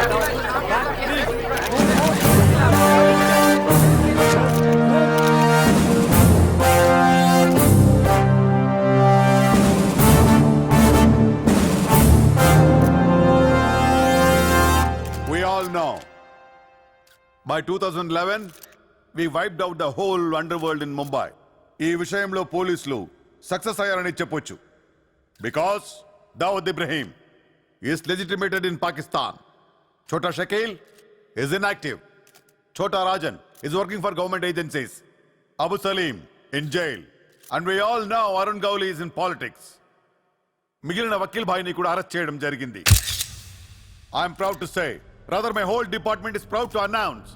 We all know. By 2011, we wiped out the whole underworld in Mumbai. ఈ విషయంలో పోలీసులు success అయ్యారని చెప్పొచ్చు. Because Dawood Ibrahim is legitimated in Pakistan. Chota Shakil is inactive. Chota Rajan is working for government agencies. Abu Salim in jail. And we all know Arun Gowli is in politics. మిగిలిన వకీల్ భాయ్ని కూడా arrest చేయడం జరిగింది. I am proud to say, rather my whole department is proud to announce,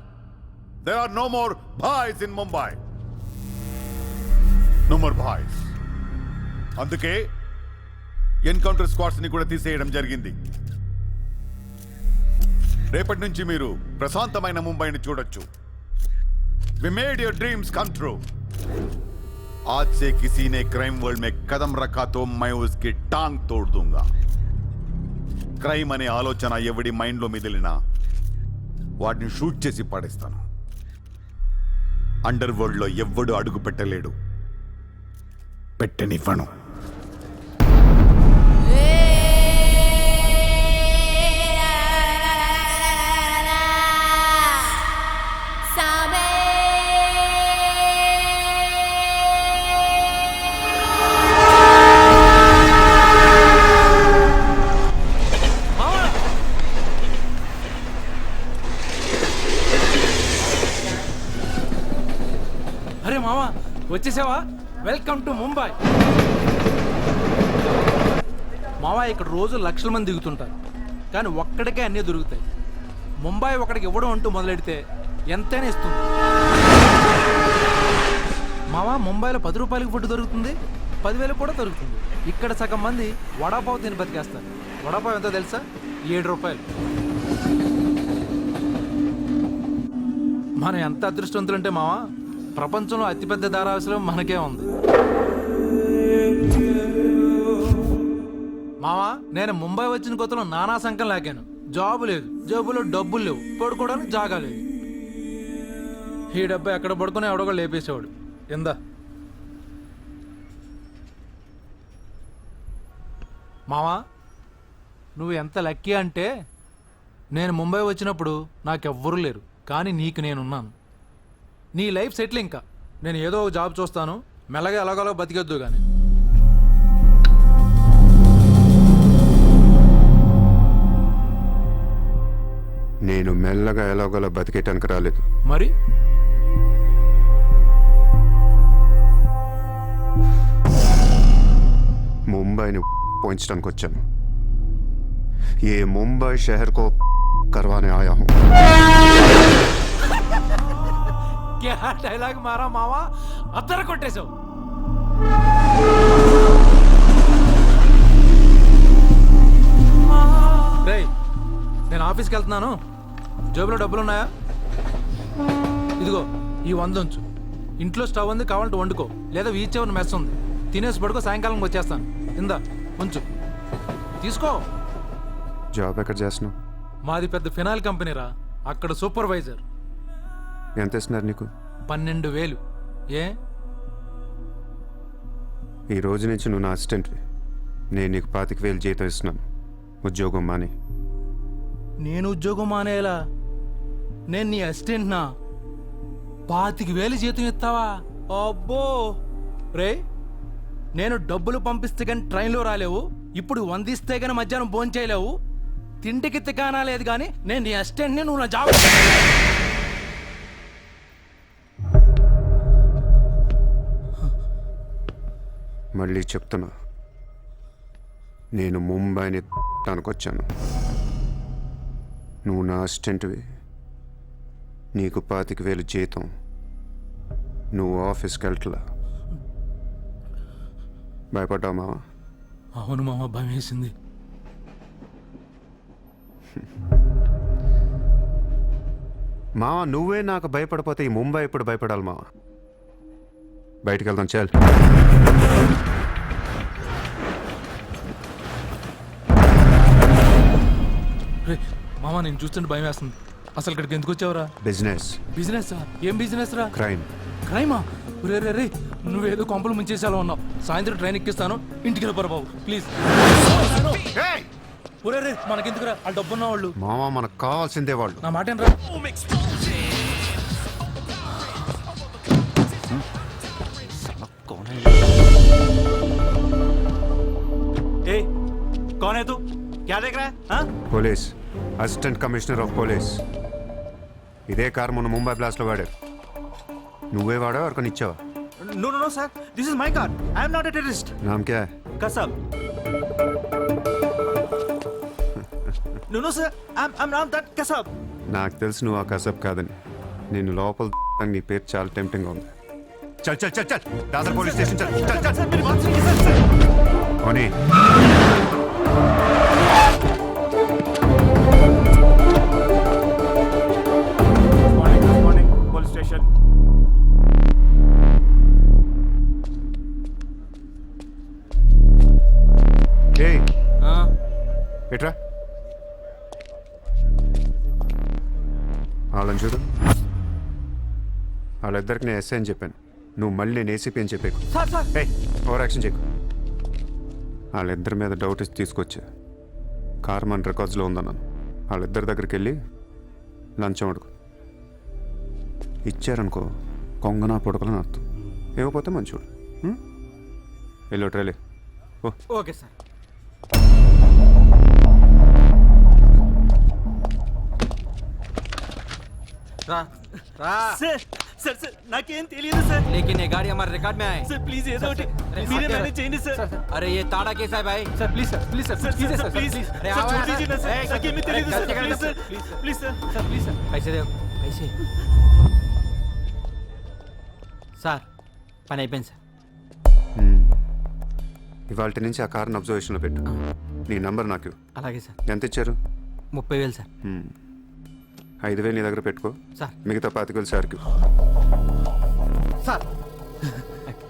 there are no more bhais in Mumbai. No more bhais. అందుకే encounter squads ని కూడా తీసేయడం జరిగింది. రేపటి నుంచి మీరు ప్రశాంతమైన ముంబైని చూడొచ్చు. We made your dreams come true. आज से किसी ने क्राइम वर्ल्ड में कदम रखा तो मैं उसकी टांग तोड़ दूंगा. క్రైమ్ అనే ఆలోచన ఎవడి మైండ్ లో మిదిలినా వాటిని షూట్ చేసి పడేస్తాను. అండర్ వరల్డ్ లో ఎవ్వడు అడుగు పెట్టలేడు, పెట్టనివ్వను. అరే మామా వచ్చేసావా? Welcome to Mumbai. మావా ఇక్కడ రోజు లక్షల మంది దిగుతుంటారు, కానీ ఒక్కడికే అన్నీ దొరుకుతాయి. ముంబై ఒకడికి ఇవ్వడం అంటూ మొదలెడితే ఎంతైనా ఇస్తుంది. మావా ముంబైలో 10 రూపాయలకి ఫుడ్ దొరుకుతుంది, 10,000 కూడా దొరుకుతుంది. ఇక్కడ సగం మంది వడాపావు తిని బతికేస్తారు. వడాపావు ఎంతో తెలుసా? 7 రూపాయలు. మనం ఎంత అదృష్టవంతులంటే మావా, ప్రపంచంలో అతిపెద్ద ధారావాసం మనకే ఉంది. మావా నేను ముంబై వచ్చిన కొత్తలో నానా సంకం లాగాను. జాబు లేదు, జేబులో డబ్బులు లేవు, పడుకోవడానికి జాగా లేదు. ఈ డబ్బు ఎక్కడ పడుకుని ఎవడో కూడా లేపేసేవాడు. ఎందా మావా నువ్వు ఎంత లక్కీ అంటే, నేను ముంబై వచ్చినప్పుడు నాకెవ్వరూ లేరు, కానీ నీకు నేనున్నాను. నీ లైఫ్ సెటిల్. ఇంకా నేను ఏదో ఒక జాబ్ చూస్తాను, మెల్లగా ఎలాగోలా బతికొద్దు. కానీ నేను మెల్లగా ఎలాగోలా బతికేటానికి రాలేదు. మరి ముంబైని పోయించడానికి వచ్చాను. ఏ ముంబై షహర్ కో करवाने आया हूं. क्या డైలాగ్ మారా మావా, అద్దర కొట్టేశావు. రేయ్ నేను ఆఫీస్కి వెళ్తున్నాను, జేబులో డబ్బులు ఉన్నాయా? ఇదిగో ఈ 100 ఉంచు. ఇంట్లో స్టవ్ ఉంది, కావాలంటే వండుకో, లేదా వీచేవన్న మెస్ ఉంది, తినేసి పడుకో, సాయంకాలం వచ్చేస్తాను. ఇందా ఉంచు, తీసుకో. జాబ్ ఎక్కడ చేస్తున్నావు? మాది పెద్ద ఫినాయిల్ కంపెనీరా, అక్కడ సూపర్వైజర్. ఎంత ఇస్తున్నారు నీకు? 12,000. ఏ ఈ రోజు నుంచి నువ్వు నా అసిస్టెంట్వి. నేను నీకు 25,000 జీతం ఇస్తున్నాను. ఉద్యోగం మాని. నేను ఉద్యోగం మానేలా? నేను నీ అసిస్టెంట్నా? 25,000 జీతం ఇస్తావా? అబ్బో రే, నేను డబ్బులు పంపిస్తే కానీ ట్రైన్లో రాలేవు, ఇప్పుడు 100 ఇస్తే కానీ మధ్యాహ్నం భోజనం చేయలేవు, తిండికి తికానా లేదు. కానీ నేను నీ అసిస్టెంట్ని, నువ్వు నా జాబ్. మళ్ళీ చెప్తున్నా, నేను ముంబైని వచ్చాను. నువ్వు నా అసిస్టెంట్వి, నీకు 25,000 జీతం, నువ్వు ఆఫీస్కి వెళ్ళట్లా. భయపడ్డావు మావా? అవును మామ, భయం వేసింది. మావా నువ్వే నాకు భయపడిపోతే ఈ ముంబై ఎప్పుడు భయపడాలి మావా? బయటికి వెళ్దాం, చాలు. మామ నేను చూస్తుంటే భయం వేస్తుంది. అసలు ఇక్కడికి ఎందుకు వచ్చావురా? బిజినెస్. బిజినెస్? ఏం బిజినెస్ రా? క్రైమ్. క్రైమా? రే రే రే, నువ్వేదో కొంపలు ముంచేసేలా ఉన్నావు. సాయంత్రం ట్రైన్ ఎక్కిస్తాను, ఇంటికి వెళ్ళిపోరా బాబు ప్లీజ్. ఒరే రే, మనకెందుకురా ఆ డబ్బున్న వాళ్ళు. మామ మనకు కావాల్సిందే వాళ్ళు. నా మాట రా. ए, कौन है तू? क्या देख रहा है? हाँ? Police, assistant commissioner of police. ఇదే కార్ మొన్న ముంబై బ్లాస్ట్ లో వాడారు. నువ్వే వాడావు ఎవరికొని ఇచ్చావా? No, no, no, sir. This is my car. I am not a terrorist. నామ్ క్యా? Kasab. No, no, sir. I'm not that Kasab. నాకు తెలుసు నువ్వు ఆ కసబ్ కాదని. నేను లోపల నీ పేరు చాలా టెంప్టింగ్ ఉంది. చల్ చల్ చల్ చల్ దాదర్ పోలీస్ స్టేషన్ చల్ చల్ చల్. Sir, मेरी बात सुनिए, sir. ఓనీ Good morning, police station. ఏయ్ ఎట్రా వాళ్ళని చూడు. వాళ్ళిద్దరికి నేను ఎస్ఐ అని చెప్పాను. నువ్వు మళ్ళీ నేను ఏసీపీ అని చెప్పాకు. Sir, sir. ఏయ్ ఓవర్ యాక్షన్ చేయకు. వాళ్ళిద్దరి మీద డౌట్ ఇచ్చి తీసుకొచ్చా. కార్ మన రికార్డ్స్లో ఉందన్నాను. వాళ్ళిద్దరి దగ్గరికి వెళ్ళి లంచం అడుగు. ఇచ్చారనుకో కొంగనా పొడకలని అర్థం. ఇవ్వకపోతే మంచోడు. వెళ్ళి ట్రైలే. ఓ Okay, sir. రా రా Sir, sir, sir. నాకేం తెలియదు సార్. लेकिन ये गाड़ी हमारे रिकॉर्ड में आए Sir, please ఏదో ఒకటి अरे, మీరే सर, మేనేజ్ చేయండి సార్. अरे ये ताड़ा कैसा है भाई sir please sir please sir Sir, sir, please sir, sir please. Please. अरे Sir, आओ छोड़ यार, दीजिए ना सर. ए, नाकें में अरे, తెలియదు సార్. गलती कर Please, रहे sir. हो, please. Please, sir. Sir please sir. पैसे दो पैसे సార్ పని అయిపోయింది సార్. ఇవాళ నుంచి ఆ కార్ని అబ్జర్వేషన్లో పెట్టు. నీ నంబర్ నాకు ఇవ్వు. అలాగే సార్. ఎంత ఇచ్చారు? 30,000 సార్. 5,000 నీ దగ్గర పెట్టుకో. సార్ మిగతా 25,000 సార్కి సార్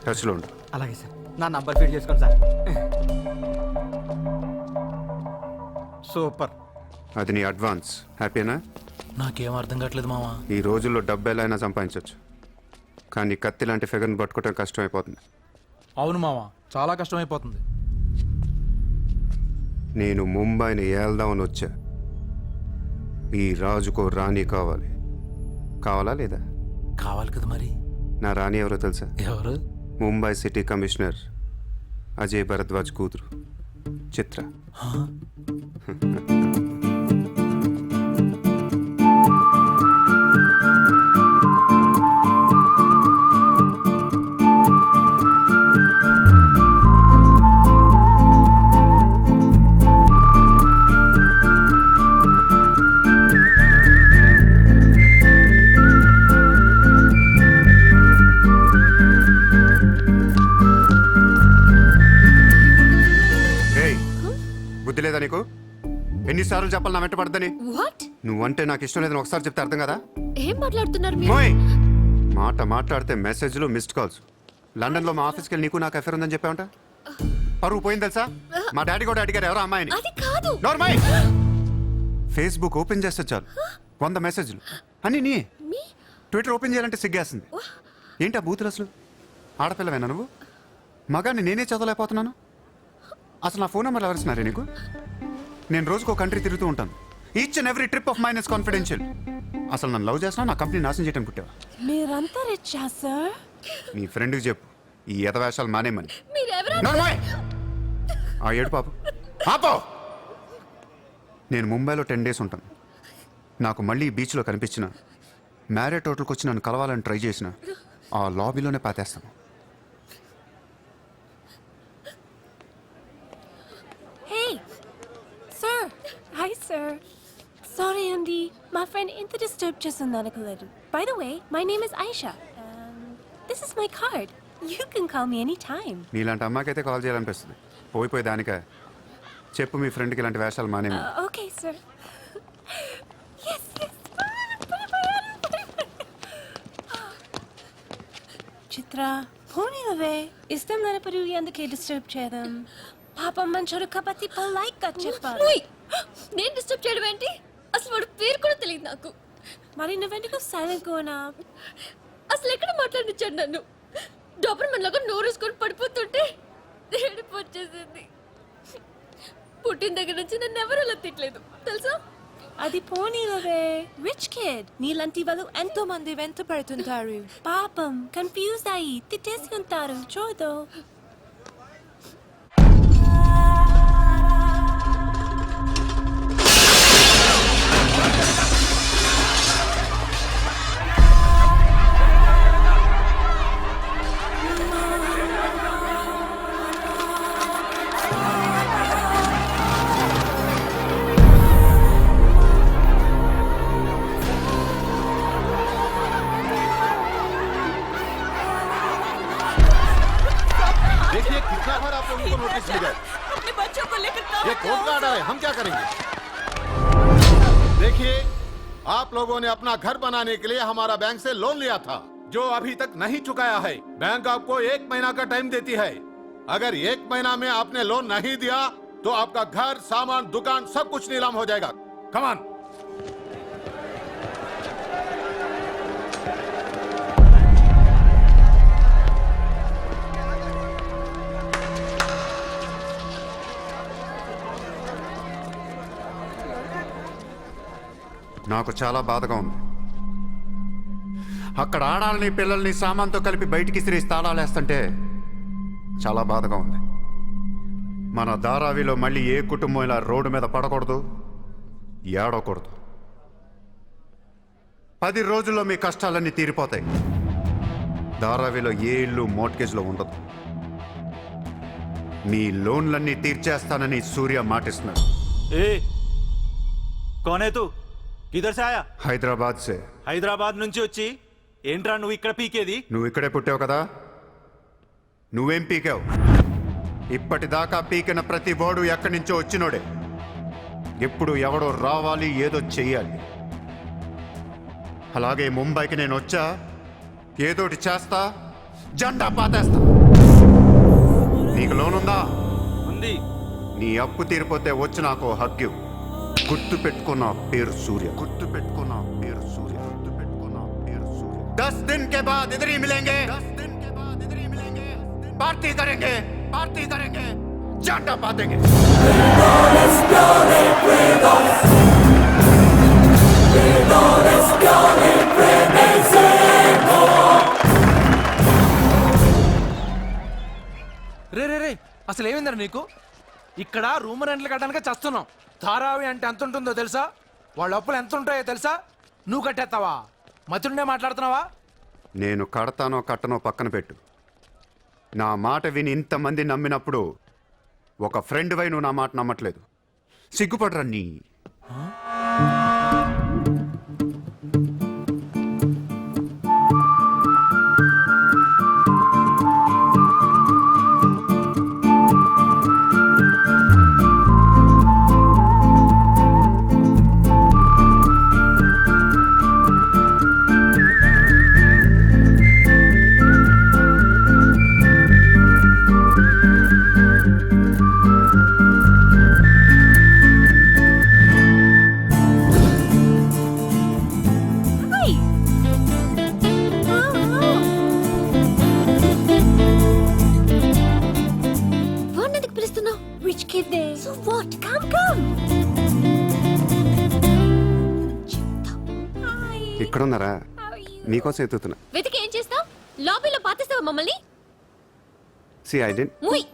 టచ్లో ఉండు. అలాగే సార్. నా నంబర్ ఫీడ్ చేసుకోండి సార్. సూపర్. అది నీ అడ్వాన్స్. హ్యాపీనా? నాకేం అర్థం కావట్లేదు మామ. ఈ రోజుల్లో డబ్బు ఎలా అయినా సంపాదించవచ్చు, కానీ కత్తి లాంటి ఫిగర్ని పట్టుకోవడం కష్టమైపోతుంది. అవును మామ, చాలా కష్టమైపోతుంది. నేను ముంబైని ఏల్దామని వచ్చా. ఈ రాజుకో రాణి కావాలి. కావాలా లేదా? కావాలి కదా మరి. నా రాణి ఎవరో తెలుసా? ఎవరు? ముంబై సిటీ కమిషనర్ అజయ్ భరద్వాజ్ కూతురు చిత్ర. ఏయ్, బుద్ధి లేదా నీకు? ఎన్నిసార్లు చెప్పాలి నా వెంట పడదని? వాట్? నువ్వంటే నాకు ఇష్టం లేదని ఒకసారి చెప్తే అర్థం కదా? ఏం మాట్లాడుతున్నారు మీరు? మోయ్! మాట మాట్లాడితే మెసేజ్లు మిస్డ్ కాల్స్. లండన్లో మా ఆఫీస్కి వెళ్ళి నీకు నాకు అఫేర్ ఉందని చెప్పావంట. పరువు పోయింది తెలుసా? మా డాడీ కూడా అడిగారు ఎవరో అమ్మాయిని. అది కాదు. నార్మల్ ఫేస్బుక్ ఓపెన్ చేస్తే చాలు 100 మెసేజ్లు అన్నీ నీ. మీ ట్విట్టర్ ఓపెన్ చేయాలంటే సిగ్గేస్తుంది. ఏంటి ఆ బూతులు అసలు? ఆడపిల్లవేనా నువ్వు? మగాన్ని నేనే చదవలేకపోతున్నాను. అసలు నా ఫోన్ నెంబర్లు ఎవరిస్తున్నారే నీకు? నేను రోజుకో కంట్రీ తిరుగుతూ ఉంటాను. Each and every trip of mine is confidential. అసలు నన్ను లవ్ చేసినా నా కంపెనీ నాశనం చేయడం కుట్టావా? మీరంతా రిచ్చా సార్? నీ ఫ్రెండ్కి చెప్పు ఈ ఎదవేషాలు మానేమని. మీరెవరా? నార్మల్ ఆ ఏడు పాపు ఆపో. నేను ముంబైలో 10 days ఉంటాను. నాకు మళ్ళీ ఈ బీచ్లో కనిపించిన మ్యారేట్ హోటల్కి వచ్చి నన్ను కలవాలని ట్రై చేసిన ఆ లాబీలోనే పాతేస్తాను. Hey, sir. Hi, sir. Sorry, Andy. My friend ఇంత డిస్టర్బ్ చేస్తుంది అనుకోలేదు. By the way, my name is Aisha. This is my card. You can call me anytime. నీలాంటి అమ్మాయికైతే కాల్ చేయాలనిపిస్తుంది. పోయిపోయి దానికా? చెప్పు మీ ఫ్రెండ్కి ఇలాంటి వేషాలు మానేమి. Okay, sir. Yes, yes. చిత్ర పోనీవే. ఇష్టం లేనప్పుడు ఎందుకే డిస్టర్బ్ చేయడం? పాపం మంచోడు కాబట్టి పొలైట్ గా చెప్పాలి. నేను డిస్టర్బ్ చేయడం ఏంటి? అసలు వాడి పేరు కూడా తెలియదు నాకు. మరి నువ్వెందుకు సైలెంట్ కోనా? అసలు ఎక్కడ మాట్లాడించాడు నన్ను? డాబర్మన్ లాగా నోరేసుకొని పడిపోతుంటే ఏడుపు వచ్చేసింది. పుట్టిన దగ్గర నుంచి నన్ను ఎవరు అలా తిట్టలేదు తెలుసా? అది పోనీలవే. రిచ్ కిడ్ నీలాంటి వాళ్ళు ఎంతో మంది వెంట పడుతుంటారు. పాపం కన్ఫ్యూజ్ అయ్యి తిట్టేసి ఉంటారు. చూడు. देखिए कितना बार आप लोगों को नोटिस मिला है। अपने बच्चों को लेकर कहाँ ये कोर्ट का जाऊँ? ऑर्डर है, हम क्या करेंगे? देखिए आप लोगों ने अपना घर बनाने के लिए हमारा बैंक से लोन लिया था जो अभी तक नहीं चुकाया है। बैंक आपको 1 महीना का टाइम देती है। अगर 1 महीना में आपने लोन नहीं दिया तो आपका घर, सामान, दुकान सब कुछ नीलाम हो जाएगा। Come on. నాకు చాలా బాధగా ఉంది. అక్కడ ఆడాలని పిల్లల్ని సామాన్తో కలిపి బయటికి సిరేసి తాళాలేస్తుంటే చాలా బాధగా ఉంది. మన ధారావిలో మళ్ళీ ఏ కుటుంబం ఇలా రోడ్డు మీద పడకూడదు, ఏడవకూడదు. 10 రోజుల్లో మీ కష్టాలన్నీ తీరిపోతాయి. ధారావిలో ఏ ఇల్లు మోర్ట్గేజ్లో ఉండదు. మీ లోన్లన్నీ తీర్చేస్తానని సూర్య మాటిస్తున్నాడు. ఏ कौन है तू? किधर से आया? హైదరాబాద్ సే. హైదరాబాద్ నుంచి వచ్చి ఏంట్రా నువ్వు ఇక్కడ పీకేది? నువ్వు ఇక్కడే పుట్టావు కదా, నువ్వేం పీకావు? ఇప్పటిదాకా పీకిన ప్రతి వాడు ఎక్కడి నుంచో వచ్చినోడే. ఎప్పుడు ఎవడో రావాలి, ఏదో చెయ్యాలి. అలాగే ముంబైకి నేను వచ్చా, ఏదోటి చేస్తా, జెండా పాతేస్తా. నీకు లోన్ ఉందా? ఉంది. నీ అప్పు తీరిపోతే వచ్చి నాకు హగ్గు. గుర్తు పెట్టుకున్న పేరు సూర్య. గుర్తు పెట్టుకున్న పేరు సూర్య. గుర్తు పెట్టుకున్న పేరు సూర్య. 10 दिन के बाद इधर ही मिलेंगे. 10 दिन के बाद इधर ही मिलेंगे. पार्टी करेंगे, पार्टी करेंगे, झंडा पातेंगे. రే రే రే అసలు ఏమైందిరా నీకు? ఇక్కడ రూమ్ రెంట్లు కట్టడానికి చస్తున్నాం. ధారావి అంటే ఎంత ఉంటుందో తెలుసా? వాళ్ళ అప్పులు ఎంత ఉంటాయో తెలుసా? నువ్వు కట్టేస్తావా? మతుండే మాట్లాడుతున్నావా? నేను కడతానో కట్టనో పక్కన పెట్టు. నా మాట విని ఇంతమంది నమ్మినప్పుడు ఒక ఫ్రెండ్ వై నువ్వు నా మాట నమ్మట్లేదు. సిగ్గుపడరా నీ. Hi. వాడిని ఎందుకు పిలుస్తున్నావు? Rich kid there. So what? Come, come. Hi. ఇక్కడున్నారా? How are you? నీకోసం ఎత్తుతున్నా. వెతికి ఏం చేస్తావు? లాబీలో పాతేస్తావా మమ్మల్ని? సి ఐ డెంట్. ముయ్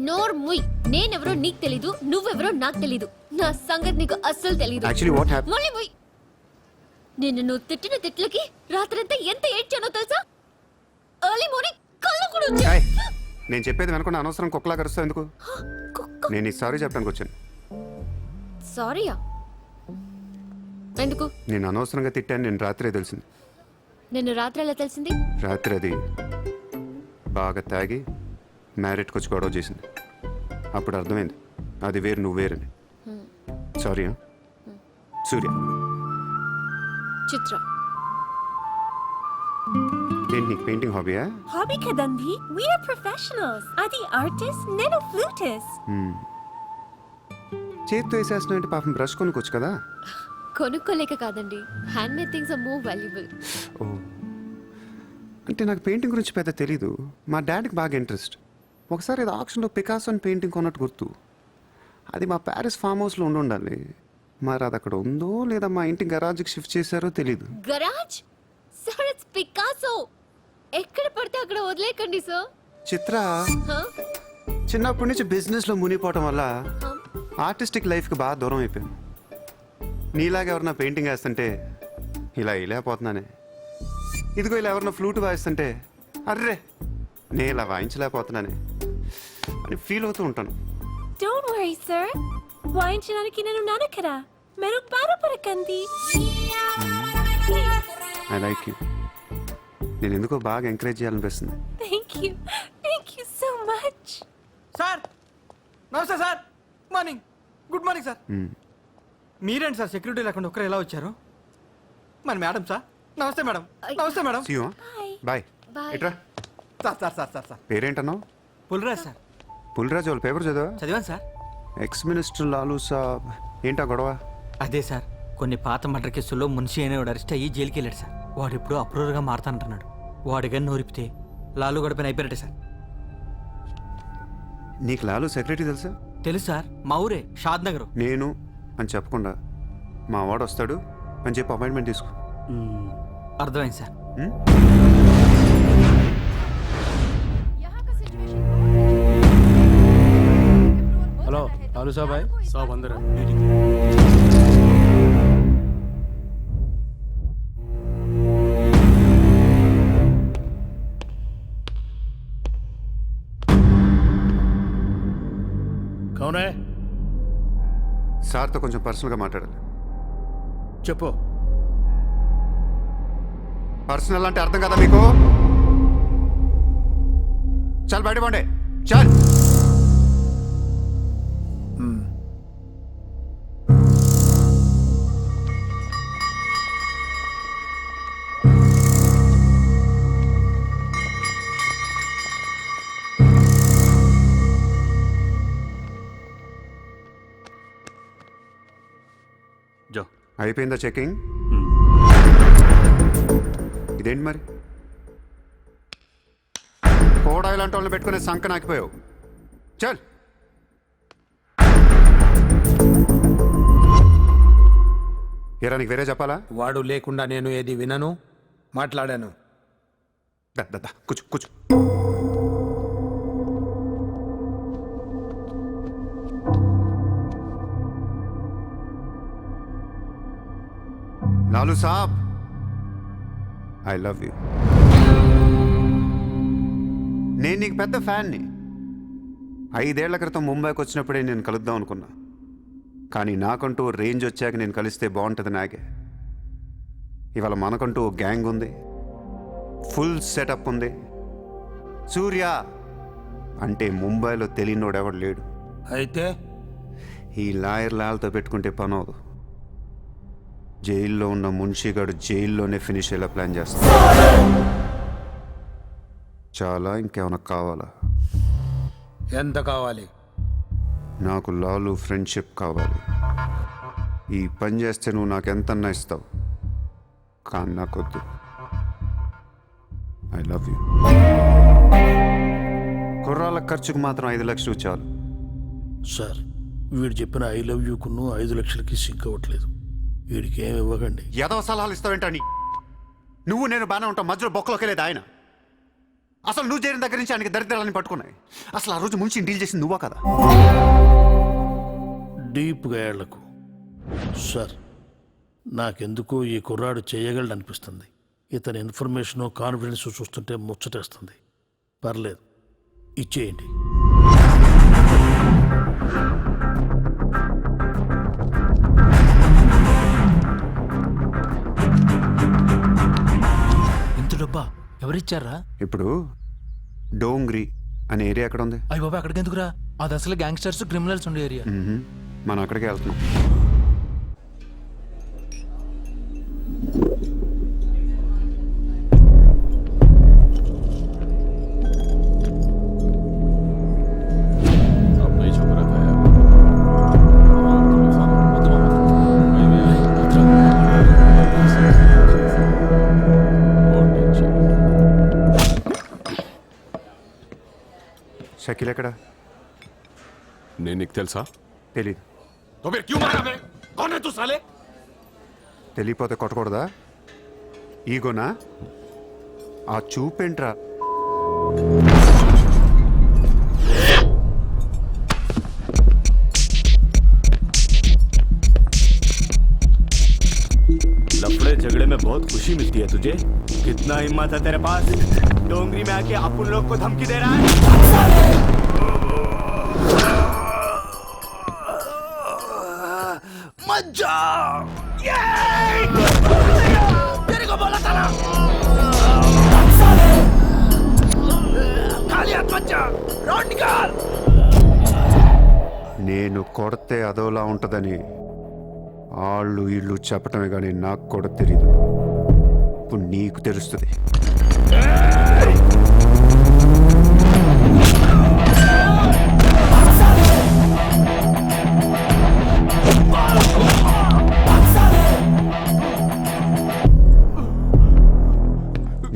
నోర్ ముయ్. నేనెవరో నీకు తెలీదు, నువ్వెవరో నాకు తెలీదు. నా సంగతి నీకు అస్సలు తెలీదు. Actually what happen? మళ్ళీ ముయ్. నిన్ను నువ్వు తిట్టిన తిట్లకి రాత్రంతా ఎంత ఏడ్చానో తెలుసా? ఎర్లీ మార్నింగ్ కళ్ళు కూడా వచ్చాయి. నేను చెప్పేది వెనకుండా అనవసరం కుక్కలా కరుస్తావు ఎందుకు? కుక్క. నేను ఈ సారీ చెప్పడానికి వచ్చాను. సారీయా? ఎందుకు? నేను అనవసరంగా తిట్టాను. నేను రాత్రే తెలిసింది. నిన్ను రాత్రి ఎలా తెలిసింది? రాత్రి అది బాగా తాగి మ్యారేట్కి వచ్చి గొడవ చేసింది. అప్పుడు అర్థమైంది అది వేరు, నువ్వు వేరని. సారీ. సూర్య. చిత్ర. ఏంటి నీకు painting హాబీయా? Hobby kadandi. We are professionals. Adi artist, nenu flutist. చేత్తో వేసేస్తున్నావు అంటే పాపం బ్రష్ కొనుక్కోవచ్చు కదా. కొనుక్కోలేక కాదండి, handmade things are more valuable. ఓ, అంటే నాకు పెయింటింగ్ గురించి పెద్ద తెలీదు. మా డాడీకి బాగా ఇంట్రెస్ట్. ఒకసారి ఏదో ఆక్షన్లో పికాసో అని పెయింటింగ్ కొన్నట్టు గుర్తు. అది మా ప్యారిస్ ఫామ్ హౌస్లో ఉండాలి. మరి అది అక్కడ ఉందో లేదా మా ఇంటి గరాజ్కి షిఫ్ట్ చేశారో తెలీదు. గరాజ్? Sir, it's Picasso. ఎక్కడ పడితే అక్కడ వదిలేకండి సార్. చిత్ర చిన్నప్పటి నుంచి బిజినెస్లో మునిగిపోవటం వల్ల ఆర్టిస్టిక్ లైఫ్కి బాగా దూరం అయిపోయాను. నీలాగా ఎవరన్నా పెయింటింగ్ వేస్తుంటే ఇలా వేయలేకపోతున్నానే. ఇదిగో ఇలా ఎవరన్నా ఫ్లూట్ వాయిస్తుంటే అర్రే నేను ఇలా వాయించలేకపోతున్నానే అని ఫీల్ అవుతూ ఉంటాను. Don't worry, sir. వాయించడానికి నేను ఉన్నాను కదా. మీరు బాధపడకండి. I like you. నేను ఎందుకో బాగా ఎంకరేజ్ చేయాలనిపిస్తుంది. Thank you. Thank you so much. Sir నమస్తే sir. Morning. Good morning sir. మీరేంటి సార్ సెక్యూరిటీ లేకుండా ఒక్కరు ఎలా వచ్చారు? మరి మేడం సార్. నమస్తే మేడం. నమస్తే madam. See you, Bye. Bye. Bye. ఎట్రా sir sir sir sir sir పేరేంటన్నావు? పుల్రాజ్ సార్. పుల్రాజు వాళ్ళ పేపర్ చదివా? చదివాను sir. Ex minister Lalu saab ఏంటా గొడవ? అదే సార్, కొన్ని పాత మర్డర్ కేసుల్లో మున్షి అనేవాడు అరెస్ట్ అయ్యి జైలుకి వెళ్ళాడు సార్. వాడు ఇప్పుడు అప్రూవర్గా మారుతానంటున్నాడు. వాడి గన్ను నోరిపితే లాలు గడపని అయిపోయారట సార్. నీకు లాలూ సెక్రటరీ తెలుసా? తెలుసు సార్, మా ఊరే షాద్ నగర్. నేను అని చెప్పకుండా మా వాడు వస్తాడు అని చెప్పి అపాయింట్మెంట్ తీసుకో. అర్థమైంది సార్. హలో లాలు సాబాయ్. కౌనే సార్తో కొంచెం పర్సనల్గా మాట్లాడాలి. చెప్పు. పర్సనల్ అంటే అర్థం కదా మీకు? చల్ బయట పోండి. చల్. జో. అయిపోయిందా చెకింగ్? ఇదేంటి మరి కోడా ఇలాంటి వాళ్ళని పెట్టుకునే సంక నాకిపోయావు. చల్. ఏరా నీకు వేరే చెప్పాలా? వాడు లేకుండా నేను ఏది వినను, మాట్లాడాను. దా, దా, దా, కూర్చో కూర్చో. లాలూ సాబ్, ఐ లవ్ యూ. నేను నీకు పెద్ద ఫ్యాన్ని. 5 ఏళ్ల క్రితం ముంబైకి వచ్చినప్పుడే నేను కలుద్దాం అనుకున్నా. కానీ నాకంటూ రేంజ్ వచ్చాక నేను కలిస్తే బాగుంటుంది నాకే. ఇవాళ మనకంటూ ఓ గ్యాంగ్ ఉంది, ఫుల్ సెటప్ ఉంది. సూర్య అంటే ముంబైలో తెలియనోడు ఎవడు లేడు. అయితే ఈ లాయర్ లాల్తో పెట్టుకుంటే పని అవదు. జైల్లో ఉన్న మున్షిగాడు జైల్లోనే ఫినిష్ అయ్యేలా ప్లాన్ చేస్తాడు. చాలా ఇంకేమైనా కావాలా? ఎంత కావాలి? నాకు లాలు ఫ్రెండ్షిప్ కావాలి. ఈ పని చేస్తే నువ్వు నాకు ఎంతన్నా ఇస్తావు, కానీ నాకొద్దు. I love you. కుర్రాళ్ళ ఖర్చుకు మాత్రం 5 లక్షలు చాలు. సార్, వీడు చెప్పిన ఐ లవ్ యూకును 5 లక్షలకి సింక్ అవ్వట్లేదు. వీడికి ఏమి ఇవ్వకండి. ఎదవ సలహాలు ఇస్తావేంటని? నువ్వు నేను బాగానే ఉంటాం, మధ్యలో బొక్కలోకి లేదు ఆయన. అసలు నువ్వు చేరిన దగ్గర నుంచి ఆయనకి దరిద్రాలని పట్టుకున్నాయి. అసలు ఆ రోజు ముంచి డీల్ చేసింది నువ్వా కదా? డీప్గా ఏళ్లకు సార్, నాకెందుకో ఈ కుర్రాడు చేయగలడు అనిపిస్తుంది. ఇతని ఇన్ఫర్మేషను కాన్ఫిడెన్స్ చూస్తుంటే ముచ్చటేస్తుంది. పర్లేదు, ఇచ్చేయండి. ఎంత డబ్బా ఎవరిచ్చారా? ఇప్పుడు డోంగ్రీ అనే ఏరియా ఎక్కడ ఉంది? అయ్యి బాబా, అక్కడికి ఎందుకురా? అది అసలు గ్యాంగ్స్టర్స్ క్రిమినల్స్ ఉండే ఏరియా. మనం అక్కడికే వెళ్తున్నాం. షకీల్ ఎక్కడ? నేను నీకు తెలుసా? తెలీదు. तो फिर क्यों मारा बे? कौन है तू साले? తెలియపోతే కొట్టకూడదా? ఈగోనా? ఆ చూపేంట్రా? लफड़े झगड़े में बहुत खुशी मिलती है तुझे। कितना हिम्मत है तेरे पास, डोंगरी में आके अपन लोग को धमकी दे रहा है। मज्जा तेरे को बोला था ना, खाली हाथ मत जा, रोड निकाल। నేను కొడితే అదోలా ఉంటుందని వాళ్ళు ఇళ్ళు చెప్పటమే కానీ నాకు కూడా తెలీదు. ఇప్పుడు నీకు తెలుస్తుంది.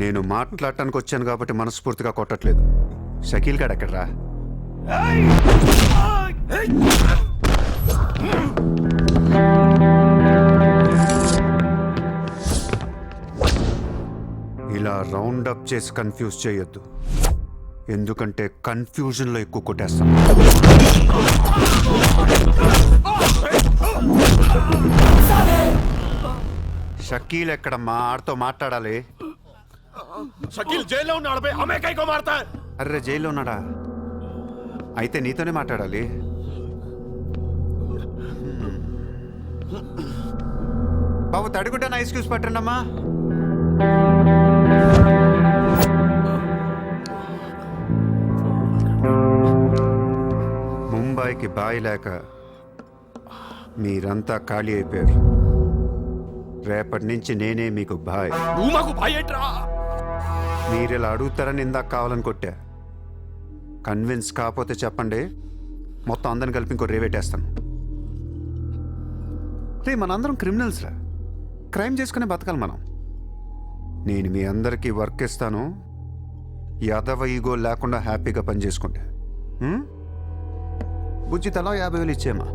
నేను మాట్లాడటానికి వచ్చాను కాబట్టి మనస్ఫూర్తిగా కొట్టట్లేదు. షకీల్ గాడు ఎక్కడ్రా? ఇలా రౌండ్ అప్ చేసి కన్ఫ్యూజ్ చేయొద్దు, ఎందుకంటే కన్ఫ్యూజన్లో ఎక్కువ కొట్టేస్తాం. షకీల్ ఎక్కడమ్మా? ఆడితో మాట్లాడాలి. शकील जेल में ఉన్నాడు बे, हमें कहीं को मारता है? అర్రే జైల్లో ఉన్నాడా? అయితే నీతోనే మాట్లాడాలి. బాబు తడిగుడ్డ ఐస్ క్యూబ్స్ పట్టండి అమ్మా. ముంబైకి బాయి లేక మీరంతా ఖాళీ అయిపోయారు. రేపటి నుంచి నేనే మీకు బాయ్. నువ్వు మాకు భాయ్ ఏంట్రా? మీరు ఇలా అడుగుతారని ఇందాక కావాలని కొట్టా. కన్విన్స్ కాకపోతే చెప్పండి, మొత్తం అందరిని కలిపి ఇంకో రేవేటేస్తాను. రే మనందరం క్రిమినల్స్ రా, క్రైమ్ చేసుకునే బతకాలి మనం. నేను మీ అందరికీ వర్క్ ఇస్తాను, యాదవ ఈగో లేకుండా హ్యాపీగా పని చేసుకుంటే. బుజ్జి తలా 50,000 ఇచ్చేమా.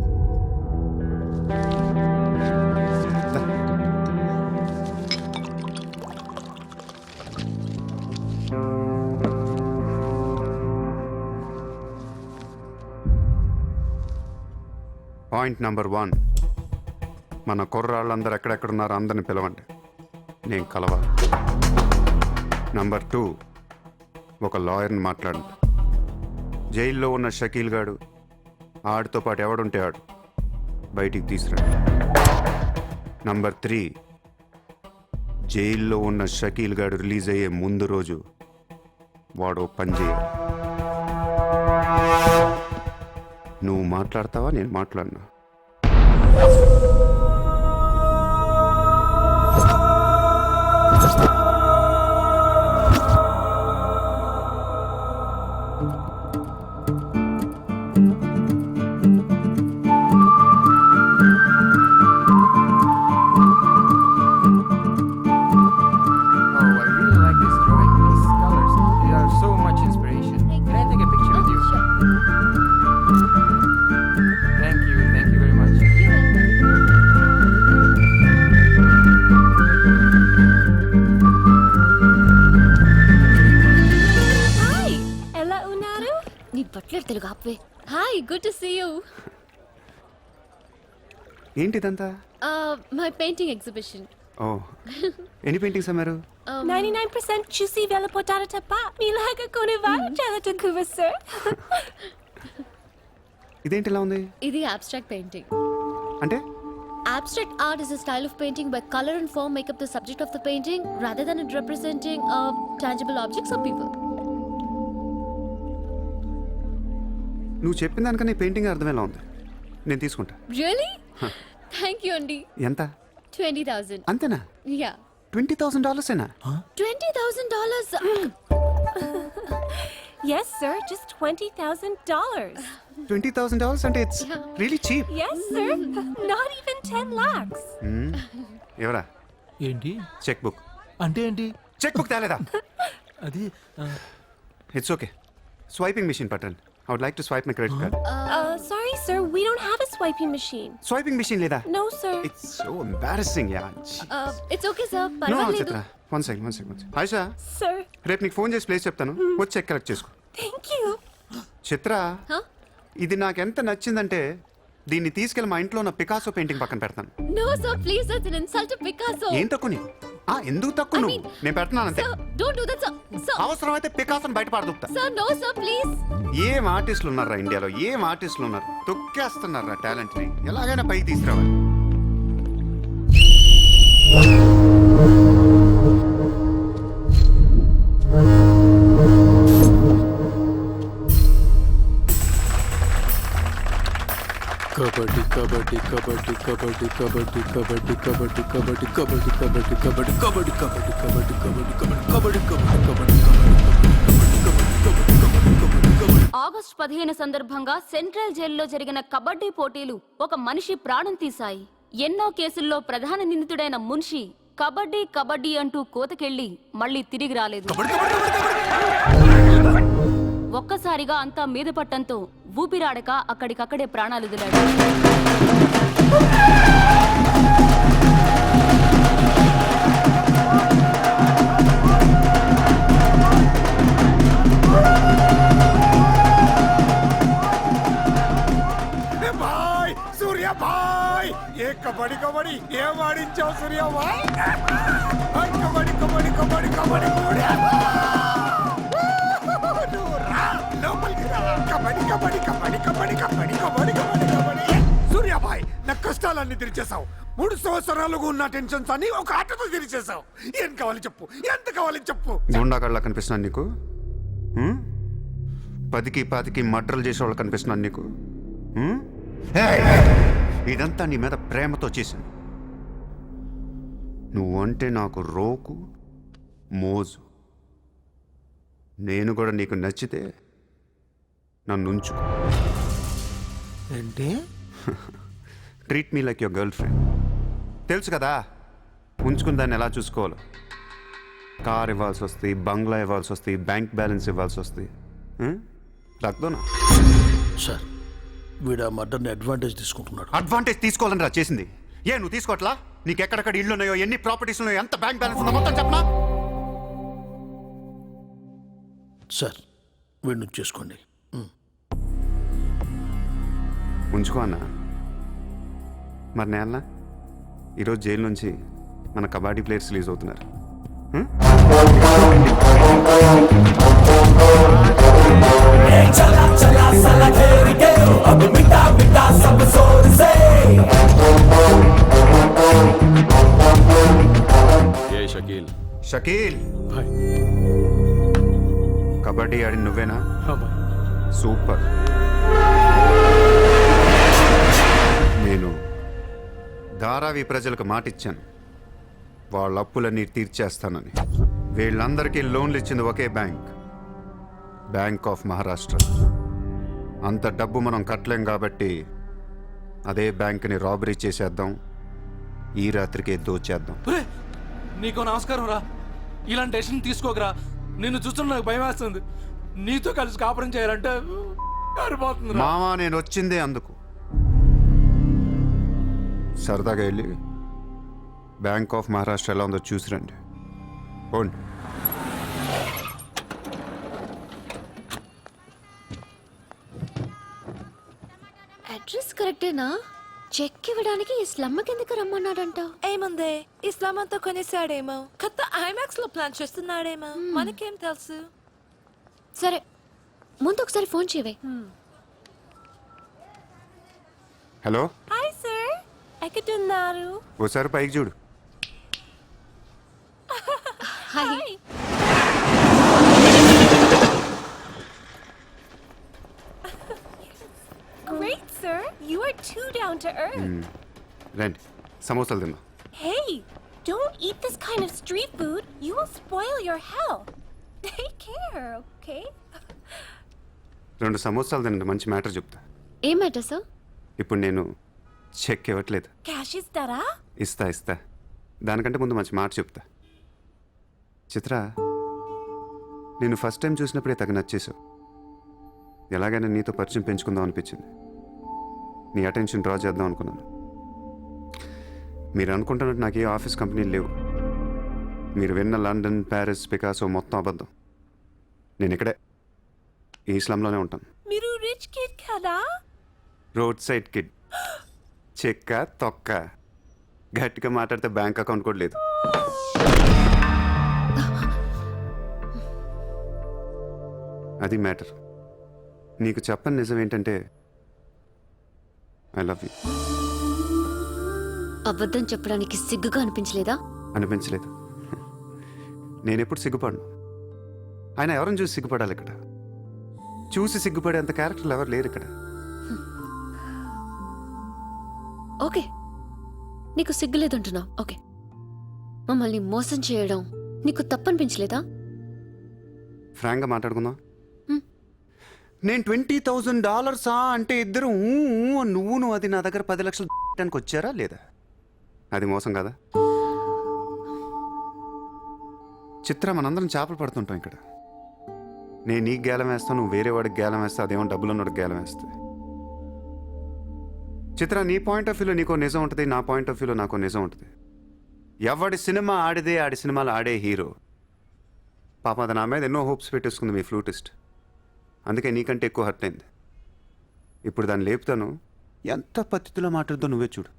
పాయింట్ నెంబర్ 1, మన కుర్రాళ్ళందరూ ఎక్కడెక్కడున్నారో అందరిని పిలవండి, నేను కలవాలి. నెంబర్ 2, ఒక లాయర్ని మాట్లాడండి. జైల్లో ఉన్న షకీల్ గాడు, ఆడితో పాటు ఎవడుంటే ఆడు బయటికి తీసుకురండి. నంబర్ 3, జైల్లో ఉన్న షకీల్ గాడు రిలీజ్ అయ్యే ముందు రోజు వాడు పని చేయాలి. నువ్వు మాట్లాడతావా, నేను మాట్లాడినా? తెలుగు ఆపే. Hi, good to see you. ఏంటిదంతా? My painting exhibition. ఓ, ఎన్ని పెయింటింగ్స్ అమ్మారు? 99% చూసి వెళ్ళిపోతారు తప్ప మీలాగా కొనేవారు చాలా తక్కువ సార్. ఇదేంటి ఇలా ఉంది? ఇది అబ్స్ట్రాక్ట్ పెయింటింగ్. అంటే abstract art is a style of painting where color and form make up the subject of the painting rather than it representing tangible objects or people. నువ్వు చెప్పిన దానికన్నా పెయింటింగ్ అర్థమేలా ఉంది, నేను తీసుకుంటా. Really? Thank you అండి. ఎంత? 20,000. అంతేనా? Yeah. $20,000 $20,000. Yes sir, just $20,000. $20,000 అంటే it's really cheap. Yes sir, not even 10 lakhs. ఎవరా? ఏంటి చెక్ బుక్ అంటే ఏంటి? చెక్ బుక్ తేలేదా? అది ఇట్స్ ఓకే, స్వైపింగ్ మిషన్ పట్టండి. I would like to swipe my credit card. Sorry, sir. We don't have a swiping machine. Swiping machine లేదా? No, sir. It's so embarrassing yeah. It's okay sir, no పర్వాలేదు. Chitra, one second. Ayesha, Sir, రేపు నీకు phone చేసి place చెప్తాను, వచ్చి cheque collect చేసుకో. thank you. Chitra, Huh? ఇది నాకు ఎంత నచ్చిందంటే దీన్ని తీసుకెళ్ళి మా ఇంట్లో ఉన్న పికాసో పెయింటింగ్ పక్కన పెడతాను. No sir, please, that's an insult to Picasso. ఏం తక్కువ నీకు? ఎందుకు తక్కువ I నువ్వు? mean, నేను పెడుతున్నాను అంతే. Sir, don't do that, sir. Sir, అవసరమైతే పికాసోని బయట పడదుకుతా. sir, no sir, please. ఏం ఆర్టిస్టులు ఉన్నారా ఇండియాలో? ఏం ఆర్టిస్టులు ఉన్నారు? తొక్కేస్తున్నారా టాలెంట్ ని? ఎలాగైనా పైకి తీసుకురావాలి. కబడ్డీ కబడ్డీ కబడ్డీ కబడ్డీ కబడ్డీ కబడ్డీ కబడ్డీ కబడ్డీ కబడ్డీ కబడ్డీ కబడ్డీ కబడ్డీ కబడ్డీ కబడ్డీ కబడ్డీ కబడ్డీ కబడ్డీ ఆగస్టు 15 సందర్భంగా సెంట్రల్ జైల్లో జరిగిన కబడ్డీ పోటీలు ఒక మనిషి ప్రాణం తీశాయి. ఎన్నో కేసుల్లో ప్రధాన నిందితుడైన మున్షి కబడ్డీ కబడ్డీ అంటూ కోతకెళ్లి మళ్ళీ తిరిగి రాలేదు. ఒక్కసారిగా అంతా మీద పట్టంతో ఊపిరాడక అక్కడికక్కడే ప్రాణాలు వదిలాడు. भाई सूर्य भाई ये कबड्डी कबड्डी ये माడించావు सूर्य भाई कबड्डी कबड्डी कबड्डी कबड्डी లోపలికి రా కబడ్డీ కబడ్డీ కబడ్డీ కబడ్డీ కబడ్డీ కబడ్డీ కబడ్డీ కబడ్డీ సూర్య భాయ్ నా కష్టాలన్నీ తీర్చేసావు. 3 సంవత్సరాలుగా ఉన్న టెన్షన్స్ అన్ని ఒక ఆటతో తీర్చేసావు. ఏం కావాలి చెప్పు, ఎంత కావాలి చెప్పు. గుండాగళ్ళ కనిపిస్తున్నాను నీకు? 10కి 20కి మర్డర్లు చేసేవాళ్ళు కనిపిస్తున్నాను నీకు? ఇదంతా నీ మీద ప్రేమతో చేశాను. నువ్వంటే నాకు రోకు మోజు. నేను కూడా నీకు నచ్చితే నన్ను ఉంచుకో. ఏంటి? Treat me like your girl friend. తెలుసు కదా ఉంచుకుని దాన్ని ఎలా చూసుకోవాలో. కార్ ఇవ్వాల్సి వస్తుంది, బంగ్లా ఇవ్వాల్సి వస్తుంది, బ్యాంక్ బ్యాలెన్స్ ఇవ్వాల్సి వస్తుంది. రక్దోనా సార్, వీడు ఆ మర్డర్ని అడ్వాంటేజ్ తీసుకుంటున్నాడు. అడ్వాంటేజ్ తీసుకోవాలని రా చేసింది. నువ్వు తీసుకోవట్లా? నీకు ఎక్కడెక్కడ ఇల్లు ఉన్నాయో, ఎన్ని ప్రాపర్టీస్ ఉన్నాయో, ఎంత బ్యాంక్ బ్యాలెన్స్ ఉందో మొత్తం చెప్పనా? సార్, వీడిని చేసుకోండి. ఉంచుకో అన్న. మరి నేలనా ఈరోజు జైలు నుంచి మన కబడ్డీ ప్లేయర్స్ రిలీజ్ అవుతున్నారు. షకీల్ షకీల్, భాయ్, కబడ్డీ ఆడి నువ్వేనా? భాయ్. సూపర్. నేను ధారావి ప్రజలకు మాటిచ్చాను, వాళ్ళ అప్పులన్నీ తీర్చేస్తానని. వీళ్ళందరికీ లోన్లు ఇచ్చింది ఒకే బ్యాంక్, బ్యాంక్ ఆఫ్ మహారాష్ట్ర. అంత డబ్బు మనం కట్టలేం కాబట్టి అదే బ్యాంక్ని రాబరీ చేసేద్దాం, ఈ రాత్రికే దోచేద్దాం. ఒరేయ్, నీకు నమస్కారం రా. ఇలాంటి డెసిషన్ తీసుకోకరా. నిన్ను చూస్తున్న నాకు భయం వేస్తుంది. నీతో కలిసి కాపురం చేయాలంటే సరిపోతుంది. మామా, నేను వచ్చిందే అందుకు. సరదాగా వెళ్ళి బ్యాంక్ ఆఫ్ మహారాష్ట్ర ఎలా ఉందో చూసిరండి. పోండి. అడ్రస్ కరెక్టేనా? చెక్ ఇవ్వడానికి ఈ స్లమ్ కిందకి రమ్మన్నాడంట. ఏముంది, ఇస్లాం అంతా కొనేసాడేమో, కొత్త ఐమాక్స్ లో ప్లాన్ చేస్తున్నాడేమో, మనకేం తెలుసు. సరే, ముందు ఒకసారి ఫోన్ చేయవే. హలో, హాయ్ సార్, ఎక్కడున్నారు? ఓసారి పైకి చూడు. Hi. Great sir, you are too down to earth. రండి, సమోసాలు తిన్నా. Hey, don't eat this kind of street food. You will spoil your health. Take care, okay? 2 సమోసాలు తినండి, మంచి మ్యాటర్ చెప్తా. ఏం మ్యాటర్ సార్? ఇప్పుడు నేను చెక్ ఇవ్వట్లేదు. Cash ఇస్తారా? ఇస్తా. దానికంటే ముందు మంచి మాట చెప్తా. చిత్ర, నేను ఫస్ట్ టైం చూసినప్పుడే తగ్గ నచ్చేసావు. ఎలాగైనా నీతో పరిచయం పెంచుకుందాం అనిపించింది. నీ అటెన్షన్ డ్రా చేద్దాం అనుకున్నాను. మీరు అనుకుంటున్నట్టు నాకు ఏ ఆఫీస్ కంపెనీలు లేవు. మీరు విన్న లండన్, ప్యారిస్, పికాసో మొత్తం అబద్ధం. నేను ఇక్కడే ఈ స్లమ్లోనే ఉంటాను. మీరు రిచ్ కిడ్ కదా? Road side kid. చెక్క తొక్క. గట్టిగా మాట్లాడితే బ్యాంక్ అకౌంట్ కూడా లేదు. అది మ్యాటర్. నీకు చెప్పని నిజం ఏంటంటే ఐ లవ్ యూ. అబద్ధం చెప్పడానికి సిగ్గుగా అనిపించలేదా? అనిపించలేదు. నేనెప్పుడు సిగ్గుపడను. ఆయన ఎవరిని చూసి సిగ్గుపడాలి? ఇక్కడ చూసి సిగ్గుపడేంత క్యారెక్టర్లు ఎవరు లేరు ఇక్కడ. ఓకే, నీకు సిగ్గులేదంటున్నావు. ఓకే, మమ్మల్ని మోసం చేయడం నీకు తప్పనిపించలేదా? ఫ్రాంక్గా మాట్లాడుకుందాం. నేను $20,000 అంటే ఇద్దరు నువ్వు అది నా దగ్గర 10 లక్షలు పెట్టడానికి వచ్చారా లేదా? అది మోసం కదా? చిత్ర, మనందరం చేపలు పడుతుంటాం ఇక్కడ. నేను నీకు గేలం వేస్తాను, నువ్వు వేరే వాడికి గేలం వేస్తా, అదేమో డబ్బులు ఉన్నవాడికి గేలం వేస్తుంది. చిత్ర, నీ పాయింట్ ఆఫ్ వ్యూలో నీకో నిజం ఉంటుంది, నా పాయింట్ ఆఫ్ వ్యూలో నాకో నిజం ఉంటుంది. ఎవడి సినిమా ఆడిదే ఆడి సినిమాలు ఆడే హీరో. పాప అది నా మీద ఎన్నో హోప్స్ పెట్టేసుకుంది మీ ఫ్లూటిస్ట్. అందుకే నీకంటే ఎక్కువ హర్ట్ అయింది. ఇప్పుడు దాన్ని లేపుతాను. ఎంత పద్ధతిలో మాట్లాడుతో నువ్వే చూడు.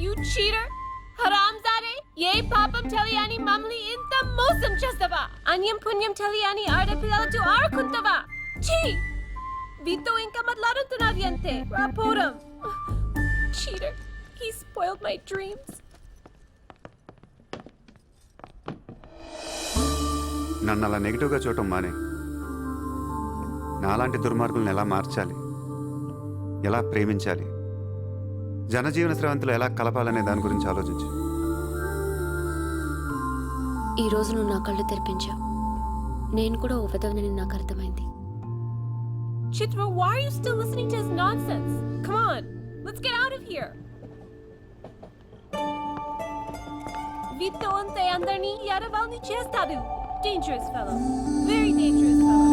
You cheater! హరాంజాదే! ఏ పాపం తెలియని మమ్మల్ని ఇంత మోసం చేస్తావా? అన్యం పుణ్యం తెలియని ఆడపిల్లలతో ఆడుకుంటావా? ఛీ! వీతో ఇంకా మాట్లాడుతున్నది అంతే. రాపోరం! Cheater! He spoiled my dreams. నన్ను అలా నెగిటివ్గా చూడటం మానే. నాలాంటి దుర్మార్గులను ఎలా మార్చాలి, ఎలా ప్రేమించాలి, జనజీవన స్రవంతిలో ఎలా కలపాలనే దాని గురించి ఆలోచించు. ఈ రోజు నువ్వు నా కళ్ళు తెరిపించావు. నేను కూడా ఓ విధవనని నాకు అర్థమైంది. Chitra, why are you still listening to his nonsense? Come on, let's get out of here. Vito ante andarni yaravalni chestadu. Dangerous fellow. Very dangerous fellow.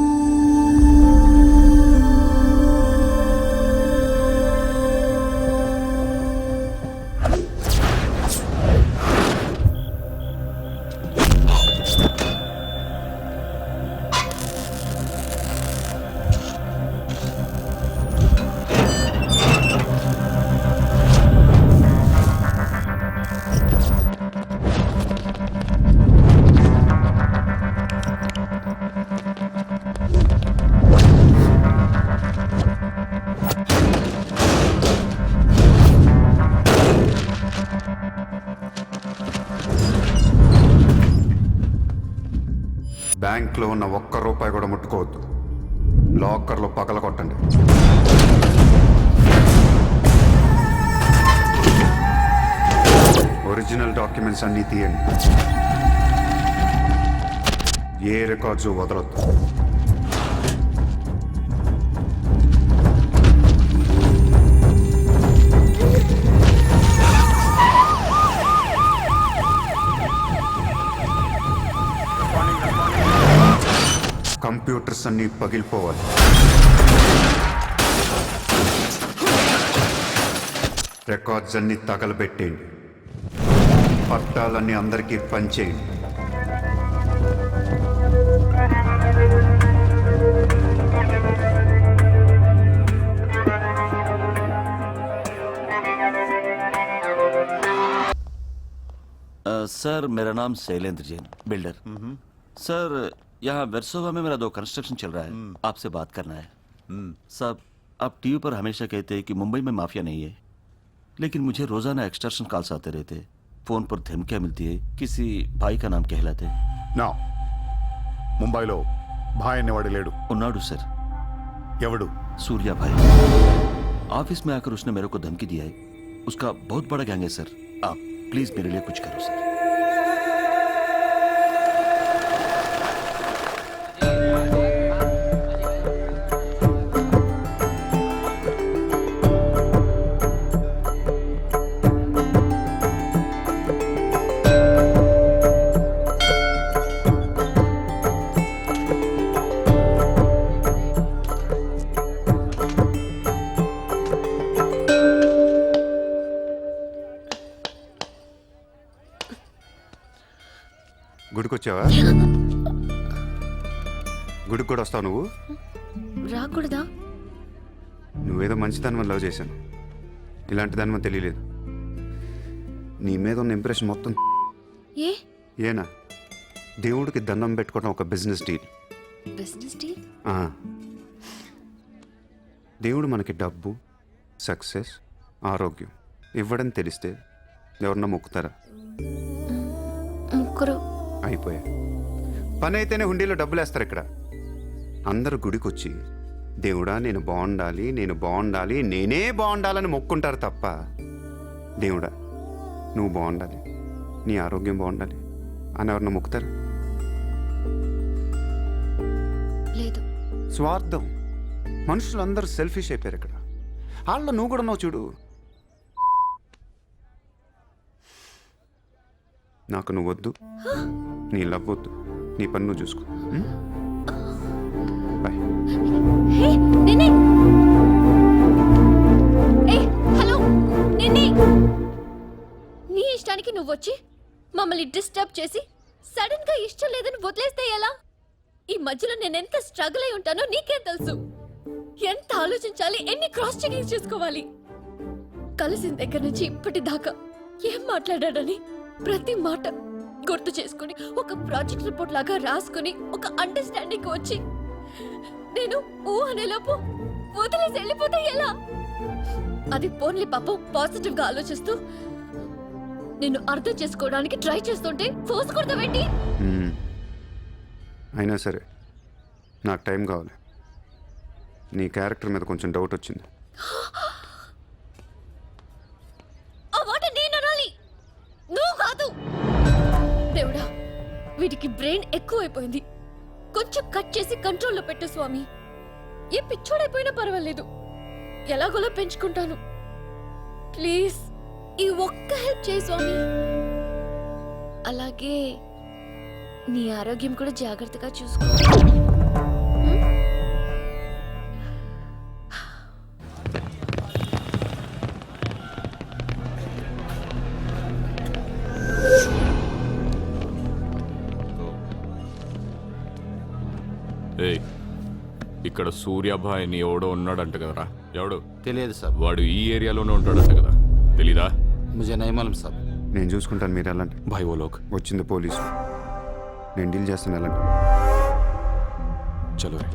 బ్యాంక్లో ఉన్న ₹1 కూడా ముట్టుకోవద్దు. లాకర్లో పగల కొట్టండి. ఒరిజినల్ డాక్యుమెంట్స్ అన్నీ తీయండి. ఏ రికార్డ్స్ వదలొద్దు. కంప్యూటర్స్ అన్నీ పగిలిపోవాలి. రికార్డ్స్ అన్నీ తగలబెట్టేయండి. పట్టాలన్నీ అందరికీ పంచేయండి. सर मेरा नाम शैलेंद्र जैन, बिल्डर। सर यहाँ वेरसोवा में मेरा 2 कंस्ट्रक्शन चल रहा है, आपसे बात करना है। साहब, आप टीवी पर हमेशा कहते हैं कि मुंबई में माफिया नहीं है, लेकिन मुझे रोजाना एक्सटॉर्शन कॉल्स आते रहते, फोन पर धमकियां मिलती है, किसी भाई का नाम कहलाते। నా ముంబైలో భాయ్ అనేవాడు లేడు. उन्नाडु सर। ఎవడు? सूर्या भाई। ऑफिस में आकर उसने मेरे को धमकी दिया है, उसका बहुत बड़ा गैंग है सर। आप प्लीज मेरे लिए कुछ करो सर। గుడికొచ్చావా? గుడికి కూడా వస్తావు నువ్వు? రాకూడదా? నువ్వేదో మంచిదాని లవ్ చేశాను, ఇలాంటి దాని తెలియలేదు. నీ మీద ఉన్న ఇంప్రెషన్ మొత్తం ఏ ఏనా దేవుడికి దండం పెట్టుకోవడం ఒక బిజినెస్ డీల్. Business deal? దేవుడు మనకి డబ్బు, సక్సెస్, ఆరోగ్యం ఇవ్వడం తెలిస్తే ఎవరన్నా మొక్కుతారా? ముగ్గురు అయిపోయా. పని అయితేనే హుండీలో డబ్బులు వేస్తారు. ఇక్కడ అందరూ గుడికి వచ్చి దేవుడా నేను బాగుండాలి, నేను బాగుండాలి, నేనే బాగుండాలని మొక్కుంటారు తప్ప దేవుడా నువ్వు బాగుండాలి, నీ ఆరోగ్యం బాగుండాలి అని ఎవరన్నా మొక్కుతారు? లేదు. స్వార్థం. మనుషులందరూ సెల్ఫిష్ అయిపోయారు ఇక్కడ. వాళ్ళ నువ్వు కూడా ఉన్నావు చూడు. నాకు నువ్వు వద్దు, నీ లవ్ వద్దు, నీ పని నువ్వు చూసుకో. బాయ్. హే నిన్నే, ఏ హలో నిన్నే, నీ ఇష్టానికి నువ్వు వచ్చి మమ్మల్ని డిస్టర్బ్ చేసి సడన్ గా ఇష్టం లేదని వదిలేస్తే ఎలా? ఈ మధ్యలో నేను ఎంత స్ట్రగుల్ అయి ఉంటానో నీకే తెలుసు. ఎంత ఆలోచించాలి, ఎన్ని క్రాస్ చెకింగ్ చేసుకోవాలి. కలిసిన దగ్గర నుంచి ఇప్పటిదాకా ఏం మాట్లాడాడని ప్రతి మాట గుర్తు చేసుకుని ఒక ప్రాజెక్ట్ రిపోర్ట్ లాగా రాసుకుని ఒక అండర్స్టాండింగ్ వచ్చి నేను ఓ అనేలోపు వదిలేసి వెళ్ళిపోతే ఎలా? అది పోన్లీ పాపం పాజిటివ్ గా ఆలోచిస్తూ నిన్ను అర్థం చేసుకోవడానికి ట్రై చేస్తుంటే ఫోర్స్ కొడతావేంటి? అయినా సరే నాకు టైం కావాలి. నీ క్యారెక్టర్ మీద కొంచెం డౌట్ వచ్చింది. ఆ మాట నేను అనాలి, నువ్వు కాదు. దేవుడా, వీటికి బ్రెయిన్ ఎక్కువైపోయింది. కొంచెం కట్ చేసి కంట్రోల్లో పెట్టు స్వామి. ఏ పిచ్చోడైపోయినా పర్వాలేదు, ఎలాగోలా పెంచుకుంటాను. ప్లీజ్ ఈ ఒక్క హెల్ప్ చేయి స్వామి. అలాగే నీ ఆరోగ్యం కూడా జాగ్రత్తగా చూసుకో. ఏయ్, ఇక్కడ సూర్యాభాయ్ అని ఎవడో ఉన్నాడంట కదరా? ఎవడు? తెలియదు సార్. వాడు ఈ ఏరియాలోనే ఉంటాడంట కదా, తెలీదా? ముజే నహీ మాలూమ్ సాబ్. నేను చూసుకుంటాను, మీరు వెళ్ళండి. భాయ్ ఓ లోగ్. వచ్చింది పోలీసు, నేను డీల్ చేస్తాను, వెళ్ళండి. చలో రే.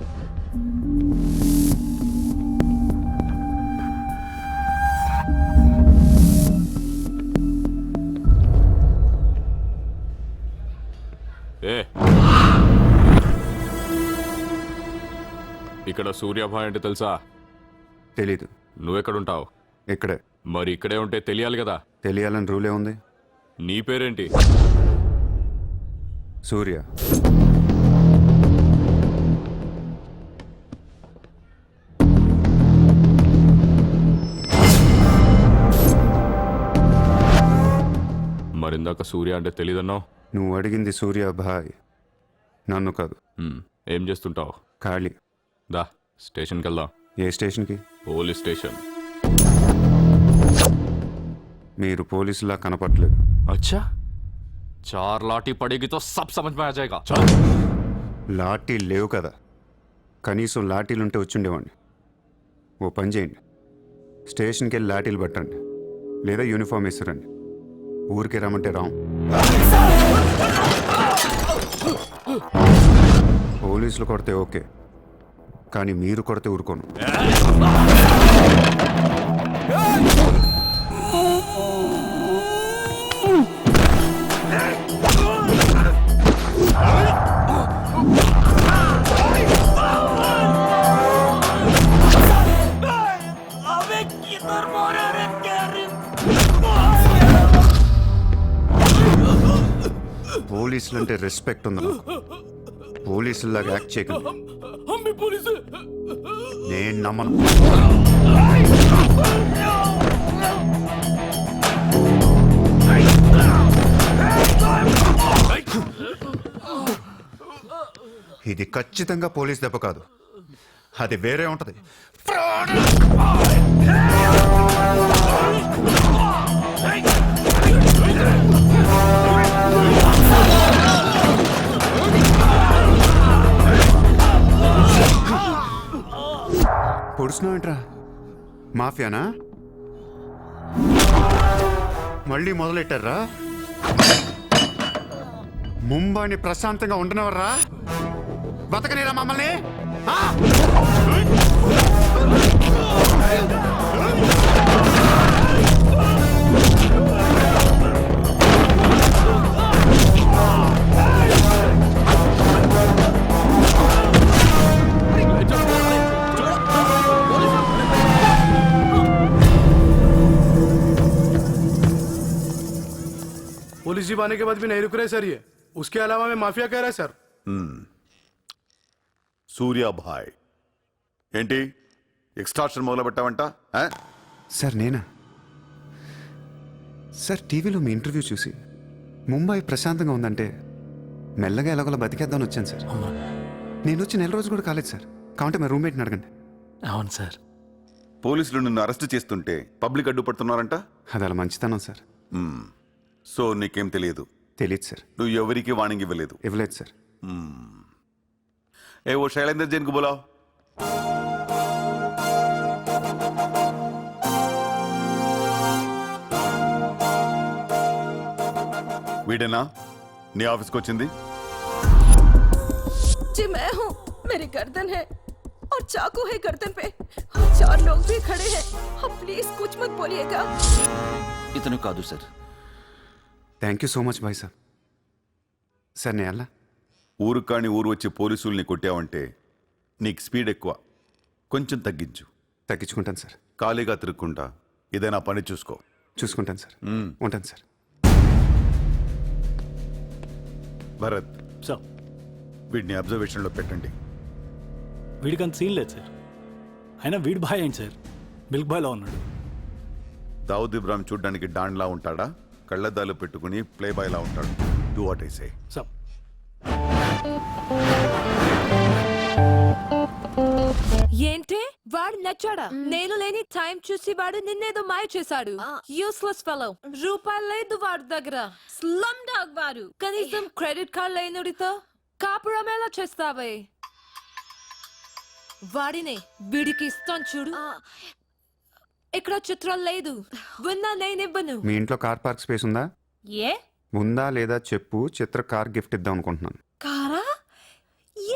ఏ ఇక్కడ సూర్యాభాయ్ అంటే తెలుసా? తెలీదు. నువ్వెక్కడుంటావు? ఇక్కడే. మరి ఇక్కడే ఉంటే తెలియాలి కదా. తెలియాలని రూలే ఉంది. నీ పేరేంటి? సూర్య. మరిందాక సూర్య అంటే తెలీదన్నావు. నువ్వు అడిగింది సూర్యాభాయ్, నన్ను కాదు. ఏం చేస్తుంటావు? ఖాళీ. దా స్టేషన్కి వెళ్దాం. ఏ స్టేషన్కి? Police station. మీరు పోలీసులా కనపట్లేదు. అచ్చా, చార్ లాఠీ పడేగి తో సబ్ సమజ్ మే ఆ జాయేగా. లాఠీ లేవు కదా, కనీసం లాఠీలుంటే వచ్చుండేవాడిని. ఓ పని చేయండి, స్టేషన్కి వెళ్ళి లాఠీలు పట్టండి, లేదా యూనిఫామ్ వేసిరండి. ఊరికి రమ్మంటే రాం. పోలీసులు కొడితే ఓకే, కానీ మీరు కొడితే ఊరుకోను. పోలీసులంటే రెస్పెక్ట్ ఉంది నాకు. పోలీసులాగా యాక్ట్ చేయకండి. నేను నమ్మను. ఇది ఖచ్చితంగా పోలీస్ దెబ్బ కాదు, అది వేరే ఉంటది. చూస్తున్నావేంట్రా మాఫియానా మళ్ళీ మొదలెట్టారా ముంబైని ప్రశాంతంగా ఉండనవర్రా బతకనేరా మమ్మల్ని ఆ? पुलिस जीप आने के बाद भी नहीं रुक रहे सर ये उसके अलावा मैं माफिया कह रहा है सर సూర్యాభాయ్ ఏంటి ఎక్స్ట్రాక్షన్ మొదలు పెట్టావంట ఆ? సార్ నేనా సార్ టీవీలో మీ ఇంటర్వ్యూ చూసి ముంబై ప్రశాంతంగా ఉందంటే మెల్లగా ఎలాగోలా బతికేద్దామని వచ్చాను సార్ నేను వచ్చి 4 రోజులు కూడా కాలేదు సార్ కావంటే మా రూమ్మేట్ని అడగండి అవును సార్ పోలీసులు నిన్ను అరెస్ట్ చేస్తుంటే పబ్లిక్ అడ్డుపడుతున్నారంట అది అలా మంచితనం సార్ సో నీకేం తెలియదు తెలియదు సార్ నువ్వు ఎవరికి వార్నింగ్ ఇవ్వలేదు ఇవ్వలేదు సార్ ఏ ఓ శైలేందర్ జైన్ కు బోలావ్ వీడేనా నీ ఆఫీస్కి వచ్చింది जी मैं हूँ मेरी गर्दन है और चाकू है गर्दन पे और 4 लोग भी खड़े हैं अब प्लीज कुछ मत बोलिएगा ఇతను కాదు sir thank you so much bye sir sir నేను ఎలా ఊరు కాని ఊరు వచ్చి పోలీసుల్ని కొట్టావంటే నీకు స్పీడ్ ఎక్కువ కొంచెం తగ్గించు తగ్గించుకుంటాను సార్ ఖాళీగా తిరుక్కుంటా ఏదైనా పని చూసుకో చూసుకుంటాను సార్ ఉంటాను సార్ భరత్ సార్ వీడిని అబ్జర్వేషన్లో పెట్టండి వీడికి అంత సీన్ లేదు సార్ అయినా వీడి బాయ్ ఏంటి సార్ మిల్క్ బాయ్లా ఉన్నాడు దావుద్ ఇబ్రాహిం చూడ్డానికి డాన్లా ఉంటాడా కళ్ళద్దాలు పెట్టుకుని ప్లే బాయ్లా ఉంటాడు do what I say sir ఏంటి వాడు నచ్చాడా నేను లేని టైం చూసి వాడు నిన్నేదో మాయ చేశాడు యూస్లెస్ ఫెలో రూపాయలు లేదు వాడి దగ్గర స్లమ్ డాగ్ వాడు కనీసం క్రెడిట్ కార్డ్ లేనుడితో కాపురం ఎలా చేస్తావే వాడినే వీడికి ఇస్తాను చూడు ఇక్కడ చిత్రం లేదు విన్నా నేనివ్వను మీ ఇంట్లో కార్ పార్క్ స్పేస్ ఉందా ఏ ఉందా లేదా చెప్పు చిత్ర కార్ గిఫ్ట్ ఇద్దాం అనుకుంటున్నాను కారా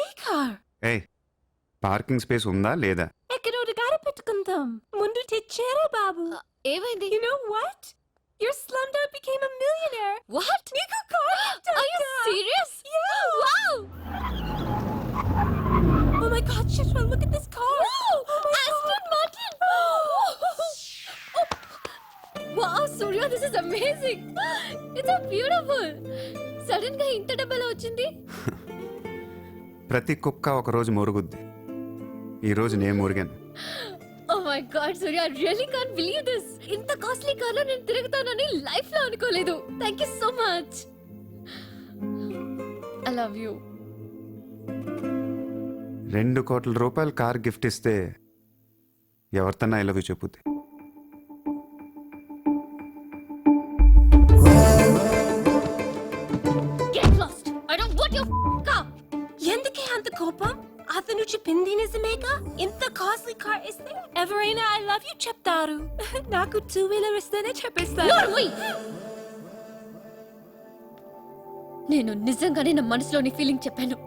ఏ కార్ ఏయ్ పార్కింగ్ స్పేస్ ఉందా లేదా ఎక్కడ గారి పెట్టుకుందాం ముందు తెచ్చారా బాబు ఏమైంది? You know what? Your slumdog became a millionaire. What? నీకు car Are you serious? Yeah. Wow! Oh my God, Shishra, look at this car. Aston Martin! Wow, Surya, this is amazing. It's so beautiful. Sudden గా ఇంత డబ్బులు వచ్చింది. ప్రతి కుక్క ఒక రోజు మురుగుద్ది ఈ రోజు నేను మురిగాను Oh my God, Surya, I really can't believe this. ఇంత కాస్ట్లీ కార్లో నేను తిరుగుతానని లైఫ్ లో అనుకోలేదు. Thank you so much. I love you. 2 కోట్ల రూపాయలు కార్ గిఫ్ట్ ఇస్తే ఎవరితోనా ఐ లవ్ యూ చెప్పుద్ది Get lost. I don't want your car. ఎందుకే అంత కోపం అతను చెప్పింది నిజమేగా ఇంత కాస్ట్లీ కార్ ఇస్తే ఎవరైనా ఐ లవ్ యూ చెప్తారు నాకు 2-wheeler ఇస్తేనే చెప్పేస్తారు నోర్మై. నేను నిజంగానే నా మనసులోని ఫీలింగ్ చెప్పాను.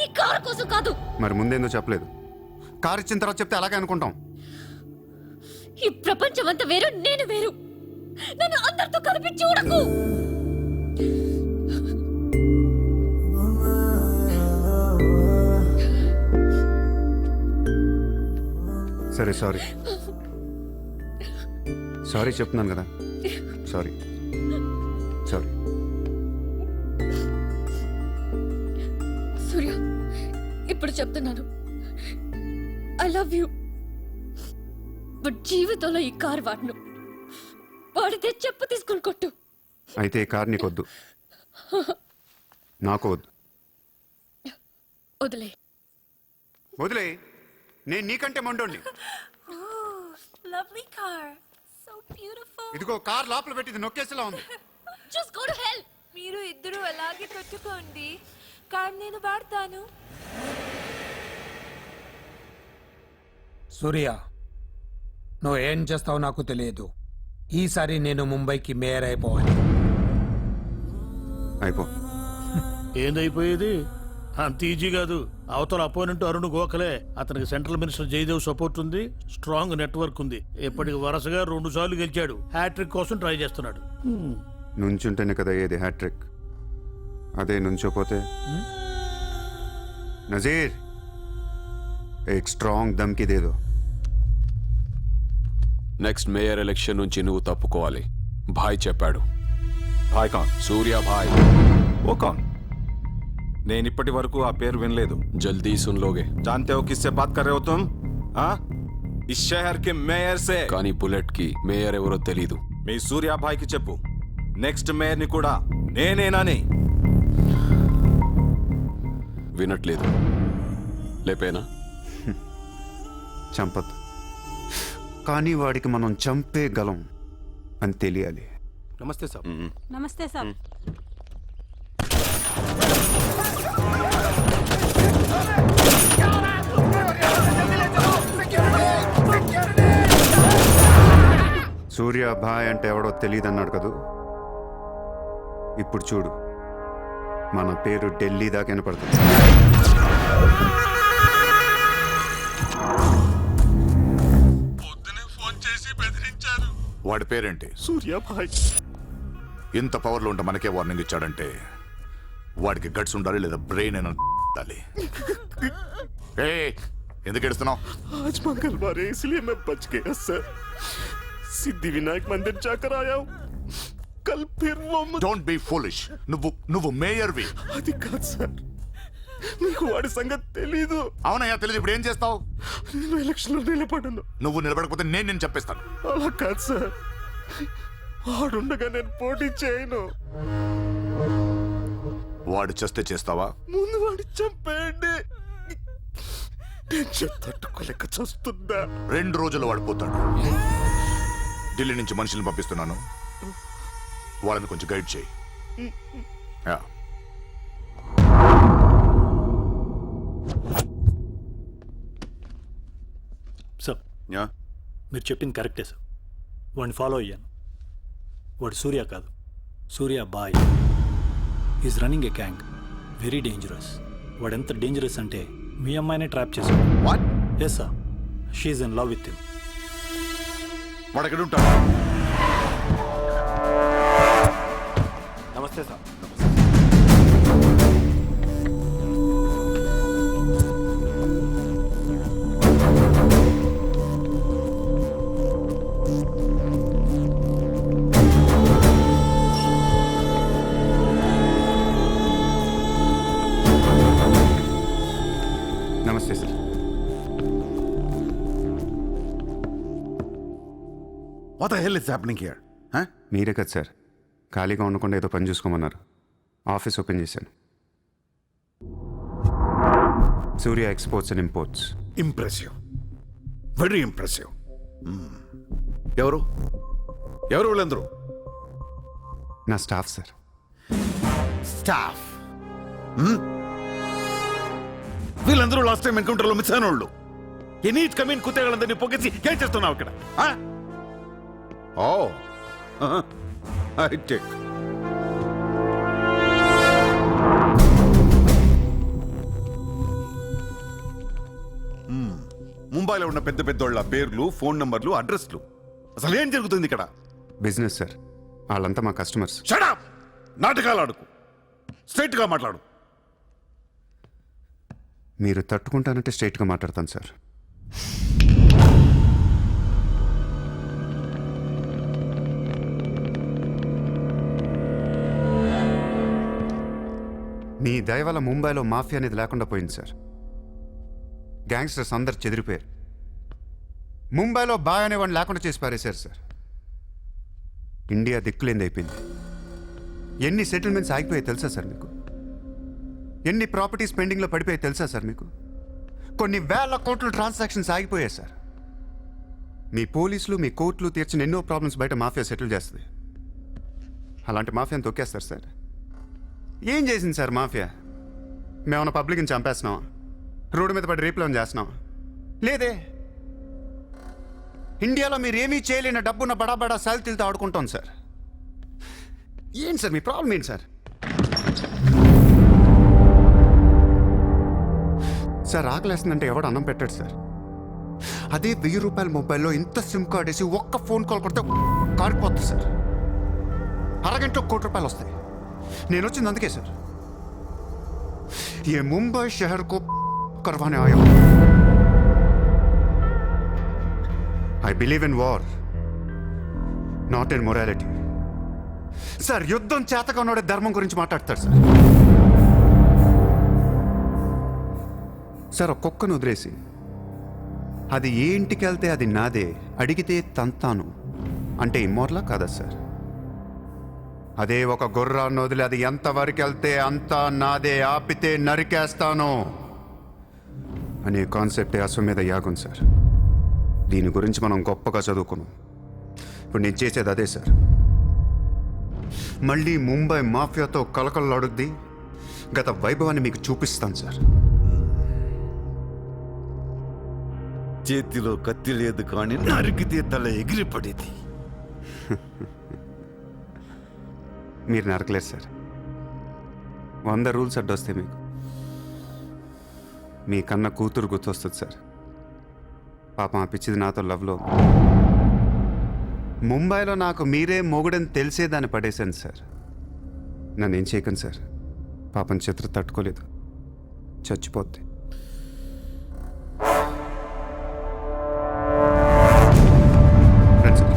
ఈ కార్ కోసం కాదు. మరి ముందేందో చెప్పలేదు కార్ ఇచ్చిన తర్వాత చెప్తే అలాగే అనుకుంటాం ఈ ప్రపంచం అంతా వేరు, నేను వేరు. నన్ను అందరితో కలిపి చూడకు. సరే సారీ సారీ చెప్తున్నాను కదా సారీ సారీ సూర్య, ఇప్పుడు చెప్తున్నాను, ఐ లవ్ యూ. బట్ జీవితంలో ఈ కార్ వాడను. వాడితే చెప్పు తీసుకుని కొట్టు. అయితే ఈ కార్ నీకొద్దు నాకు వద్దు వదిలే. వదిలే నేను నీకంటే మొండోండి లవ్లీ కార్ సో బ్యూటిఫుల్ ఇదిగో కార్ లోపల పెట్టింది నొక్కేసేలా ఉంది జస్ట్ గో టు హెల్. మీరు ఇద్దరు అలాగే కొట్టుకోండి కార్ నేను వాడతాను సూర్య నువ్వు ఏం చేస్తావో నాకు తెలియదు. ఈసారి నేను ముంబైకి మేయర్ అయిపోవాలి. అయిపో. ఏందైపోయేది? అంత ఈజీ కాదు. అవతల అపోనెంట్ అరుణ్ గోఖలే. అతనికి సెంట్రల్ మినిస్టర్ జయదేవ్ సపోర్ట్ ఉంది, స్ట్రాంగ్ నెట్వర్క్ ఉంది. ఇప్పటికి వరుసగా 2 సార్లు గెలిచాడు. హ్యాట్రిక్ కోసం ట్రై చేస్తున్నాడు. నుంచుంటేనే కదా ఏది హ్యాట్రిక్. అదే నుంచోపోతే నజీర్ ఏక్ స్ట్రాంగ్ దమ్కి దేదో. నెక్స్ట్ మేయర్ ఎలక్షన్ నుంచి నువ్వు తప్పుకోవాలి. భాయ్ చెప్పాడు. భాయ్ కాన్? సూర్య భాయ్. वो कौन? నేను ఇప్పటి వరకు ఆ పేరు వినలేదు. జల్దీ సున్ లోగే. जानते हो किससे बात कर रहे हो तुम? हाँ? इस शहर के మేయర్ से. కానీ బుల్లెట్ కి మేయర్ ఎవరో తెలీదు. మీ సూర్యాభాయ్కి చెప్పు, నెక్స్ట్ మేయర్ని కూడా నేనేనని. వినట్లేదు. లేపేనా? చంపద్దు, కానీ వాడికి మనం చంపేయగలం అని తెలియాలి. నమస్తే సార్. నమస్తే సార్. సూర్య భాయ్ అంటే ఎవడో తెలియదు అన్నాడు కదూ. ఇప్పుడు చూడు, మన పేరు ఢిల్లీ దాకా వినపడుతుంది. వాడి పేరేంటి? సూర్యాభాయ్. ఇంత పవర్లో ఉంటే మనకే వార్నింగ్ ఇచ్చాడంటే వాడికి గట్స్ ఉండాలి, లేదా బ్రెయిన్ అయినా ఉండాలి. ఎందుకు ఏడుస్తున్నావు? आज मंगलवार है इसलिए मैं बच गया सर. सिद्धिविनायक मंदिर जाकर आया हूँ. कल फिर वो డోంట్ బీ ఫూలిష్. నువ్వు మేయర్వి. అది కాదు సార్, మీకు వాడి సంగతి తెలీదు. అవునయ్యా తెలీదు. ఇప్పుడు ఏం చేస్తావు? నేను ఎలక్షన్ లో నిలబడను. నువ్వు నిలబడకపోతే నేను చెప్పేస్తాను. అలా కాదు సార్, వాడుండగా నేను పోటీ చేయను. వాడు చేస్తే చేస్తావా? ముందు వాడి చంపేయండి. టెన్షన్ తట్టుకోలేక చూస్తుందా. 2 రోజుల్లో వాడు పోతాడు. ఢిల్లీ నుంచి మనుషులను పంపిస్తున్నాను, వాళ్ళని కొంచెం గైడ్ చేయి. సార్, మీరు చెప్పింది కరెక్టే సార్. వాడిని ఫాలో అయ్యాను. వాడు సూర్య కాదు, Surya bhai. Is running a gang. Very dangerous. వాడు ఎంత డేంజరస్ అంటే మీ అమ్మాయినే ట్రాప్ చేశాడు. What? Yes sir, she's in love with him. వాడు ఎక్కడ ఉంటాడు? నమస్తే సార్. నమస్తే sir. What the hell is happening here? మీరే కదా సార్ ఖాళీగా ఉండకుండా ఏదో పని చూసుకోమన్నారు. ఆఫీస్ ఓపెన్ చేశాను. Surya exports and imports. Impressive, very impressive. ఎవరు వీళ్ళందరూ? నా స్టాఫ్ సార్. స్టాఫ్? వీళ్ళందరూ లాస్ట్ టైం ఎన్కౌంటర్లో మిస్ అయిన వాళ్ళు. ఎనీ కమీన్ కుత్తేగాళ్ళందరినీ పొగేసి ఏం చేస్తున్నావు ఇక్కడ? I take. ముంబైలో ఉన్న పెద్ద పెద్దోళ్ళ పేర్లు, ఫోన్ నంబర్లు, అడ్రస్లు. అసలు ఏం జరుగుతుంది ఇక్కడ? Business sir. వాళ్ళంతా మా కస్టమర్స్. Shut up! నాటకాలు ఆడుకు, స్ట్రైట్ గా మాట్లాడు. మీరు తట్టుకుంటానంటే స్ట్రైట్గా మాట్లాడతాను సార్. మీ దయ వల్ల ముంబైలో మాఫియా అనేది లేకుండా పోయింది సార్. గ్యాంగ్స్టర్స్ అందరు చెదిరిపోయారు. ముంబైలో బాయ్ అనేవాడిని లేకుండా చేసి పారేశారు సార్. ఇండియా దిక్కులేంది అయిపోయింది. ఎన్ని సెటిల్మెంట్స్ ఆగిపోయాయి తెలుసా సార్ మీకు? ఎన్ని ప్రాపర్టీస్ పెండింగ్లో పడిపోయాయి తెలుసా సార్ మీకు? కొన్ని వేల కోట్ల ట్రాన్సాక్షన్స్ ఆగిపోయాయి సార్. మీ పోలీసులు, మీ కోర్టులు తీర్చిన ఎన్నో ప్రాబ్లమ్స్ బయట మాఫియా సెటిల్ చేస్తుంది. అలాంటి మాఫియాని తొక్కేస్తారు సార్. ఏం చేసింది సార్ మాఫియా? మేమన్నా పబ్లిక్ని చంపేస్తున్నాం, రోడ్డు మీద పడి రేపులను చేస్తున్నాం? లేదే. ఇండియాలో మీరు ఏమీ చేయలేని డబ్బున్న బడా బడా శాలరీలతో ఆడుకుంటాం సార్. ఏంటి సార్ మీ ప్రాబ్లం ఏంటి సార్? సార్ ఆకలేస్తుందంటే ఎవడు అన్నం పెట్టాడు సార్. అదే 1000 రూపాయల మొబైల్లో ఇంత సిమ్ కార్డ్ వేసి ఒక్క ఫోన్ కాల్ కొడితే కారిపోతుంది సార్. అరగంటలో 1 కోటి రూపాయలు వస్తాయి. నేను వచ్చింది అందుకే సార్. ये मुंबई शहर को करवाने आया हूं. I believe in war, not in morality. Sir యుద్ధం చేతగా ఉన్నోడే ధర్మం గురించి మాట్లాడతారు సార్. సార్ ఒక కుక్కను వదిలేసి అది ఏ ఇంటికి వెళ్తే అది నాదే, అడిగితే తంతాను అంటే ఇమ్మోర్లా కాదా సార్? అదే ఒక గుర్రాన్ని వదిలి అది ఎంతవరకు వెళ్తే అంతా నాదే, ఆపితే నరికేస్తాను అనే కాన్సెప్టే అశ్వమేధ యాగం సార్. దీని గురించి మనం గొప్పగా చదువుకున్నాం. ఇప్పుడు నేను చేసేది అదే సార్. మళ్ళీ ముంబై మాఫియాతో కలకలలాడుద్ది గత వైభవాన్ని మీకు చూపిస్తాను సార్. చేతిలో కత్తి లేదు కానీ నరికితే తల ఎగిరిపడేది. మీరు నరకలేదు సార్. 100 రూల్స్ అడ్డొస్తాయి మీకు. మీ కన్న కూతురు గుర్తొస్తుంది సార్. పాపం ఆ పిచ్చిది నాతో లవ్లో. ముంబైలో నాకు మీరే మొగుడని తెలిసేదాన్ని పడేశాను సార్. నన్ను ఏం చేయకండి సార్. పాపం చిత్ర తట్టుకోలేదు, చచ్చిపోద్ది. రండి సార్.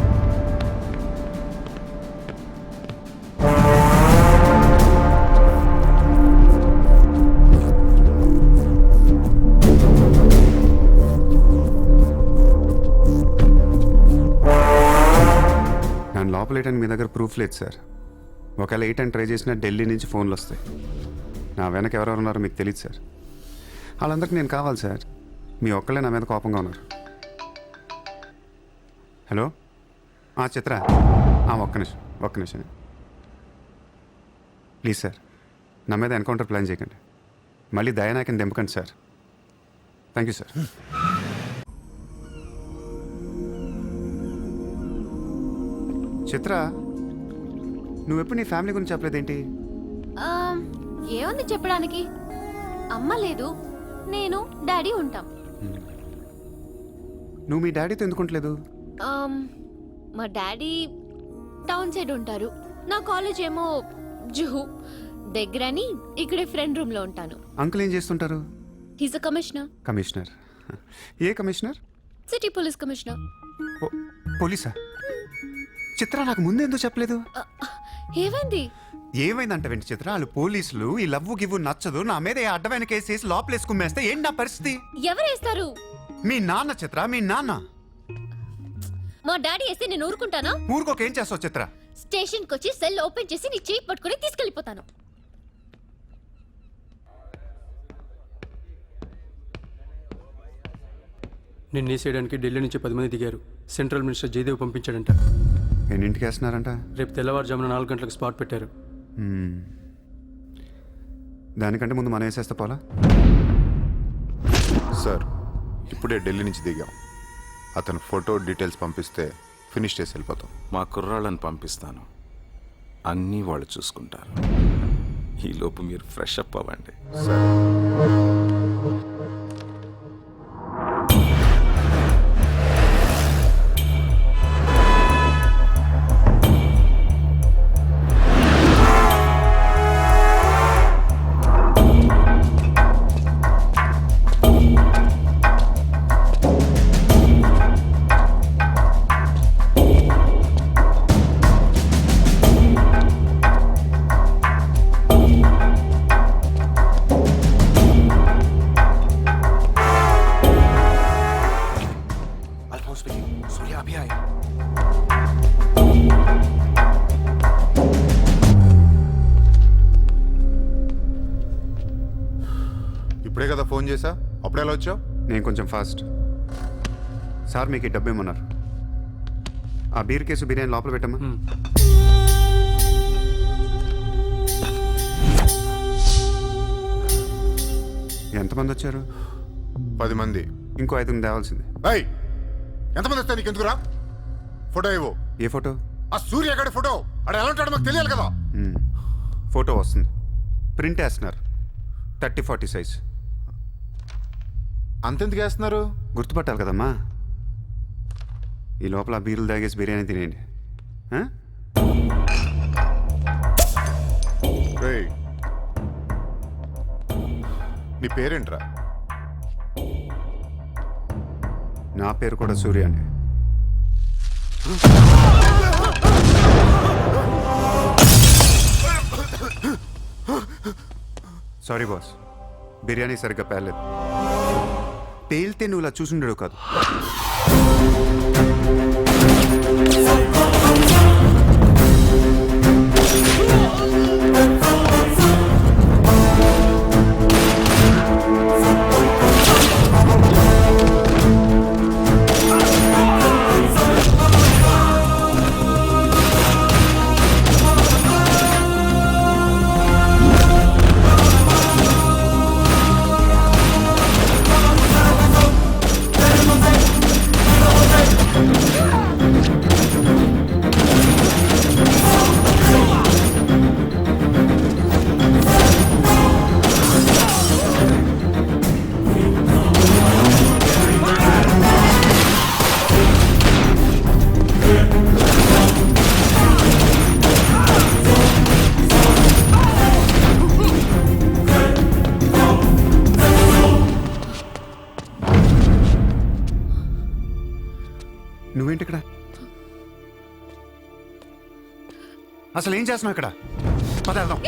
లోపలేయడానికి మీ దగ్గర ప్రూఫ్ లేదు సార్. ఒకవేళ 8 అని ట్రై చేసినా ఢిల్లీ నుంచి ఫోన్లు వస్తాయి. నా వెనక ఎవరెవరు ఉన్నారో మీకు తెలియదు సార్. వాళ్ళందరికీ నేను కావాలి సార్. మీ ఒక్కళ్ళే నా మీద కోపంగా ఉన్నారు. హలో చిత్ర, ఒక్క నిమిషం ప్లీజ్ సార్. నా మీద ఎన్కౌంటర్ ప్లాన్ చేయకండి. మళ్ళీ దయానాయకని దింపకండి sir. Thank you sir. Chitra, నువ్వెప్పుడు నీ ఫ్యామిలీ గురించి చెప్పలేదేంటి? ఏముంది చెప్పడానికి? అమ్మ లేదు, నేను డాడీ ఉంటాం. నువ్వు మీ డాడీతో ఎందుకుంటలేదు? మా డాడీ టౌన్ సైడ్ ఉంటారు. నా కాలేజ్ ఏమో జుహు దగ్గరని ఇక్కడే ఫ్రెండ్ రూమ్ లో ఉంటాను. అంకుల్ ఏం చేస్తుంటారు? He's a commissioner. కమిషనర్? ఏ కమిషనర్? City police commissioner. పోలీసా? చిత్ర, నాకు ముందు ఎందుకు చెప్పలేదు? ఏమైంది? ఏమైందంట వెంటి చిత్ర? వాళ్ళు పోలీసులు ఈ లవ్వు గివ్వు నచ్చదు, నా మీద అడ్డమైన కేసు వేసి లోపలేసి కుమ్మేస్తే ఏంటి నా పరిస్థితి? ఎవరేస్తారు? మీ నాన్న చిత్ర, మీ నాన్న. మా డాడీ వేస్తే నేను ఊరుకుంటానా? ఊరుకోక ఏం చేస్తావు చిత్ర? స్టేషన్కి వచ్చి సెల్ ఓపెన్ చేసి నీ చేయి పట్టుకుని తీసుకెళ్ళిపోతాను. నిన్ను వేసేయడానికి ఢిల్లీ నుంచి 10 మంది దిగారు. సెంట్రల్ మినిస్టర్ జయదేవ్ పంపించాడంట. ఎన్నింటికి వేస్తున్నారంట? రేపు తెల్లవారుజామున 4 గంటలకు స్పాట్ పెట్టారు. దానికంటే ముందు మనం వేసేస్తే పోలా? సార్, ఇప్పుడే ఢిల్లీ నుంచి దిగాం. అతను ఫోటో డీటెయిల్స్ పంపిస్తే ఫినిష్ చేసి వెళ్ళిపోతాం. మా కుర్రాళ్ళని పంపిస్తాను, అన్నీ వాళ్ళు చూసుకుంటారు. ఈలోపు మీరు ఫ్రెష్ అప్ అవ్వండి. సరే. ఇప్పుడే కదా ఫోన్ చేసా, అప్పుడే ఎలా వచ్చావు? నేను కొంచెం ఫాస్ట్. సార్ మీకు ఈ డబ్బు ఏమన్నారు? ఆ బీర్ కేసు బిర్యానీ లోపల పెట్టమ్మా. ఎంతమంది వచ్చారు? 10 మంది. ఇంకో 5 తేవాల్సింది. ఎంతమంది వస్తే నీకు ఎందుకురా? ఫోటో ఇవ్వు. ఏ ఫోటో? ఆ సూర్యగాడి ఫోటో. అక్కడ ఎలా ఉంటాడో మాకు తెలియాలి కదా. ఫోటో వస్తుంది, ప్రింట్ వేస్తున్నారు, 30-40 సైజ్. అంతెందుకు వేస్తున్నారు? గుర్తుపట్టాలి కదమ్మా. ఈ లోపల బీరులు తాగేసి బిర్యానీ తినేయండి. ఆ? రేయ్, నీ పేరేంట్రా? నా పేరు కూడా సూర్యానే. సారీ బాస్, బిర్యానీ సరిగ్గా పేర్లేదు. పేలితే నువ్వు ఇలా చూసుండడు కాదు. నువ్వేంటి ఇక్కడ? అసలు ఏం చేస్తున్నావు ఇక్కడ? పద వెళ్దాం.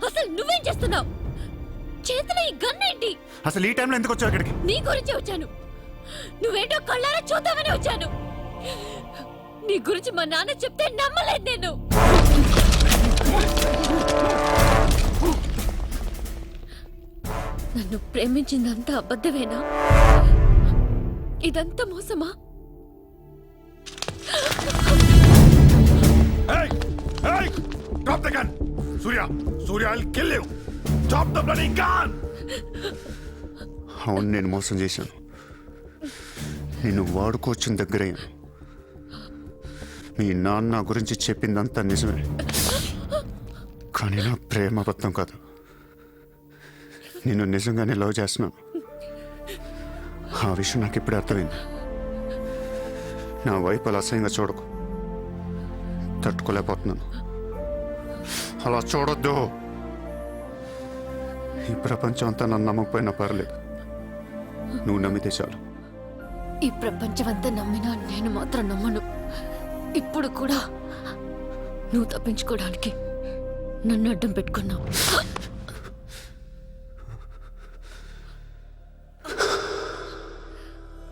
అసలు నువ్వేం చేస్తున్నావు? చేతిలో ఈ గన్ ఏంటి? అసలు ఈ టైంలో ఎందుకు వచ్చావు ఇక్కడికి? నీ గురించి వచ్చాను. నువ్వేంటో కళ్ళారా చూద్దామని వచ్చాను. నీ గురించి మా నాన్న చెప్తే నమ్మలేదు నేను. నన్ను ప్రేమించిందంతా అబద్ధమేనా? ఇదంతా మోసమా? Hey! Hey! Drop the gun! Surya! Surya, I'll kill you! Drop the bloody gun! అవును, నేను మోసం చేశాను. నిన్ను వాడుకోవచ్చిన దగ్గరయ్యాను. మీ నాన్న గురించి చెప్పిందంతా నిజమే, కానీ నా ప్రేమ అబద్ధం కాదు. నిన్ను నిజంగానే లవ్ చేస్తున్నాను. ఆ విషయం నాకు ఇప్పుడే అర్థమైంది. నా వైపు అలా అసహ్యంగా చూడకు. తట్టుకోలేకపోతున్నాను. అలా చూడొద్దు. ఈ ప్రపంచం అంతా నన్ను నమ్మకపోయినా పర్లేదు, నువ్వు నమ్మితే చాలు. ఈ ప్రపంచమంతా నమ్మినా నేను మాత్రం నమ్మను. ఇప్పుడు కూడా నువ్వు తప్పించుకోవడానికి నన్ను అడ్డం పెట్టుకున్నావు.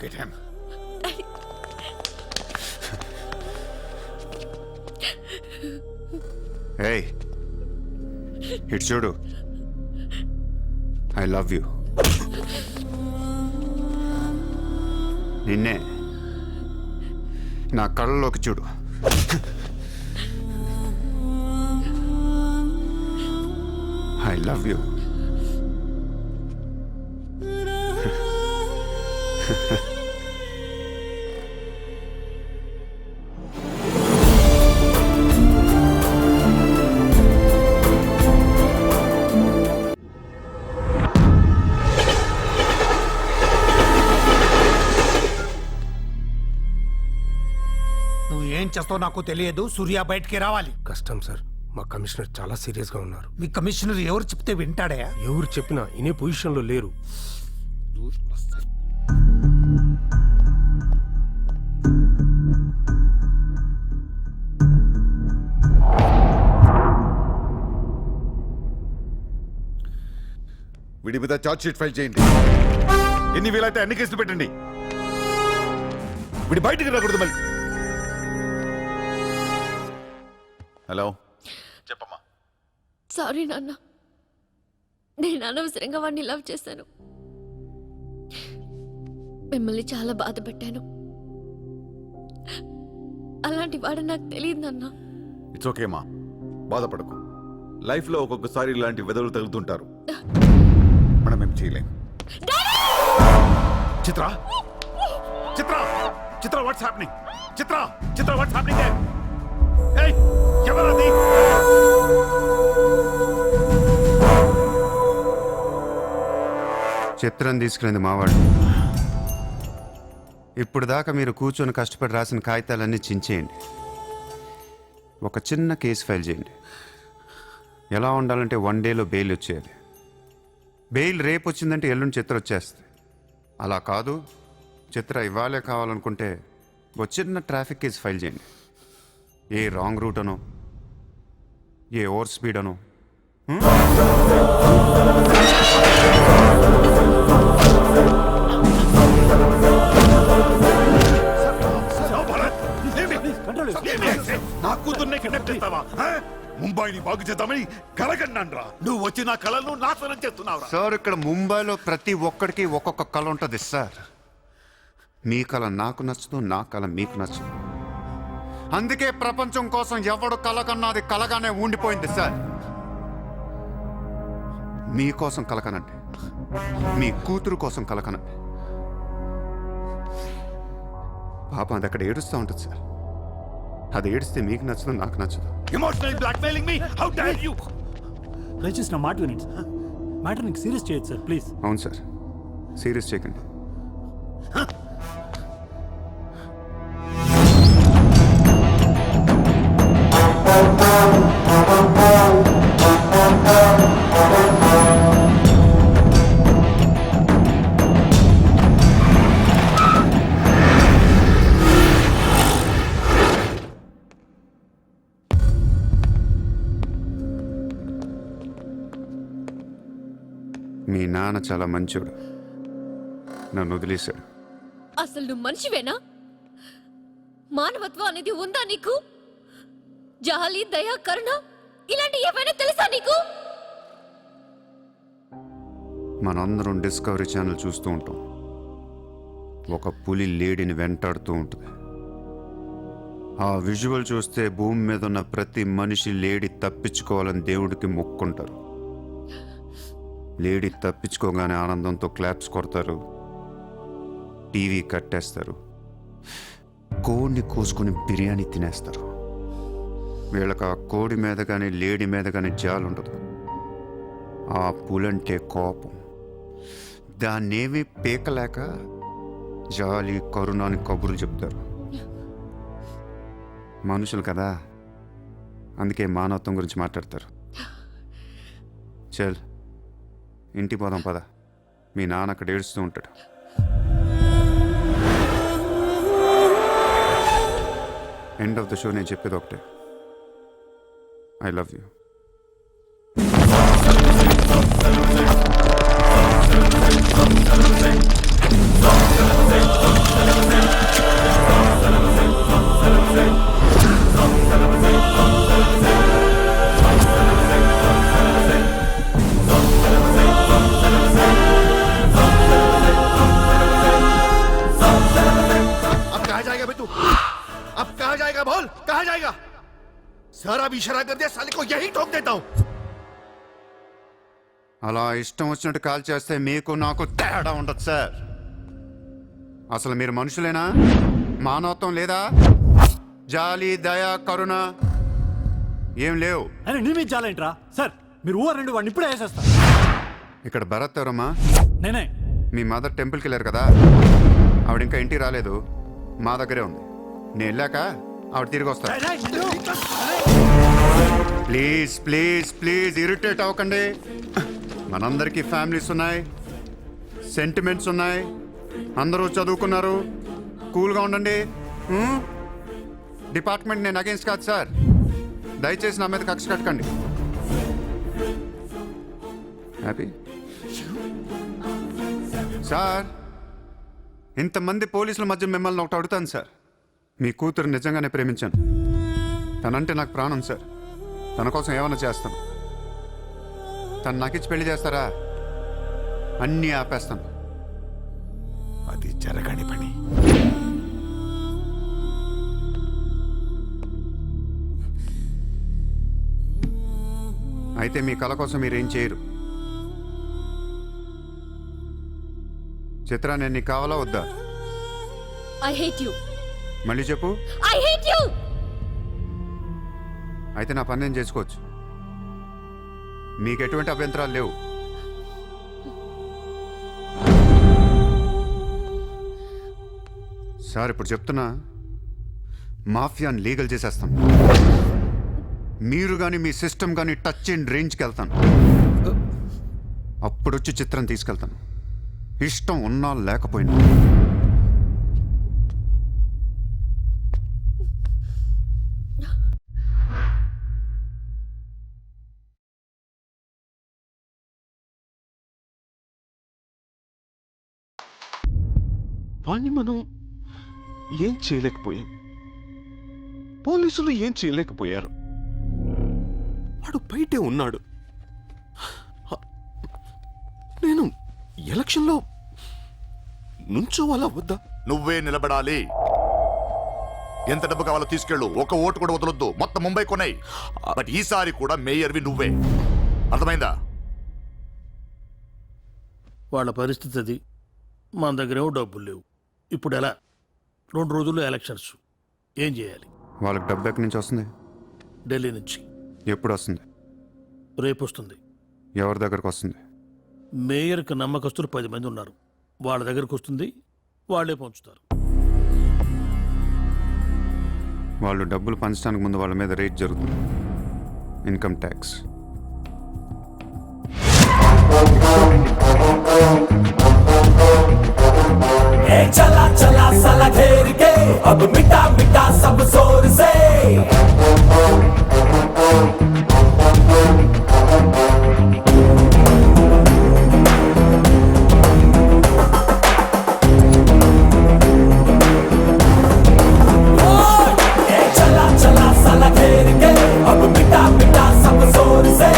Get him. ఏయ్, ఇటు చూడు. I love you. నిన్నే నా కళ్ళలోకి చూడు. I love you. నువ్వు ఏం చేస్తావు నాకు తెలియదు. సూర్య బయటికి రావాలి. కష్టం సార్, మా కమిషనర్ చాలా సీరియస్గా ఉన్నారు. మీ కమిషనర్ ఎవరు చెప్తే వింటాడయా? ఎవరు చెప్పినా ఇనే పొజిషన్లో లేరు. వీడి మీద ఛార్జ్ షీట్ ఫైల్ చేయండి. ఎన్ని వీలైతే అన్ని కేసులు పెట్టండి. వీడి బయటికి రాకూడదు మళ్ళీ. హలో, చెప్పమ్మా. సారీ నాన్న, నేను అనవసరంగా వాడిని లవ్ చేశాను. మిమ్మల్ని చాలా బాధ పెట్టాను. అలాంటి వాడు నాకు తెలియదు నాన్న. ఇట్స్ ఓకే మా, బాధపడకు. లైఫ్లో ఒక్కొక్కసారి ఇలాంటి వెదవులు తగులుతుంటారు. మనం ఏం చేయలేం. Chitra Chitra Chitra what's happening Chitra Chitra what's happening there ఏయ్ ఎవరది చిత్రం తీసుకునేది మావాడు. ఇప్పుడు దాకా మీరు కూర్చొని కష్టపడి రాసిన కాగితాలన్నీ చించేయండి. ఒక చిన్న కేసు ఫైల్ చేయండి. ఎలా ఉండాలంటే 1 డేలో బెయిల్ వచ్చేయాలి. బెయిల్ రేపు వచ్చిందంటే ఎల్లుండి చిత్ర వచ్చేస్తుంది. అలా కాదు, చిత్ర ఇవ్వాలే కావాలనుకుంటే ఒక చిన్న ట్రాఫిక్ కేసు ఫైల్ చేయండి. ఏ రాంగ్ రూట్ అనో, ఏ ఓవర్ స్పీడ్ అనో. నా కూతుర్నే కిడ్నాప్ చేస్తావా? ముంబైని బాగు చేద్దామని కలగన్నాన్రా. నువ్వు వచ్చి నా కళను నాశనం చేస్తున్నావురా. సార్, ఇక్కడ ముంబైలో ప్రతి ఒక్కడికి ఒక్కొక్క కళ ఉంటుంది సార్. మీ కళ నాకు నచ్చదు, నా కళ మీకు నచ్చదు. అందుకే ప్రపంచం కోసం ఎవడు కళ కన్నా అది కలగానే ఉండిపోయింది సార్. మీకోసం కలకనండి, మీ కూతురు కోసం కలకనండి. పాపం అది అక్కడ ఏడుస్తూ ఉంటుంది సార్. అది ఏడిస్తే మీకు నచ్చదు, నాకు నచ్చదు. Emotional blackmailing me, how dare you! దయచేసి నా మాట వినండి సార్. మ్యాటర్ నీకు సీరియస్ చేయొచ్చు సార్, ప్లీజ్. అవును సార్, సీరియస్ చేయకండి. మీ నాన్న చాలా మంచోడు, నన్ను వదిలేశాడు. అసలు నువ్వు మనిషివేనా? మానవత్వం అనేది ఉందా నీకు? జాలి, దయ, కరుణ ఇలాంటి ఏమైనా తెలుసా నీకు? మనందరం డిస్కవరీ ఛానల్ చూస్తూ ఉంటాం. ఒక పులి లేడీని వెంటాడుతూ ఉంటుంది. ఆ విజువల్ చూస్తే భూమి మీద ఉన్న ప్రతి మనిషి లేడీ తప్పించుకోవాలని దేవుడికి మొక్కుంటారు. లేడీ తప్పించుకోగానే ఆనందంతో క్లాప్స్ కొడతారు, టీవీ కట్టేస్తారు, కోడిని కోసుకుని బిర్యానీ తినేస్తారు. వీళ్ళకి ఆ కోడి మీద కానీ లేడీ మీద కానీ జాలి ఉండదు. ఆ పులంటే కోపం. దాన్నేమీ పీకలేక జాలి, కరుణ అని కబుర్లు చెప్తారు. మనుషులు కదా, అందుకే మానవత్వం గురించి మాట్లాడతారు. చల్, ఇంటికి పోదాం పద. మీ నాన్న అక్కడ ఏడుస్తూ ఉంటాడు. ఎండ్ ఆఫ్ ద షో నేను చెప్పేది ఒకటే, ఐ లవ్ యూ. अब कहाँ जाएगा बोल, कहाँ जाएगा? सर अब इशारा कर दिया, साले को यही ठोक देता हूं. అలా ఇష్టం వచ్చినట్టు కాల్ చేస్తే మీకు నాకు తేడా ఉండదు సార్. అసలు మీరు మనుషులేనా? మానవత్వం లేదా? జాలి, దయ, కరుణ ఏం లేవు. అరే నీ మీద జాలేంట్రా సార్? మీరు ఊరు రెండు వాడిని ఇప్పుడే వేసేస్తా. ఇక్కడ భరత్ ఎవరమ్మా? నేనే. మీ మదర్ టెంపుల్కి వెళ్ళారు కదా, ఆవిడ ఇంకా ఇంటికి రాలేదు, మా దగ్గరే ఉంది. నేను వెళ్ళాక ఆవిడ తిరిగి వస్తారు. ప్లీజ్ ప్లీజ్ ప్లీజ్ ఇరిటేట్ అవ్వకండి. మనందరికీ ఫ్యామిలీస్ ఉన్నాయి, సెంటిమెంట్స్ ఉన్నాయి, అందరూ చదువుకున్నారు. కూల్గా ఉండండి. డిపార్ట్మెంట్ నేను అగేన్స్ట్ కాదు సార్. దయచేసి నా మీద కక్ష కట్టకండి. Happy sir? ఇంతమంది పోలీసుల మధ్య మిమ్మల్ని ఒకటి అడుగుతాను సార్. మీ కూతురు నిజంగానే ప్రేమించాను. తనంటే నాకు ప్రాణం సార్. తన కోసం ఏమైనా చేస్తాను. తను నాకిచ్చి పెళ్లి చేస్తారా? అన్నీ ఆపేస్తాను. అది జరగని పని. అయితే మీ కళ కోసం మీరేం చేయరు. చిత్ర, నేను నీకు కావాలా వద్దా? I hate you. మళ్ళీ చెప్పు. I hate you. అయితే నా పని నేను చేసుకోవచ్చు, మీకు ఎటువంటి అభ్యంతరాలు లేవు. సార్ ఇప్పుడు చెప్తున్నా, మాఫియాని లీగల్ చేసేస్తాం. మీరు కానీ మీ సిస్టమ్ కానీ టచ్ అండ్ రేంజ్కి వెళ్తాను. అప్పుడు వచ్చి చిత్రం తీసుకెళ్తాను, ఇష్టం ఉన్నా లేకపోయినా. వాణ్ణి మనం ఏం చేయలేకపోయాం, పోలీసులు ఏం చేయలేకపోయారు. వాడు బయటే ఉన్నాడు. నేను ఎలక్షన్లో నుంచోవాలా వద్దా? నువ్వే నిలబడాలి. ఎంత డబ్బు కావాలో తీసుకెళ్ళు, ఒక ఓటు కూడా వదలొద్దు, మొత్తం ముంబై కొన్నాయి. బట్ ఈసారి కూడా మేయర్వి నువ్వే, అర్థమైందా? వాళ్ళ పరిస్థితి అది. మన దగ్గరేమో డబ్బులు లేవు. ఇప్పుడు ఎలా? 2 రోజుల్లో ఎలక్షన్స్. ఏం చేయాలి? వాళ్ళకి డబ్బు ఎక్కడి నుంచి వస్తుంది? ఢిల్లీ నుంచి. ఎప్పుడు వస్తుంది? రేపు వస్తుంది. ఎవరి దగ్గరకు వస్తుంది? మేయర్కి నమ్మకస్తులు 10 మంది ఉన్నారు. వాళ్ళ దగ్గరకు వస్తుంది, వాళ్ళే పంచుతారు. వాళ్ళు డబ్బులు పంచడానికి ముందు వాళ్ళ మీద రేట్ జరుగుతుంది, ఇన్కమ్ ట్యాక్స్. चला चला साला घेर के अब मिटा मिटा सब जोर से चला चला साला घेर के अब मिटा मिटा सब जोर से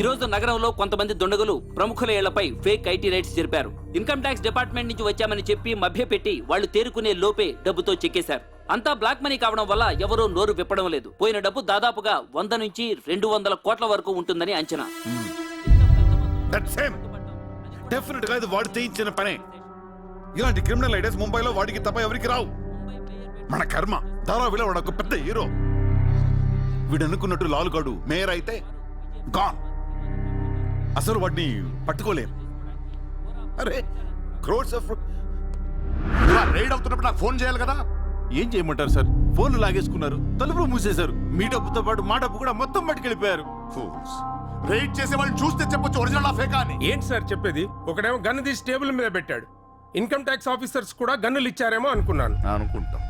ఈరోజు నగరంలో కొంతమంది దుండగులు ప్రముఖుల ఇళ్లపై ఫేక్ ఐటీ రైట్స్ జరిపారు. ఇన్కమ్ ట్యాక్స్ డిపార్ట్మెంట్ నుంచి వచ్చామని చెప్పి మభ్యపెట్టి వాళ్ళు తేరుకునే లోపే డబ్బుతో చెక్కేశారు. అంతా బ్లాక్ మనీ కావడం వల్ల ఎవరూ నోరు విప్పడం లేదు. పోయిన డబ్బు దాదాపుగా 100 నుంచి 200 కోట్ల వరకు ఉంటుందని అంచనా. డెఫినెట్ గా ఇది వాడు చేయించిన పనే. ఇలాంటి క్రిమినల్ ఐడియాస్ ముంబైలో వాడికి తప్ప ఎవరికి రావు. మన కర్మ. ధారావిలో వాడు ఒక పెద్ద హీరో. వీడు అనుకున్నట్టు లాలుగాడు మేయర్ అయితే గాన్. అసలు వాడిని పట్టుకోలేరు. అరే క్రోడ్స్ ఆఫ్ రైడ్ అవుతున్నప్పుడు నాకు ఫోన్ చేయాలి కదా. ఏం చేయమంటారు సార్? ఫోన్లు లాగేసుకున్నారు, తలుపులు మూసేశారు. మీ డబ్బుతో పాటు మా డబ్బు కూడా మొత్తం పట్టుకెళ్ళిపోయారు. రైడ్ చేసే వాళ్ళని చూస్తే చెప్పొచ్చు ఒరిజినల్ ఆ ఫేకా అని. ఏంటి సార్ చెప్పేది? ఒకడేమో గన్ను తీసి టేబుల్ మీద పెట్టాడు. ఇన్కమ్ ట్యాక్స్ ఆఫీసర్స్ కూడా గన్నులు ఇచ్చారేమో అనుకున్నాను. అనుకుంటాం.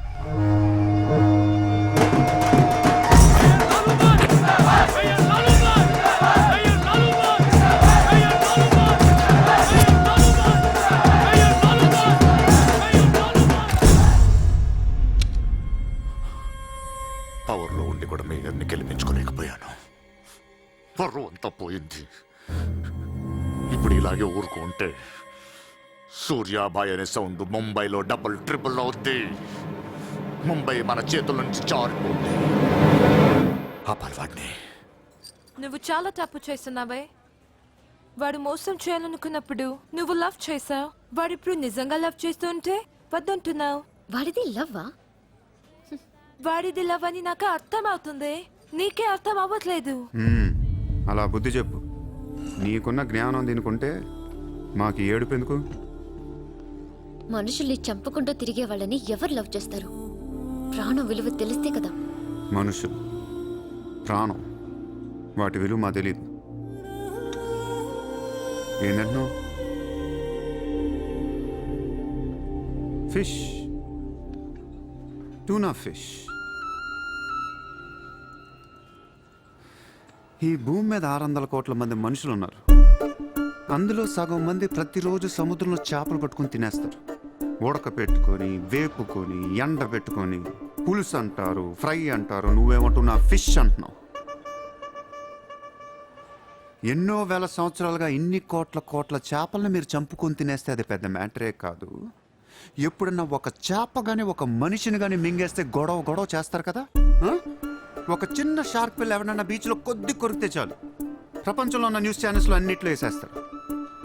పవర్లో ఉండి కూడా మేయర్ని గెలిపించుకోలేకపోయాను. పర్వం అంతా పోయింది. ఇప్పుడు ఇలాగే ఊరుకుంటే సూర్యాబాయ్ అనే సౌండ్ ముంబైలో డబుల్ ట్రిపుల్ అవుద్ది. ముంబై మన చేతుల నుంచి జారిపోద్ది. ఆపాలి వాడిని. నువ్వు చాలా తప్పు చేస్తున్నావే. వాడు మోసం చేయాలనుకున్నప్పుడు నువ్వు లవ్ చేసావు. వాడిప్పుడు నిజంగా లవ్ చేస్తుంటే వద్దంటున్నావు. వాడిది లవ్వా? వాడిది లవ్ అని నాకు అర్థం అవుతుంది, నీకే అర్థం అవ్వట్లేదు. అలా బుద్ధి చెప్పు. నీకున్న జ్ఞానం దీనికుంటే మాకు ఏడుపు ఎందుకు? మనుషుల్ని చంపుకుంటూ తిరిగే వాళ్ళని ఎవరు లవ్ చేస్తారు? ప్రాణం విలువ తెలిస్తే కదా. మనుషులు, ప్రాణం, వాటి విలువ మా తెలీదు. ఏంటంటున్నావు? Fish, tuna fish. ఈ భూమి మీద 600 కోట్ల మంది మనుషులు ఉన్నారు. అందులో సగం మంది ప్రతిరోజు సముద్రంలో చేపలు పట్టుకొని తినేస్తారు. ఉడక పెట్టుకొని, వేపుకొని, ఎండ పెట్టుకొని, పులుసు అంటారు, ఫ్రై అంటారు. నువ్వేమంటున్నా ఫిష్ అంటున్నావు. ఎన్నో వేల సంవత్సరాలుగా ఇన్ని కోట్ల చేపలను మీరు చంపుకొని తినేస్తే అది పెద్ద మ్యాటరే కాదు. ఎప్పుడన్నా ఒక చేప కానీ ఒక మనిషిని కానీ మింగేస్తే గొడవ చేస్తారు కదా. ఒక చిన్న షార్క్ పిల్ల ఎవరన్నా బీచ్లో కొద్ది కొరికితే చాలు ప్రపంచంలో ఉన్న న్యూస్ ఛానల్స్లో అన్నిట్లో వేసేస్తారు.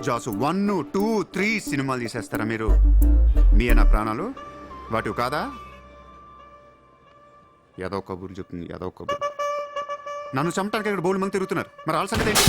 జాసు 1, 2, 3 సినిమాలు తీసేస్తారా మీరు? మీ నా ప్రాణాలు వాటివి కాదా? ఏదో కబుర్లు చెప్తుంది, ఏదో కబుర్లు. నన్ను చంపడానికి ఇక్కడ బోల్డ్ మంది తిరుగుతున్నారు. మరి వాళ్ళ సంగతి ఏంటి?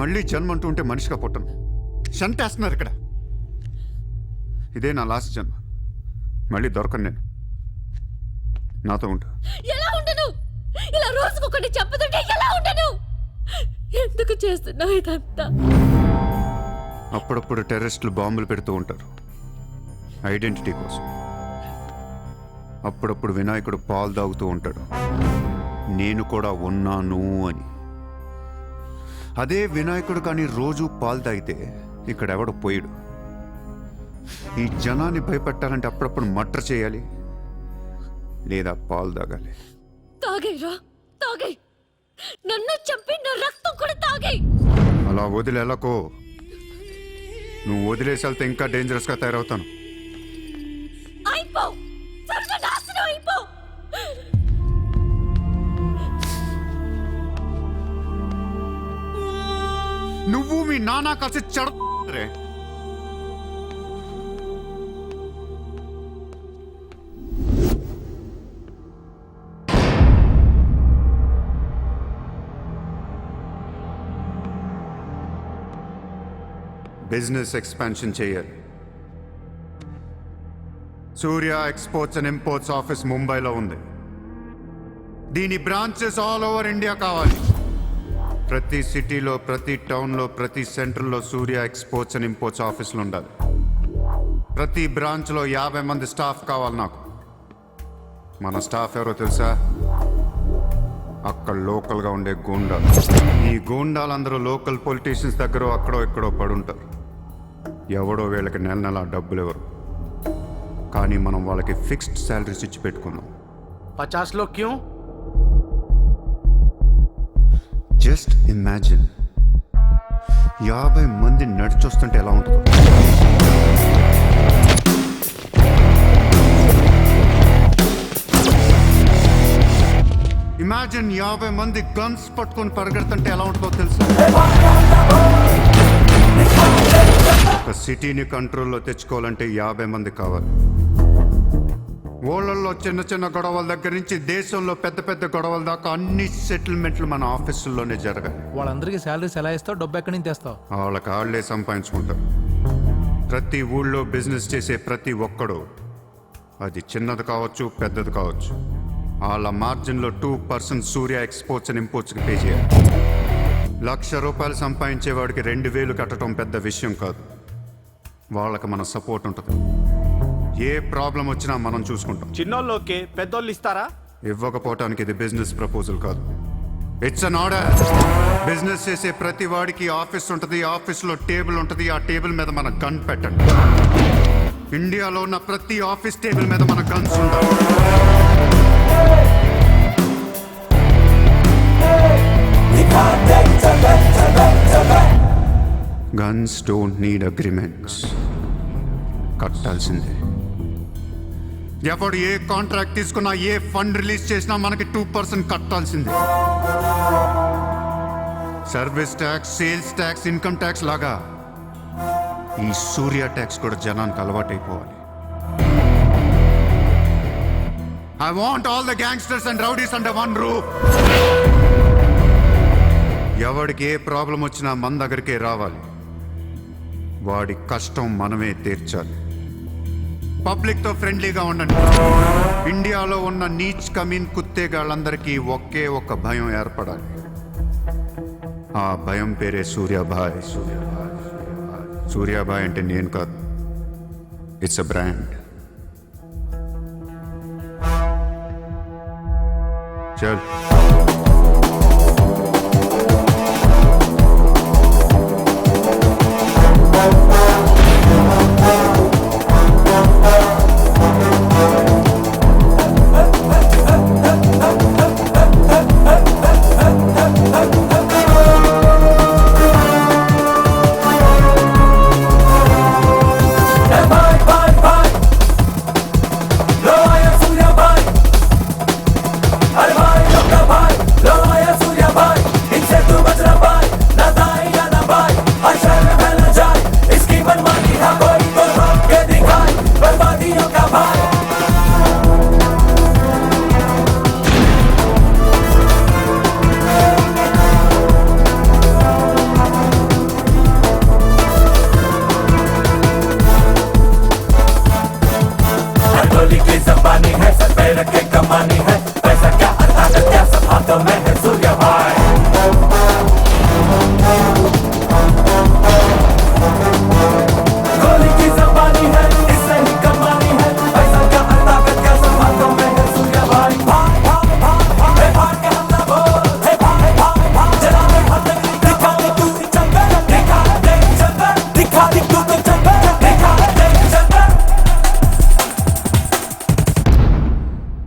మళ్ళీ జన్మ అంటూ ఉంటే మనిషిగా పుట్టను. షంటేస్తున్నారు ఇక్కడ. ఇదే నా లాస్ట్ జన్మ. మళ్ళీ దొరకను నేను. నాతో ఉంటా. ఎలా ఉండను? ఇలా రోజుకొకటి చెప్పుతుంటే ఎలా ఉండను? ఎందుకు చేస్తున్నావు ఇదంతా? అప్పుడప్పుడు టెర్రరిస్టులు బాంబులు పెడుతూ ఉంటారు ఐడెంటిటీ కోసం. అప్పుడప్పుడు వినాయకుడు పాలు తాగుతూ ఉంటాడు నేను కూడా ఉన్నాను అని. అదే వినాయకుడు కానీ రోజు పాలు తాగితే ఇక్కడెవడు పోయాడు. ఈ జనాన్ని భయపెట్టాలంటే అప్పుడప్పుడు మర్డర్ చేయాలి లేదా పాలు తాగాలి. తాగేరా, తాగే. నన్ను చంపి నా రక్తం కూడా తాగే. అలా వదిలేలకో. నువ్వు వదిలేసి వెళ్తే ఇంకా డేంజరస్గా తయారవుతాను. అయిపో, సర్వనాశనం అయిపో. నువ్వు మీ నాన్న కలిసి చెడరే. బిజినెస్ ఎక్స్పాన్షన్ చేయాలి. సూర్య ఎక్స్పోర్ట్స్ అండ్ ఇంపోర్ట్స్ ఆఫీస్ ముంబైలో ఉంది. దీని బ్రాంచెస్ ఆల్ ఓవర్ ఇండియా కావాలి. ప్రతి సిటీలో, ప్రతి టౌన్లో, ప్రతి సెంటర్లో సూర్య ఎక్స్పోర్ట్స్ అండ్ ఇంపోర్ట్స్ ఆఫీసులు ఉండాలి. ప్రతి బ్రాంచ్లో 50 మంది స్టాఫ్ కావాలి నాకు. మన స్టాఫ్ ఎవరో తెలుసా? అక్కడ లోకల్గా ఉండే గూండాలు. ఈ గూండాలందరూ లోకల్ పొలిటీషియన్స్ దగ్గర అక్కడో ఇక్కడో పడుంటారు. ఎవడో వీళ్ళకి నెల నెల డబ్బులు ఎవరు, కానీ మనం వాళ్ళకి ఫిక్స్డ్ శాలరీస్ ఇచ్చి పెట్టుకున్నాం. 50 लोग क्यों? జస్ట్ ఇమాజిన్ 50 మంది నడిచొస్తుంటే ఎలా ఉంటుందో. ఇమాజిన్ 50 మంది గన్స్ పట్టుకొని పరిగెడుతుంటే ఎలా ఉంటుందో తెలుసు. ఒక సిటీని కంట్రోల్లో తెచ్చుకోవాలంటే 50 మంది కావాలి. ఊళ్ళల్లో చిన్న చిన్న గొడవల దగ్గర నుంచి దేశంలో పెద్ద పెద్ద గొడవల దాకా అన్ని సెటిల్మెంట్లు మన ఆఫీసుల్లోనే జరగాలి. వాళ్ళందరికీ శాలరీస్ ఎలా ఇస్తావు? డబ్బు ఎక్కడి నుంచి తెస్తావు? వాళ్ళకి వాళ్ళే సంపాదించుకుంటారు. ప్రతి ఊళ్ళో బిజినెస్ చేసే ప్రతి ఒక్కడు, అది చిన్నది కావచ్చు పెద్దది కావచ్చు, వాళ్ళ మార్జిన్లో 2% సూర్య ఎక్స్పోర్ట్స్ అండ్ ఇంపోర్ట్స్కి పే చేయాలి. ₹1,00,000 సంపాదించేవాడికి 2,000 కట్టడం పెద్ద విషయం కాదు. వాళ్ళకి మన సపోర్ట్ ఉంటుంది. ఏ ప్రాబ్లం వచ్చినా మనం చూసుకుంటాం. చిన్నోళ్ళు ఓకే, పెద్దోళ్ళు ఇస్తారా? ఇవ్వకపోవటానికి ఇది బిజినెస్ ప్రపోజల్ కాదు, ఇట్స్ అన్ ఆర్డర్. బిజినెస్ చేసే ప్రతి వాడికి ఆఫీస్ ఉంటుంది. ఆఫీస్లో టేబుల్ ఉంటుంది. ఆ టేబుల్ మీద మన గన్ పెట్టండి. ఇండియాలో ఉన్న ప్రతి ఆఫీస్ టేబుల్ మీద మన గన్స్ ఉండాలి. Guns don't need agreements. కట్టాల్సిందే. ఎవడు ఏ కాంట్రాక్ట్ తీసుకున్నా, ఏ ఫండ్ రిలీజ్ చేసినా మనకి 2% కట్టాల్సిందే. Service tax, sales tax, income tax లాగా ఈ సూర్య ట్యాక్స్ కూడా జనానికి అలవాటైపోవాలి. I want all the gangsters and rowdies under one roof. ఎవడికి ఏ ప్రాబ్లం వచ్చినా మన దగ్గరికే రావాలి. వాడి కష్టం మనమే తీర్చాలి. పబ్లిక్తో ఫ్రెండ్లీగా ఉండండి. ఇండియాలో ఉన్న నీచ్ కమీన్ కుత్తేగాళ్ళందరికీ ఒకే ఒక భయం ఏర్పడాలి. ఆ భయం పేరే సూర్యాభాయ్. సూర్యాభాయ్ అంటే నేను కాదు, ఇట్స్ అ బ్రాండ్. చల్.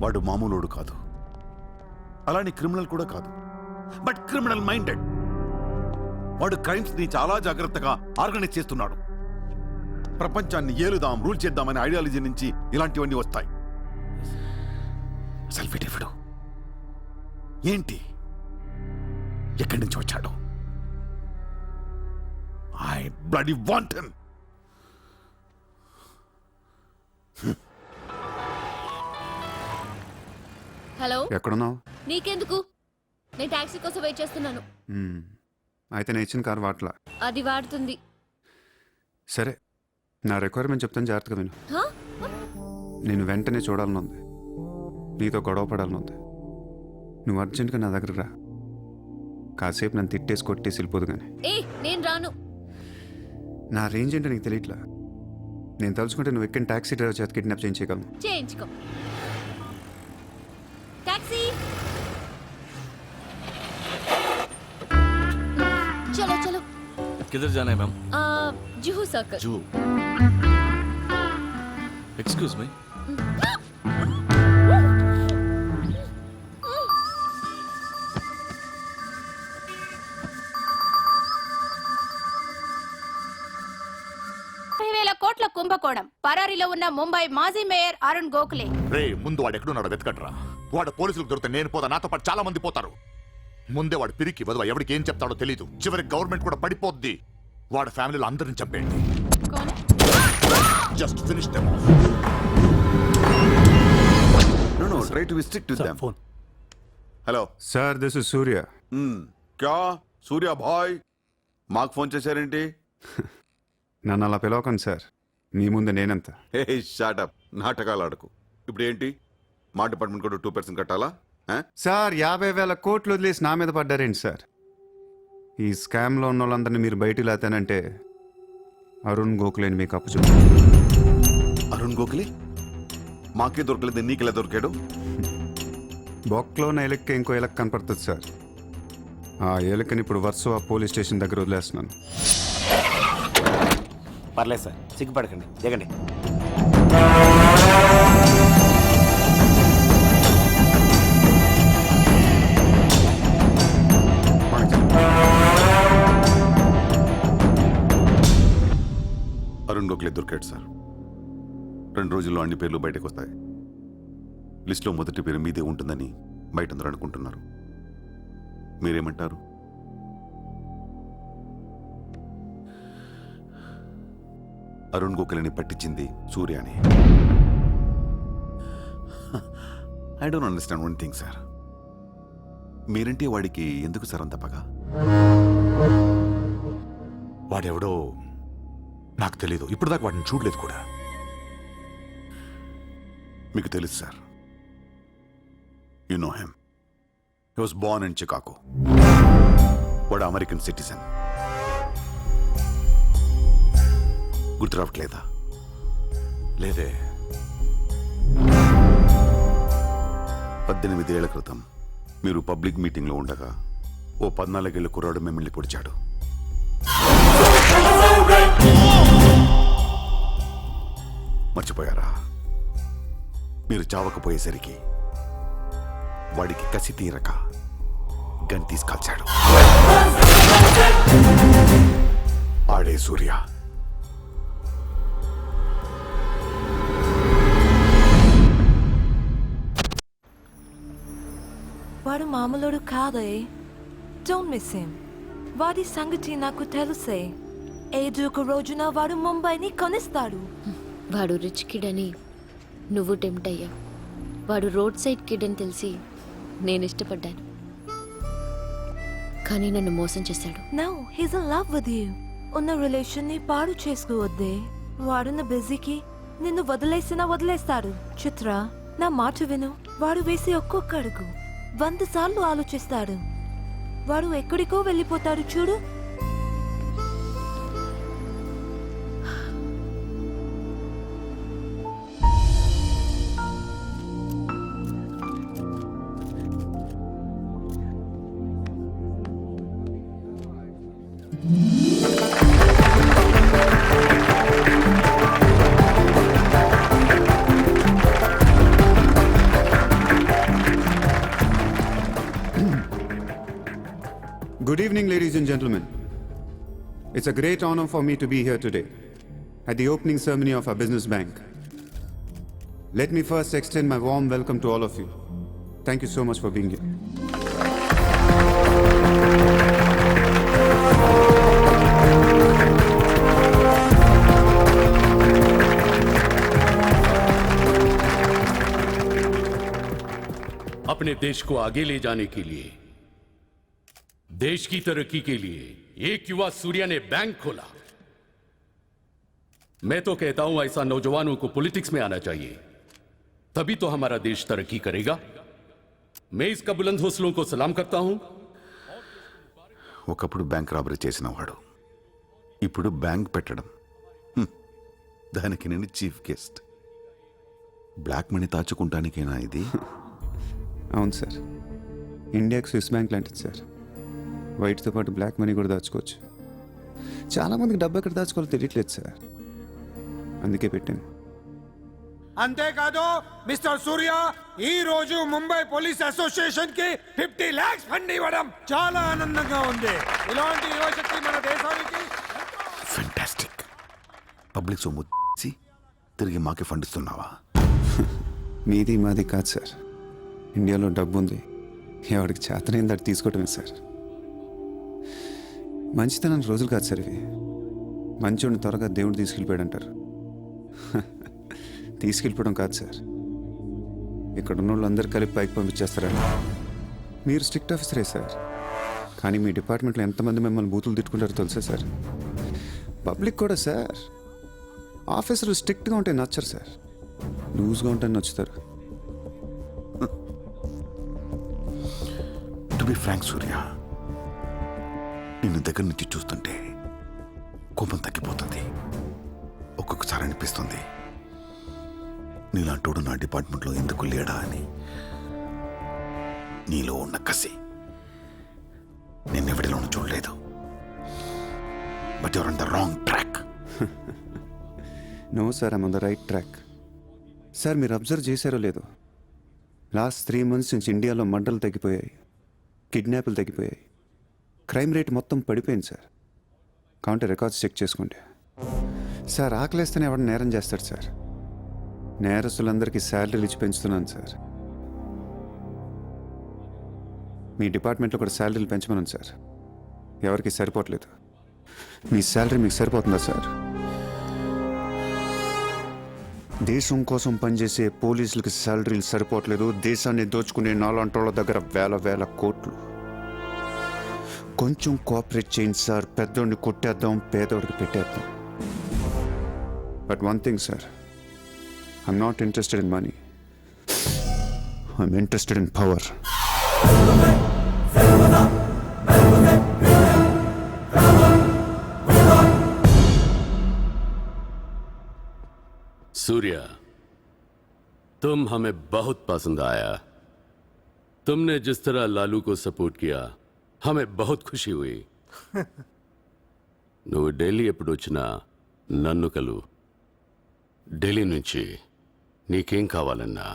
వాడు మామూలుడు కాదు, అలానే క్రిమినల్ కూడా కాదు, బట్ క్రిమినల్ మైండెడ్. వాడు క్రైమ్స్ ని చాలా జాగ్రత్తగా ఆర్గనైజ్ చేస్తున్నాడు. ప్రపంచాన్ని ఏలుదాం, రూల్ చేద్దామనే ఐడియాలజీ నుంచి ఇలాంటివన్నీ వస్తాయి. సెల్ఫిటిఫుడు ఏంటి, ఎక్కడి నుంచి వచ్చాడు? I bloody want him. Hello, ఎక్కడున్నావు? నీకెందుకు? నేను టాక్సీ కోసం వెయిట్ చేస్తున్నాను. అయితే నేను ఇచ్చిన కారు వాట్లా. అది వాడుతుంది. సరే, నా రిక్వైర్మెంట్ చెప్తాను, జాగ్రత్తగా విను. హా? నేను వెంటనే చూడాలనుంది, నీతో గొడవ పడాలనుంది. నువ్వు అర్జెంటుగా నా దగ్గర రా. కాసేపు నన్ను తిట్టేసి కొట్టేసి వెళ్ళిపోదు కానీ. ఏ, నేను రాను. నా రేంజ్ ఏంటో నీకు తెలియట్లా. నేను తలుచుకుంటే నువ్వు ఎక్కిన టాక్సీ డ్రైవర్ చేత కిడ్నాప్ చేయించగలను. చేయించుకో. టాక్సీ, చలో చలో. किधर जाना है ma'am? Juhu circle. Juhu. Excuse me. కోట్ల కుంభకోణం. పరారీలో ఉన్న ముంబై మాజీ మేయర్ అరుణ్ గోఖలే. రే, ముందు వాడు ఎక్కడున్నాడో వెతకండ్రా. వాడు పోలీసులకు దొరికితే నేను పోతా, నాతో పాటు చాలా మంది పోతారు. ముందే వాడు పిరికి వదవ, ఎవరికి ఏం చెప్తాడో తెలీదు. చివరికి గవర్నమెంట్ కూడా పడిపోద్ది. వాడి ఫ్యామిలీలో అందరిని చంపేయండి. Just finish them off. No, try to be strict with them. Hello sir, this is Surya. క్యా సూర్య భాయ్, మాకు ఫోన్ చేశారేంటి? నన్ను అలా పిలవకండి సార్, మీ ముందు నేనంత. హే షాటప్, నాటకాలు ఆడకు. ఇప్పుడు ఏంటి, మా డిపార్ట్మెంట్ కూడా 2% కట్టాలా? సార్, 50,000 కోట్లు వదిలేసి నా మీద పడ్డారేంటి సార్? ఈ స్కామ్లో ఉన్న వాళ్ళందరినీ మీరు బయటికి లాతానంటే అరుణ్ గోఖలేని మీకు అప్పు చూపు. అరుణ్ గోఖలే మాకే దొరకలేదు, నీకెలా దొరికాడు? బొక్కలో ఉన్న ఎలక్కి ఇంకో ఎలక్ కనపడుతుంది సార్. ఆ ఎలకని ఇప్పుడు వర్సో ఆ పోలీస్ స్టేషన్ దగ్గర వదిలేస్తున్నాను. పర్లేదు సార్, సిగ్గుపడకండి, దిగండి. అరుణ్ గోఖలే దొరికాడు సార్. 2 రోజుల్లో అన్ని పేర్లు బయటకు వస్తాయి. లిస్టులో మొదటి పేరు మీదే ఉంటుందని బయట అందరూ అనుకుంటున్నారు. మీరేమంటారు? అరుణ్ గోఖలేని పట్టించింది సూర్యాని. I don't understand one thing sir. మీరంటే వాడికి ఎందుకు సార్ అంత పగ? వాడెవడో నాకు తెలీదు, ఇప్పుడు దాకా వాడిని చూడలేదు కూడా. మీకు తెలుసు sir. You know him. He was Born in Chicago. వాడు అమెరికన్ సిటిజన్. గుర్తు రావట్లేదా? లేదే. 18 ఏళ్ల క్రితం మీరు పబ్లిక్ మీటింగ్లో ఉండగా ఓ 14 ఏళ్ల కుర్రాడు మిమ్మల్ని పొడిచాడు. మర్చిపోయారా? మీరు చావకపోయేసరికి వాడికి కసి తీరక గన్ తీసుకాల్చాడు. ఆడే సూర్య. వాడు మామూలుడు కాదే. Don't miss him. వాడి సంగతి నాకు తెలుసే. ఏదో ఒక రోజున వాడు ముంబైని కొనిస్తాడు. వాడు రిచ్ కిడ్ అని నువ్వు టెంప్ట్ అయ్యా. వాడు రోడ్ సైడ్ కిడ్ అని తెలిసి నేను ఇష్టపడ్డాను, కానీ నన్ను మోసం చేశాడు. Now he's in love with you. ఉన్న రిలేషన్ ని పాడు చేసుకోవద్దే. వాడున్న బిజీకి నిన్ను వదిలేస్తాడు. చిత్ర, నా మాట విను. వాడు వేసి ఒక్కొక్క అడుగు 100 సార్లు ఆలోచిస్తాడు. వాడు ఎక్కడికో వెళ్ళిపోతాడు చూడు. Good evening, ladies and gentlemen. It's a great honor for me to be here today at the opening ceremony of our business bank. Let me first extend my warm welcome to all of you. Thank you so much for being here. अपने देश को आगे ले जाने के लिए, देश की तरक्की के लिए एक युवा सूर्या ने बैंक खोला. मैं तो कहता हूं ऐसा नौजवानों को पॉलिटिक्स में आना चाहिए, तभी तो हमारा देश तरक्की करेगा. मैं इसका बुलंद हौसलों को सलाम करता हूं. ఒకప్పుడు బ్యాంక్ రాబరీ చేసిన వాడు ఇప్పుడు బ్యాంక్ పెట్టడం, దానికి నేను చీఫ్ గెస్ట్. బ్లాక్ మనీ దాచుకుంటానికేనా ఇది? అవును సార్, ఇండియాకి స్విస్ బ్యాంక్ లాంటిది సార్. వైట్తో పాటు బ్లాక్ మనీ కూడా దాచుకోవచ్చు. చాలామందికి డబ్బు ఎక్కడ దాచుకోవాలో తెలియట్లేదు సార్, అందుకే పెట్టాను. అంతేకాదు మిస్టర్ సూర్య, ఈ రోజు ముంబై పోలీస్ అసోసియేషన్ కి 50 lakhs ఫండ్ ఇవ్వడం చాలా ఆనందంగా ఉంది. ఇలాంటి యువశక్తి మన దేశానికి ఫెంటాస్టిక్. పబ్లిక్ సొమ్ము తిరిగి మాకే ఫండ్ ఇస్తున్నావా? మీది మాది కాదు సార్, ఇండియాలో డబ్బు ఉంది, ఎవరికి చేతనైంది అది తీసుకోవటమే సార్. మంచితనానికి రోజులు కాదు సార్ ఇవి. మంచోడిని త్వరగా దేవుడు తీసుకెళ్ళిపోయాడు అంటారు. తీసుకెళ్ళిపోవడం కాదు సార్, ఇక్కడ ఉన్న వాళ్ళందరూ కలిపి పైకి పంపించేస్తారండి. మీరు స్ట్రిక్ట్ ఆఫీసరే సార్, కానీ మీ డిపార్ట్మెంట్లో ఎంతమంది మిమ్మల్ని బూతులు తిట్టుకుంటారో తెలుసా సార్? పబ్లిక్ కూడా సార్. ఆఫీసర్లు స్ట్రిక్ట్గా ఉంటే నచ్చరు సార్, లూజ్గా ఉంటే నచ్చుతారు. టు బి ఫ్రాంక్ సూర్య, నిన్ను దగ్గర నుంచి చూస్తుంటే కోపం తగ్గిపోతుంది. ఒక్కొక్కసారి అనిపిస్తుంది నీలాంటోడు నా డిపార్ట్మెంట్లో ఎందుకు లేడా అని. నీలో ఉన్న కసి నిన్నెవడిలోనూ చూడలేదు. But your on the wrong track. No sir, I'm on the right track. Sir మీరు అబ్జర్వ్ చేశారో లేదో, లాస్ట్ 3 months నుంచి ఇండియాలో మర్డర్లు తగ్గిపోయాయి, కిడ్నాప్లు తగ్గిపోయాయి, క్రైమ్ రేట్ మొత్తం పడిపోయింది సార్. కావుంటే రికార్డ్స్ చెక్ చేసుకుంటే. సార్ ఆకలేస్తేనే ఎవడ నేరం చేస్తాడు సార్. నేరస్తులందరికీ శాలరీలు ఇచ్చి పెంచుతున్నాను సార్. మీ డిపార్ట్మెంట్లో కూడా శాలరీలు పెంచమన్నాను సార్, ఎవరికి సరిపోవట్లేదు. మీ శాలరీ మీకు సరిపోతుందా సార్? దేశం కోసం పనిచేసే పోలీసులకి శాలరీలు సరిపోవట్లేదు, దేశాన్ని దోచుకునే నాలాంటోళ్ళ దగ్గర వేల కోట్లు. కొంచెం కోఆపరేట్ చేయండి సార్, పెద్దోడిని కొట్టేద్దాం, పేదోడికి పెట్టేద్దాం. But one thing sir, I'm not interested in money. I'm interested in power. Surya, तुम हमें बहुत पसंद आया. तुमने जिस तरह लालू को सपोर्ट किया हमें बहुत खुशी हुई. నువ్వు ఢిల్లీ ఎప్పుడు వచ్చినా నన్ను కలు. ఢిల్లీ నుంచి నీకేం కావాలన్నా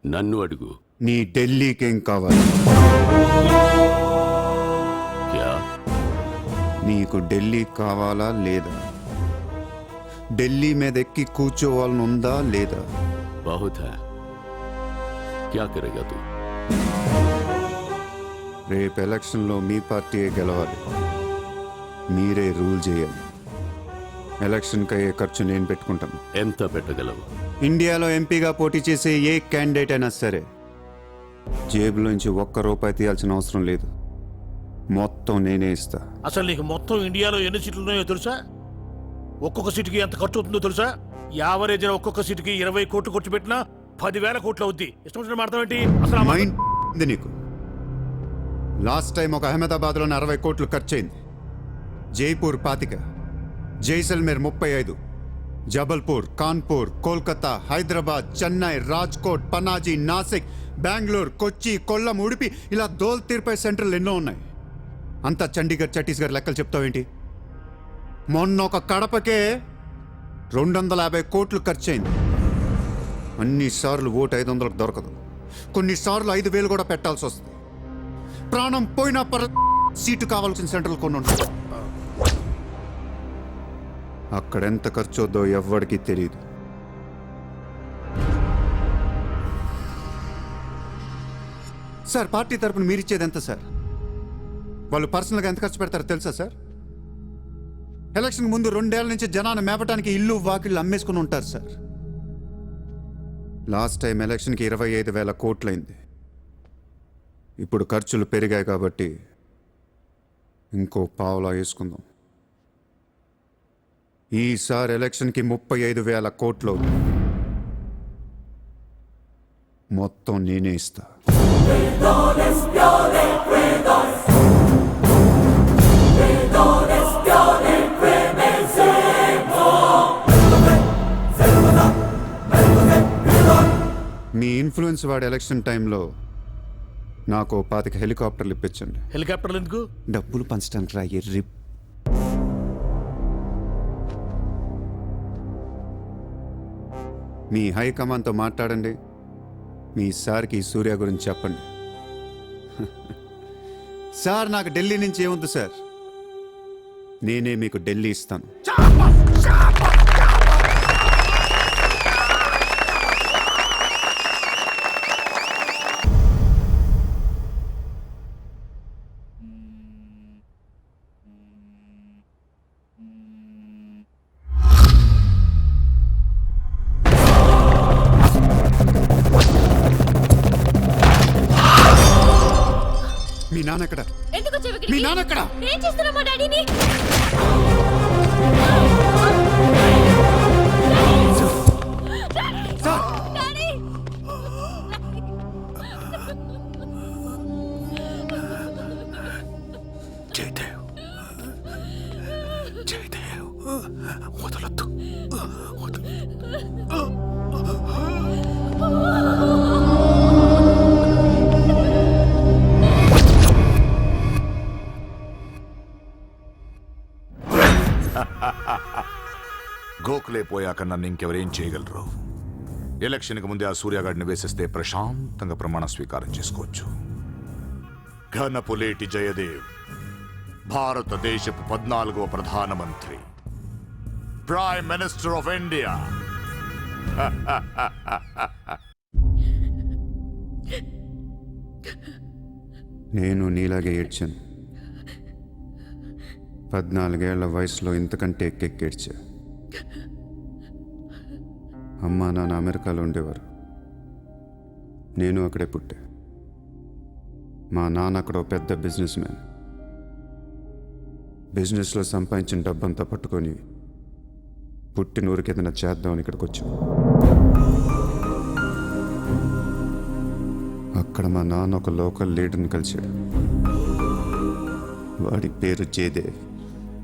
నన్ను అడుగు. నీ ఢిల్లీకేం కావాలి? క్యా? నీకు ఢిల్లీ కావాలా లేదా? ఢిల్లీ మీద ఎక్కి కూర్చోవాలని ఉందా లేదా? बहुत है. क्या करेगा तू? రేపు ఎలక్షన్లో మీ పార్టీయే గెలవాలి, మీరే రూల్ చేయాలి. ఎలక్షన్కి అయ్యే ఖర్చు నేను పెట్టుకుంటాను. ఎంత పెట్టగలవు? ఇండియాలో ఎంపీగా పోటీ చేసే ఏ క్యాండిడేట్ అయినా సరే జేబులోంచి ₹1 తీయాల్సిన అవసరం లేదు, మొత్తం నేనే ఇస్తా. అసలు నీకు మొత్తం ఇండియాలో ఎన్ని సీట్లు ఉన్నాయో తెలుసా? ఒక్కొక్క సీటుకి ఎంత ఖర్చు అవుతుందో తెలుసా? యావరేజ్ ఒక్కొక్క సీటుకి 20 కోట్లు ఖర్చు పెట్టినా 10,000 కోట్లు అవుద్ది. ఇష్టం వచ్చిన మాట్లాడతాం ఏంటి? అసలు మైండ్ ఉంది నీకు? లాస్ట్ టైం ఒక అహ్మదాబాద్లో 60 కోట్లు ఖర్చయింది, జైపూర్ 25, జైసల్మేర్ 35, జబల్పూర్, కాన్పూర్, కోల్కతా, హైదరాబాద్, చెన్నై, రాజ్కోట్, పనాజీ, నాసిక్, బెంగళూరు, కొచ్చి, కొల్లం, ఉడిపి, ఇలా దోల్ తీర్పై సెంటర్లు ఎన్నో ఉన్నాయి. అంతా చండీగఢ్, ఛత్తీస్గఢ్ లెక్కలు చెప్తావేంటి? మొన్న ఒక కడపకే 250 కోట్లు ఖర్చయింది. అన్నిసార్లు ఓటు 500కు దొరకదు, కొన్నిసార్లు 5,000 కూడా పెట్టాల్సి వస్తుంది. ప్రాణం పోయినా సీటు కావాల్సిన సెంటర్లు కొన్ని ఉంటాయి. అక్కడెంత ఖర్చు అవుద్దో ఎవ్వడికి తెలియదు. సార్, పార్టీ తరపున మీరిచ్చేది ఎంత సార్? వాళ్ళు పర్సనల్గా ఎంత ఖర్చు పెడతారో తెలుసా సార్? ఎలక్షన్ ముందు 2 ఏళ్ల నుంచి జనాన్ని మేపటానికి ఇల్లు వాకిళ్ళు అమ్మేసుకుని ఉంటారు సార్. లాస్ట్ టైం ఎలక్షన్కి 25,000 కోట్లయింది. ఇప్పుడు ఖర్చులు పెరిగాయి కాబట్టి ఇంకో పావులా వేసుకుందాం. ఈసారి ఎలక్షన్కి 35,000 కోట్లు, మొత్తం నేనే ఇస్తా. మీ ఇన్ఫ్లుయెన్స్ వాడి ఎలక్షన్ టైంలో నాకు 25 హెలికాప్టర్లు ఇప్పించండి. హెలికాప్టర్లు ఎందుకు? డబ్బులు పంచడానికి రా ఎర్రి. మీ హైకమాండ్తో మాట్లాడండి, మీ సార్కి సూర్య గురించి చెప్పండి. సార్, నాకు ఢిల్లీ నుంచి ఏముంది సార్, నేనే మీకు ఢిల్లీ ఇస్తాను. మీ నాన్న ఎక్కడ? ఎందుకు వచ్చావు ఇక్కడికి? మీ నాన్న ఎక్కడ? ఏం చేస్తున్నావు మా డాడీని? డాడీ! జయదేవ్, జయదేవ్, వదలొద్దు. గోఖలే పోయాక నన్ను ఇంకెవరేం చేయగలరు? ఎలక్షన్కి ముందే ఆ సూర్యగాడిని వేసేస్తే ప్రశాంతంగా ప్రమాణ స్వీకారం చేసుకోవచ్చు. ఘనపులేటి జయదేవ్ భారతదేశపు 14వ ప్రధానమంత్రి, ప్రైమ్ మినిస్టర్ ఆఫ్ ఇండియా. నేను నీలాగే ఏడ్చాను. 14 ఏళ్ల వయసులో ఇంతకంటే ఎక్కెక్కేడ్చా. అమ్మా నాన్న అమెరికాలో ఉండేవారు, నేను అక్కడే పుట్టా. మా నాన్న అక్కడ ఒక పెద్ద బిజినెస్ మ్యాన్. బిజినెస్లో సంపాదించిన డబ్బంతా పట్టుకొని పుట్టిన ఊరికి ఏదైనా చేద్దామని ఇక్కడికి వచ్చాం. అక్కడ మా నాన్న ఒక లోకల్ లీడర్ని కలిశాడు. వాడి పేరు జయదేవ్.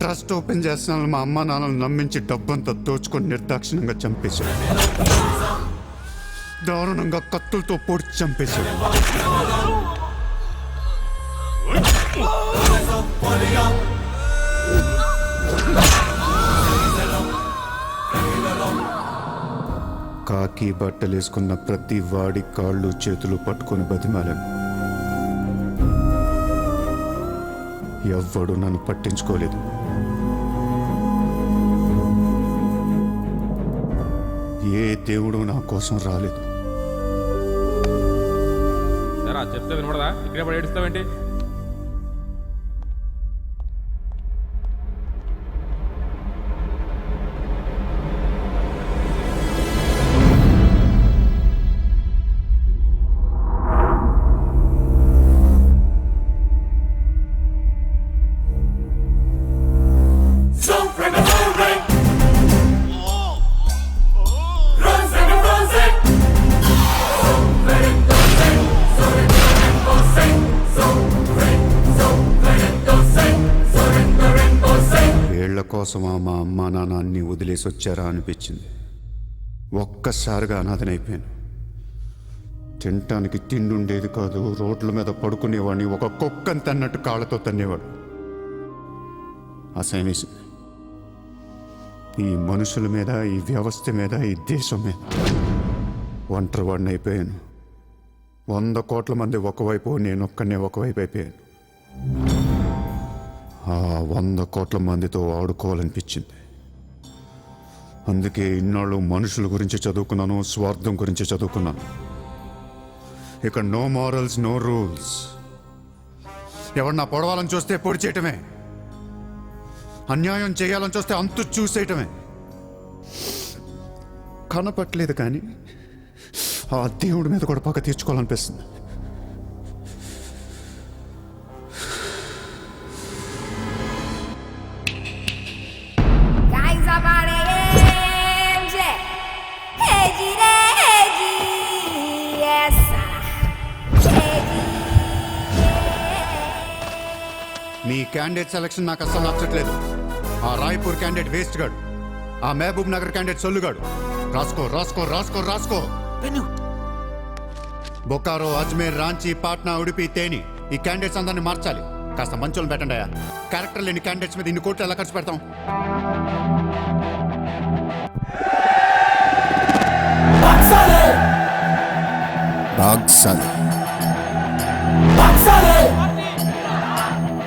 ట్రస్ట్ ఓపెన్ చేస్తున్నాను మా అమ్మ నాన్నలు నమ్మించి డబ్బంతా దోచుకొని నిర్దాక్షిణ్యంగా చంపేశాడు. దారుణంగా కత్తులతో పొడిచి చంపేశాడు. కాకి బట్టలేసుకున్న ప్రతి వాడి కాళ్ళు చేతులు పట్టుకొని బతిమాలను. ఎవ్వడు నన్ను పట్టించుకోలేదు. ఏ దేవుడు నా కోసం రాలేదు. చెప్తే వినపడదా? ఇక్కడే పడి ఏడుస్తావేంటి? కోసమా మా అమ్మా నాన్న అన్ని వదిలేసి వచ్చారా అనిపించింది. ఒక్కసారిగా అనాథనైపోయాను. తినటానికి తిండి ఉండేది కాదు. రోడ్ల మీద పడుకునేవాడిని. ఒక కుక్కని తన్నట్టు కాళ్ళతో తన్నేవాడు. అసహ్యం వేసింది. ఈ మనుషుల మీద, ఈ వ్యవస్థ మీద, ఈ దేశం మీద ఒంటరి వాడిని అయిపోయాను. 100 కోట్ల మంది ఒకవైపు, నేనొక్కనే ఒకవైపు అయిపోయాను. ఆ 100 కోట్ల మందితో ఆడుకోవాలనిపించింది. అందుకే ఇన్నాళ్ళు మనుషుల గురించి చదువుకున్నాను, స్వార్థం గురించి చదువుకున్నాను. ఇక నో మారల్స్, నో రూల్స్. ఎవరన్నా పొడవాలని చూస్తే పొడి చేయటమే, అన్యాయం చేయాలని చూస్తే అంతు చూసేయటమే. కనపట్లేదు కానీ ఆ దేవుడి మీద కూడా పక్క తీర్చుకోవాలనిపిస్తుంది. మీ క్యాండిడేట్ సెలక్షన్ నాకు అస్సలు నచ్చట్లేదు. ఆ రాయ్పూర్ క్యాండిడేట్ వేస్ట్ గాడు, ఆ మహబూబ్ నగర్ క్యాండిడేట్ సొల్లుగాడు. రాసుకో రాసుకో రాసుకో రాసుకో. బొకారో, అజ్మేర్, రాంచీ, పాట్నా, ఉడిపి, తేని, ఈ క్యాండిడేట్స్ అందరినీ మార్చాలి. కాస్త మంచోళ్ళని పెట్టండి అయ్యా. క్యారెక్టర్ లేని క్యాండిడేట్స్ మీద ఇన్ని కోట్లు ఎలా ఖర్చు పెడతాం?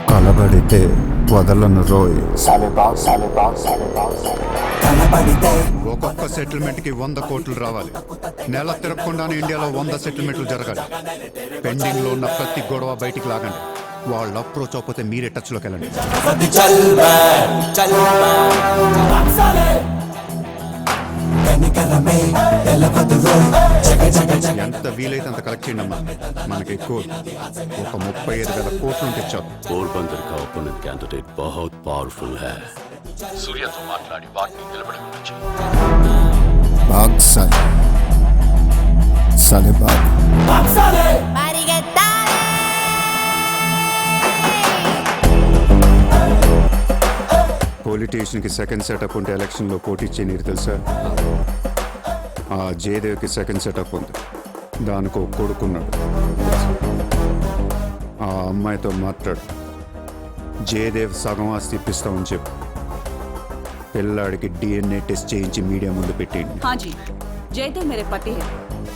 కలబడితే వదలను రోయ్. ఒక్కొక్క సెటిల్మెంట్ కి 100 కోట్లు రావాలి. నెల తిరగకుండానే ఇండియాలో 100 సెటిల్మెంట్లు జరగాలి. పెండింగ్ లో ఉన్న ప్రతి గొడవ బయటికి లాగండి. వాళ్ళు అప్రోచ్ అవ్వకపోతే మీరే టచ్ లోకి వెళ్ళండి. ఎంత వీలైతే అంత కలెక్ట్ చేయండి అమ్మా. మనకి ఎక్కువ ఒక 35,000 కోట్లు ఉంటే చాలు. పోర్బందర్ కా ఓపెనెంట్ कैंडिडेट बहुत पावरफुल है. సూర్యతో మాట్లాడి వాటిని నిలబడి ఉండొచ్చు. బాగ్ సాలే సాలే బాగ్. పొలిటీషియన్కి సెకండ్ సెటప్ ఉంటే ఎలక్షన్లో పోటీ చేయనీరు తెలుసా? ఆ జయదేవ్కి సెకండ్ సెటప్ ఉంది. దానికి ఒక కొడుకున్నాడు. ఆ అమ్మాయితో మాట్లాడు. జయదేవ్ సగం ఆస్తి ఇప్పిస్తామని చెప్పు. పిల్లాడికి DNA టెస్ట్ చేయించి మీడియా ముందు పెట్టేయండి. हाँ जी, जयदेव मेरे पति है.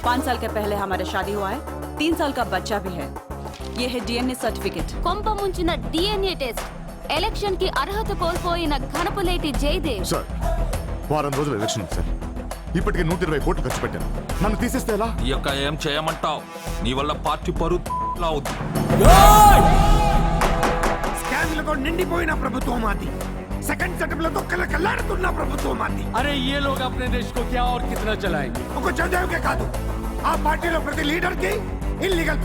5 साल के पहले हमारा शादी हुआ है. 3 साल का बच्चा भी है. ये है DNA सर्टिफिकेट. కొంప ముంచిన DNA టెస్ట్. ఎలక్షన్ కి అర్హత కోల్పోయిన ఘనపులేటి జయదేవ్. సార్, వారం రోజులు ఎలక్షన్ ఉంది సార్. ఇప్పటికే 120 కోట్లు ఖర్చు పెట్టాను. నన్ను తీసేస్తే ఎలా? ఈ యొక్క ఏం చేయమంటావు? నీ వల్ల పార్టీ పరువు అవుతుంది. స్కామ్లతో నిండిపోయిన ప్రభుత్వం మాది. సెకండ్ సెటప్ లతో కలకలాడుతున్న ప్రభుత్వం మాది. అరే ये लोग अपने देश को क्या और कितना चलाएंगे? ఒక జయదేవ్కే కాదు, ఆ పార్టీలో ప్రతి లీడర్ కి ఇల్లీగల్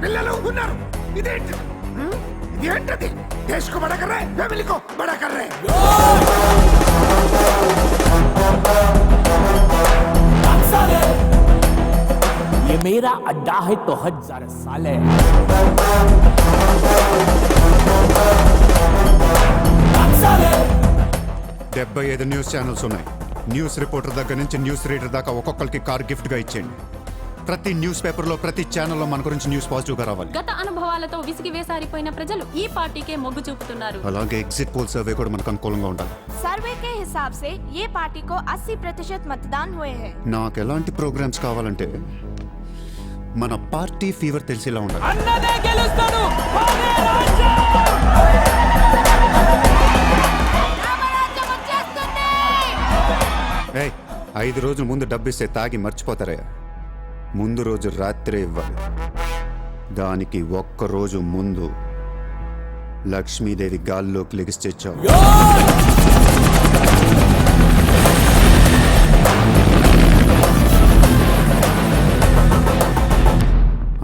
పిల్లలు ఉన్నారు. ఇదేంటి? ఇదేంటది? देश को बड़ा कर रहे हैं, फैमिली को बड़ा कर रहे हैं. ये मेरा मेरा अड्डा है तो 1000 साल है। 75 న్యూస్ ఛానల్స్ ఉన్నాయి. న్యూస్ రిపోర్టర్ దగ్గర నుంచి న్యూస్ రీడర్ దాకా ఒక్కొక్కరికి కార్ గిఫ్ట్గా ఇచ్చేయండి. ప్రతి న్యూస్ పేపర్లో ప్రతి ఛానల్లో మన గురించి న్యూస్ పాజిటివ్గా రావాలి. గత అనుభవాలతో విసిగి వేసారిపోయిన ప్రజలు ఈ పార్టీకే మొగ్గు చూపుతున్నారు. అలాగే ఎగ్జిట్ పోల్ సర్వే కూడా మనకు అనుకూలంగా ఉండాలి. सर्वे के हिसाब से ये पार्टी को 80% मतदान हुए हैं। నాకు ఎలాంటి ప్రోగ్రామ్స్ కావాలంటే మన పార్టీ ఫీవర్ తెలిసేలా ఉండాలి. అన్నదే గెలుస్తాడు. ఏయ్, 5 రోజుల ముందు డబ్బిస్తే తాగి మర్చిపోతారే. ముందు రోజు రాత్రే ఇవ్వాలి. దానికి ఒక్క రోజు ముందు లక్ష్మీదేవి గాల్లోకి లెగిస్తేచ్చావు.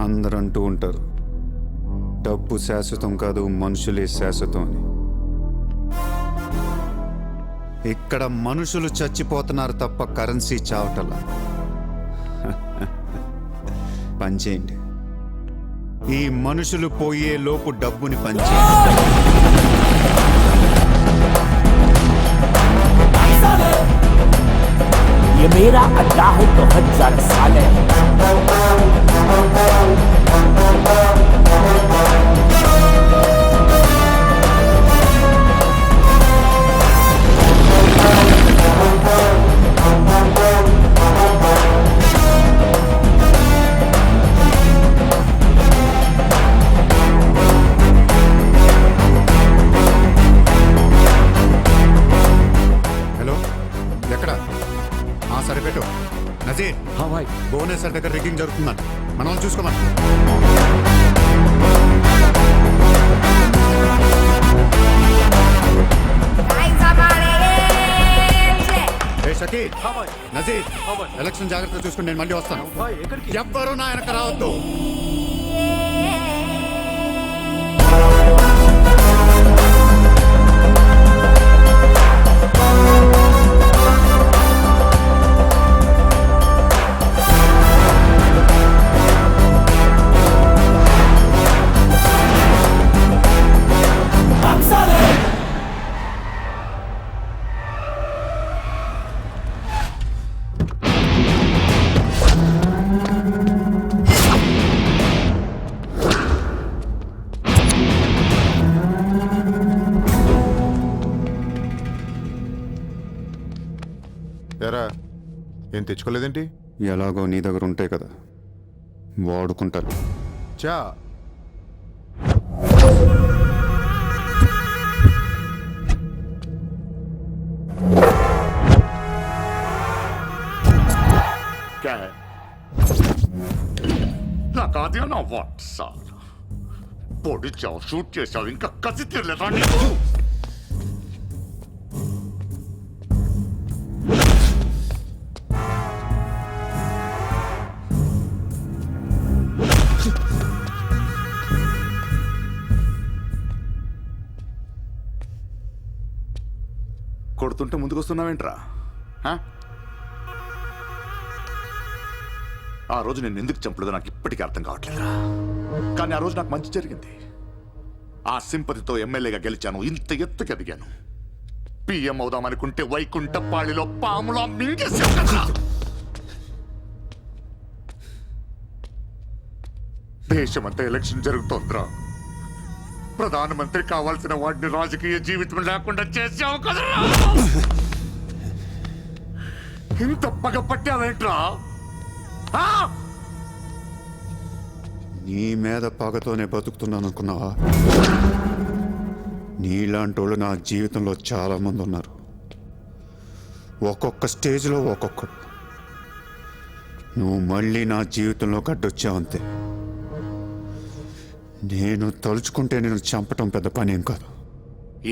అందరూ అంటూ ఉంటారు డబ్బు శాశ్వతం కాదు, మనుషులే శాశ్వతం అని. ఇక్కడ మనుషులు చచ్చిపోతున్నారు తప్ప కరెన్సీ చావటలా. పనిచేయండి, ఈ మనుషులు పోయే లోపు డబ్బుని పంచేయండి. ये मेरा अड्डा है तो 1000 साल है। హలో, ఎక్కడ? సరే పెట్టు. నజీర్, భువనేశ్వర్ దగ్గర రిగ్గింగ్ జరుగుతుందంట. మన వాళ్ళు చూసుకోమని. షకీల్, నజీర్, ఎలక్షన్ జాగ్రత్తగా చూసుకుని నేను మళ్ళీ వస్తాను. ఎవ్వరూ నా వెనక రావద్దు. ఎరా, ఏం తెచ్చుకోలేదేంటి? ఎలాగో నీ దగ్గర ఉంటాయి కదా, వాడుకుంటారు. చా क्या है? लगा दिया ना वाट साल పొడి చావు షూట్ చేసావు, ఇంకా కసి తీరలేదా నీకు? కొడుతుంటే ముందుకొస్తున్నావేంట్రా? ఆ రోజు నేను ఎందుకు చంపలేదో నాకు ఇప్పటికీ అర్థం కావట్లేదురా. కానీ ఆ రోజు నాకు మంచి జరిగింది. ఆ సింపతితో ఎమ్మెల్యేగా గెలిచాను, ఇంత ఎత్తుకి ఎదిగాను. పిఎం అవుదామనుకుంటే వైకుంఠపాళిలో పాములా మింగేసావు కదా. దేశమంతా ఎలక్షన్ జరుగుతోందిరా. ప్రధానమంత్రి కావాల్సిన వాడిని రాజకీయ జీవితం లేకుండా చేసావు కదరా. ఇంత పగ పట్టావేంట్రా? నీ మీద పగతోనే బతుకుతున్నాను అనుకున్నావా? నీలాంటి వాళ్ళు నా జీవితంలో చాలా మంది ఉన్నారు. ఒక్కొక్క స్టేజ్లో ఒక్కొక్కడు. నువ్వు మళ్ళీ నా జీవితంలో గడ్డొచ్చావంతే. నేను తలుచుకుంటే నేను చంపటం పెద్ద పని ఏం కాదు.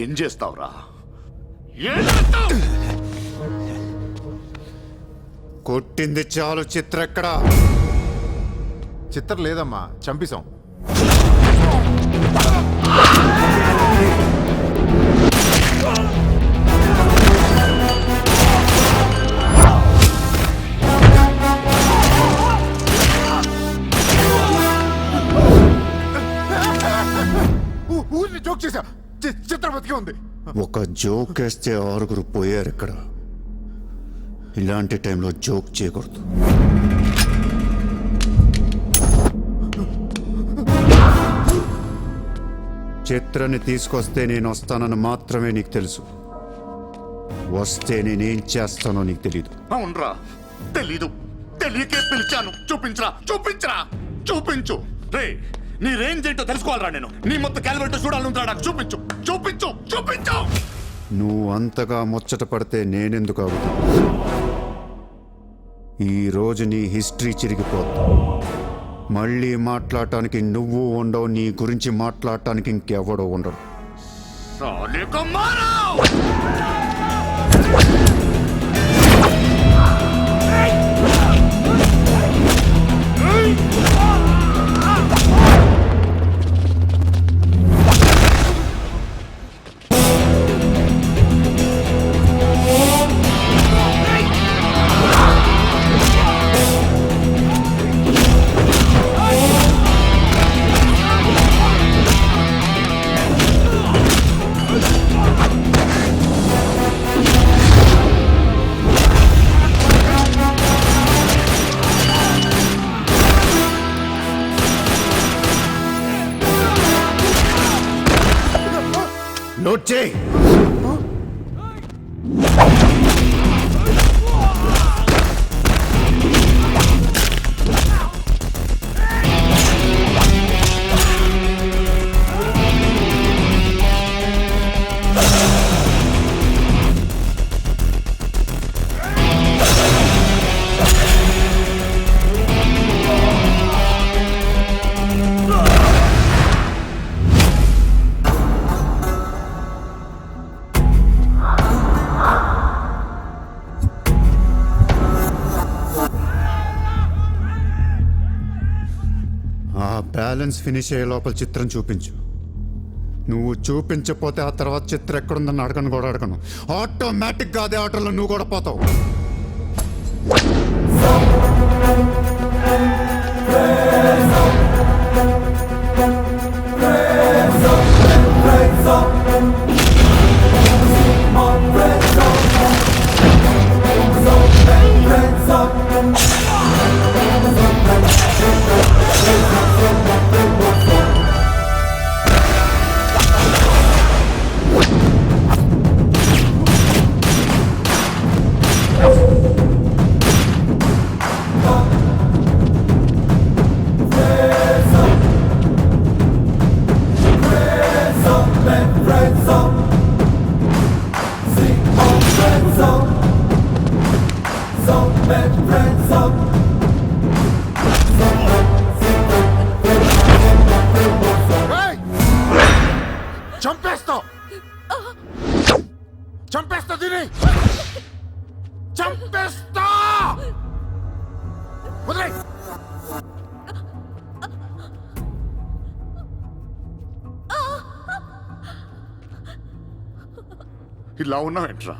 ఏం చేస్తావురా? కొట్టింది చాలు. చిత్ర ఎక్కడా? చిత్ర లేదమ్మా, చంపేశాం. ఒక్క జోక్ వేస్తే 6 పోయారు ఇక్కడ. ఇలాంటి టైంలో జోక్ చేయకూడదు. చిత్రాన్ని తీసుకొస్తే నేను వస్తానని మాత్రమే నీకు తెలుసు. వస్తే నేనేం చేస్తానో నీకు తెలీదు. అవునరా, తెలీదు. తెలియకే పిలిచాను. చూపించరా, చూపించరా, చూపించు. రే, నీ రేంజ్ ఏంటో తెలుసుకోవాలరా నేను. నీ మొత్తం క్యాలిబరేటర్ చూడాలంటా నాకు. చూపించు, చూపించు, చూపించు. నువ్వు అంతగా ముచ్చట పడితే నేనెందుకు అవుతా? ఈ రోజు నీ హిస్టరీ చిరిగిపోతా. మళ్ళీ మాట్లాడటానికి నువ్వు ఉండవు, నీ గురించి మాట్లాడటానికి ఇంకెవడో ఉండడు. నోట్ చేయి. బ్యాలెన్స్ ఫినిష్ అయ్యే లోపల చిత్రం చూపించు. నువ్వు చూపించకపోతే ఆ తర్వాత చిత్రం ఎక్కడుందని అడగను కూడా అడగను. ఆటోమేటిక్గా అదే ఆటోలో నువ్వు కూడా పోతావు. చంపేస్తా, చంపేస్తా, దీని చంపేస్తా. వదిలే. ఇలా ఉన్నావేంట్రా?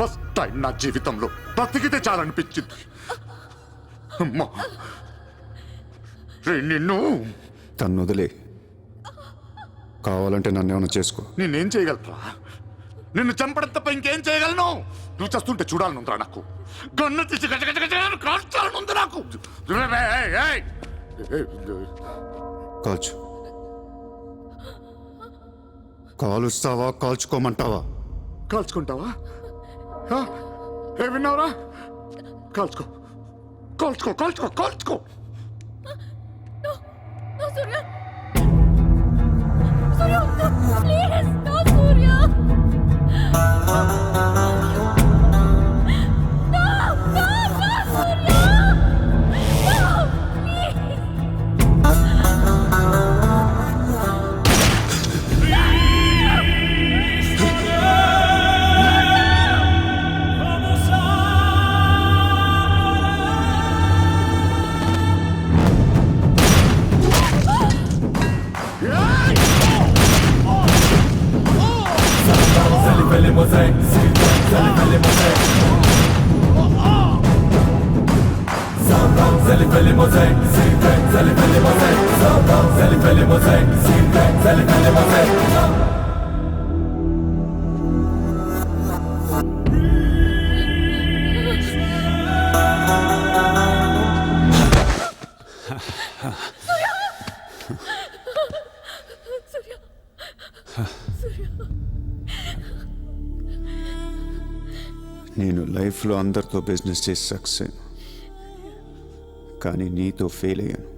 ఫస్ట్ టైం నా జీవితంలో బ్రతికితే చాలనిపించింది. అమ్మా, రే నిన్ను. తను వదిలే. కావాలంటే నన్ను ఏమైనా చేసుకో. నేనేం చేయగలరా? నిన్ను చంపడం తప్ప ఇంకేం చేయగలను? నువ్వు చేస్తుంటే చూడాలనుందిరా నాకు. గన్ను తీసి కాల్చాలనుంది నాకు. కాల్చు. కాలుస్తావా, కాల్చుకోమంటావా? కాల్చుకుంటావా? ఏ విన్నావురా? కాల్చుకో, కాల్చుకో, కాల్చుకో, కాల్చుకో. Surya! Surya, no, please, no, Surya! No, no, no, Surya! No, please! నేను లైఫ్లో అందరితో బిజినెస్ చేసి సక్సెస్ అయ్యాను, కానీ నీతో ఫెయిల్ అయ్యాను.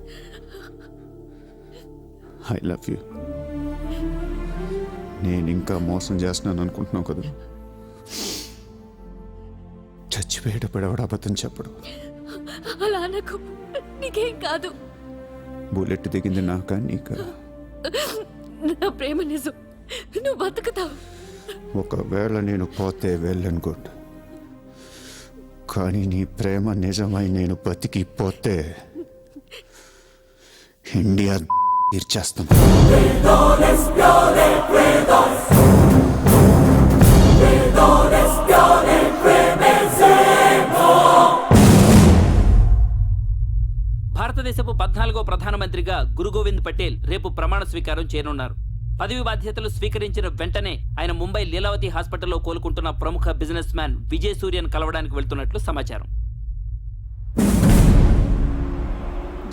I love you. నేను ఇంకా మోసం చేస్తున్నాను అనుకుంటున్నావు కదా? చచ్చిపోయేటప్పుడు ఎవడ అబద్ధం చెప్పడు. అలా అనకు, నీకేం కాదు. బుల్లెట్ దిగింది నాకా నీకా? నా ప్రేమ నిజం, నువ్వు బతుకుతావు. ఒకవేళ నేను పోతే వెళ్ళను గుడ్, కానీ నీ ప్రేమ నిజమై నేను బతికిపోతే ఇండియా తీర్చేస్తాను. భారతదేశపు 14వ ప్రధానమంత్రిగా గురు గోవింద్ పటేల్ రేపు ప్రమాణ స్వీకారం చేయనున్నారు. పదవి బాధ్యతలు స్వీకరించిన వెంటనే ఆయన ముంబై లీలావతి హాస్పిటల్లో కోలుకుంటున్న ప్రముఖ బిజినెస్ మ్యాన్ విజయ్ సూర్యన్ కలవడానికి వెళ్తున్నట్లు సమాచారం.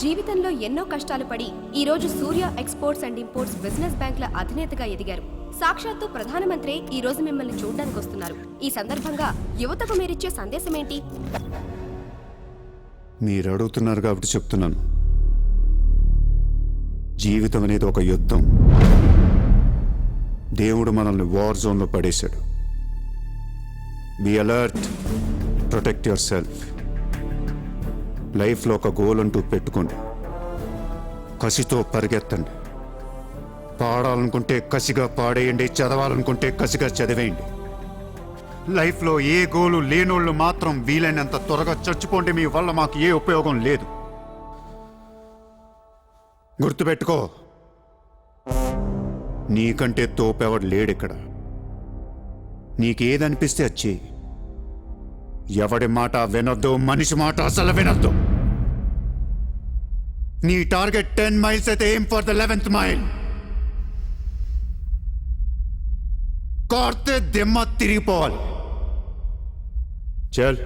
జీవితంలో ఎన్నో కష్టాలు పడి ఈ రోజు సూర్య ఎక్స్పోర్ట్స్ అండ్ ఇంపోర్ట్స్ బిజినెస్ బ్యాంకుల అధినేతగా ఎదిగారు. సాక్షాత్తు ప్రధానమంత్రి ఈ రోజు మిమ్మల్ని చూడడానికి వస్తున్నారు. ఈ సందర్భంగా యువతకు మీరిచ్చే సందేశం ఏంటి? మీరు అడుగుతున్నారు కాబట్టి చెప్తున్నాను. జీవితం అనేది ఒక యుద్ధం. దేవుడు మనల్ని వార్ జోన్లో పడేశాడు. Be alert, protect your self. లైఫ్లో ఒక గోల్ అంటూ పెట్టుకోండి, కసితో పరిగెత్తండి. పాడాలనుకుంటే కసిగా పాడేయండి, చదవాలనుకుంటే కసిగా చదివేయండి. లైఫ్లో ఏ గోలు లేనోళ్ళు మాత్రం వీలైనంత త్వరగా చచ్చిపోండి. మీ వల్ల మాకు ఏ ఉపయోగం లేదు. గుర్తుపెట్టుకో, నీకంటే తోపెవడు లేడిక్కడ. నీకేదనిపిస్తే వచ్చి ఎవడి మాట వినొద్దు, మనిషి మాట అసలు వినొద్దు. నీ టార్గెట్ 10 మైల్స్ అయితే aim for the 11th mile. కార్తే దిమ్మ తిరిగిపోవాలి. చల్.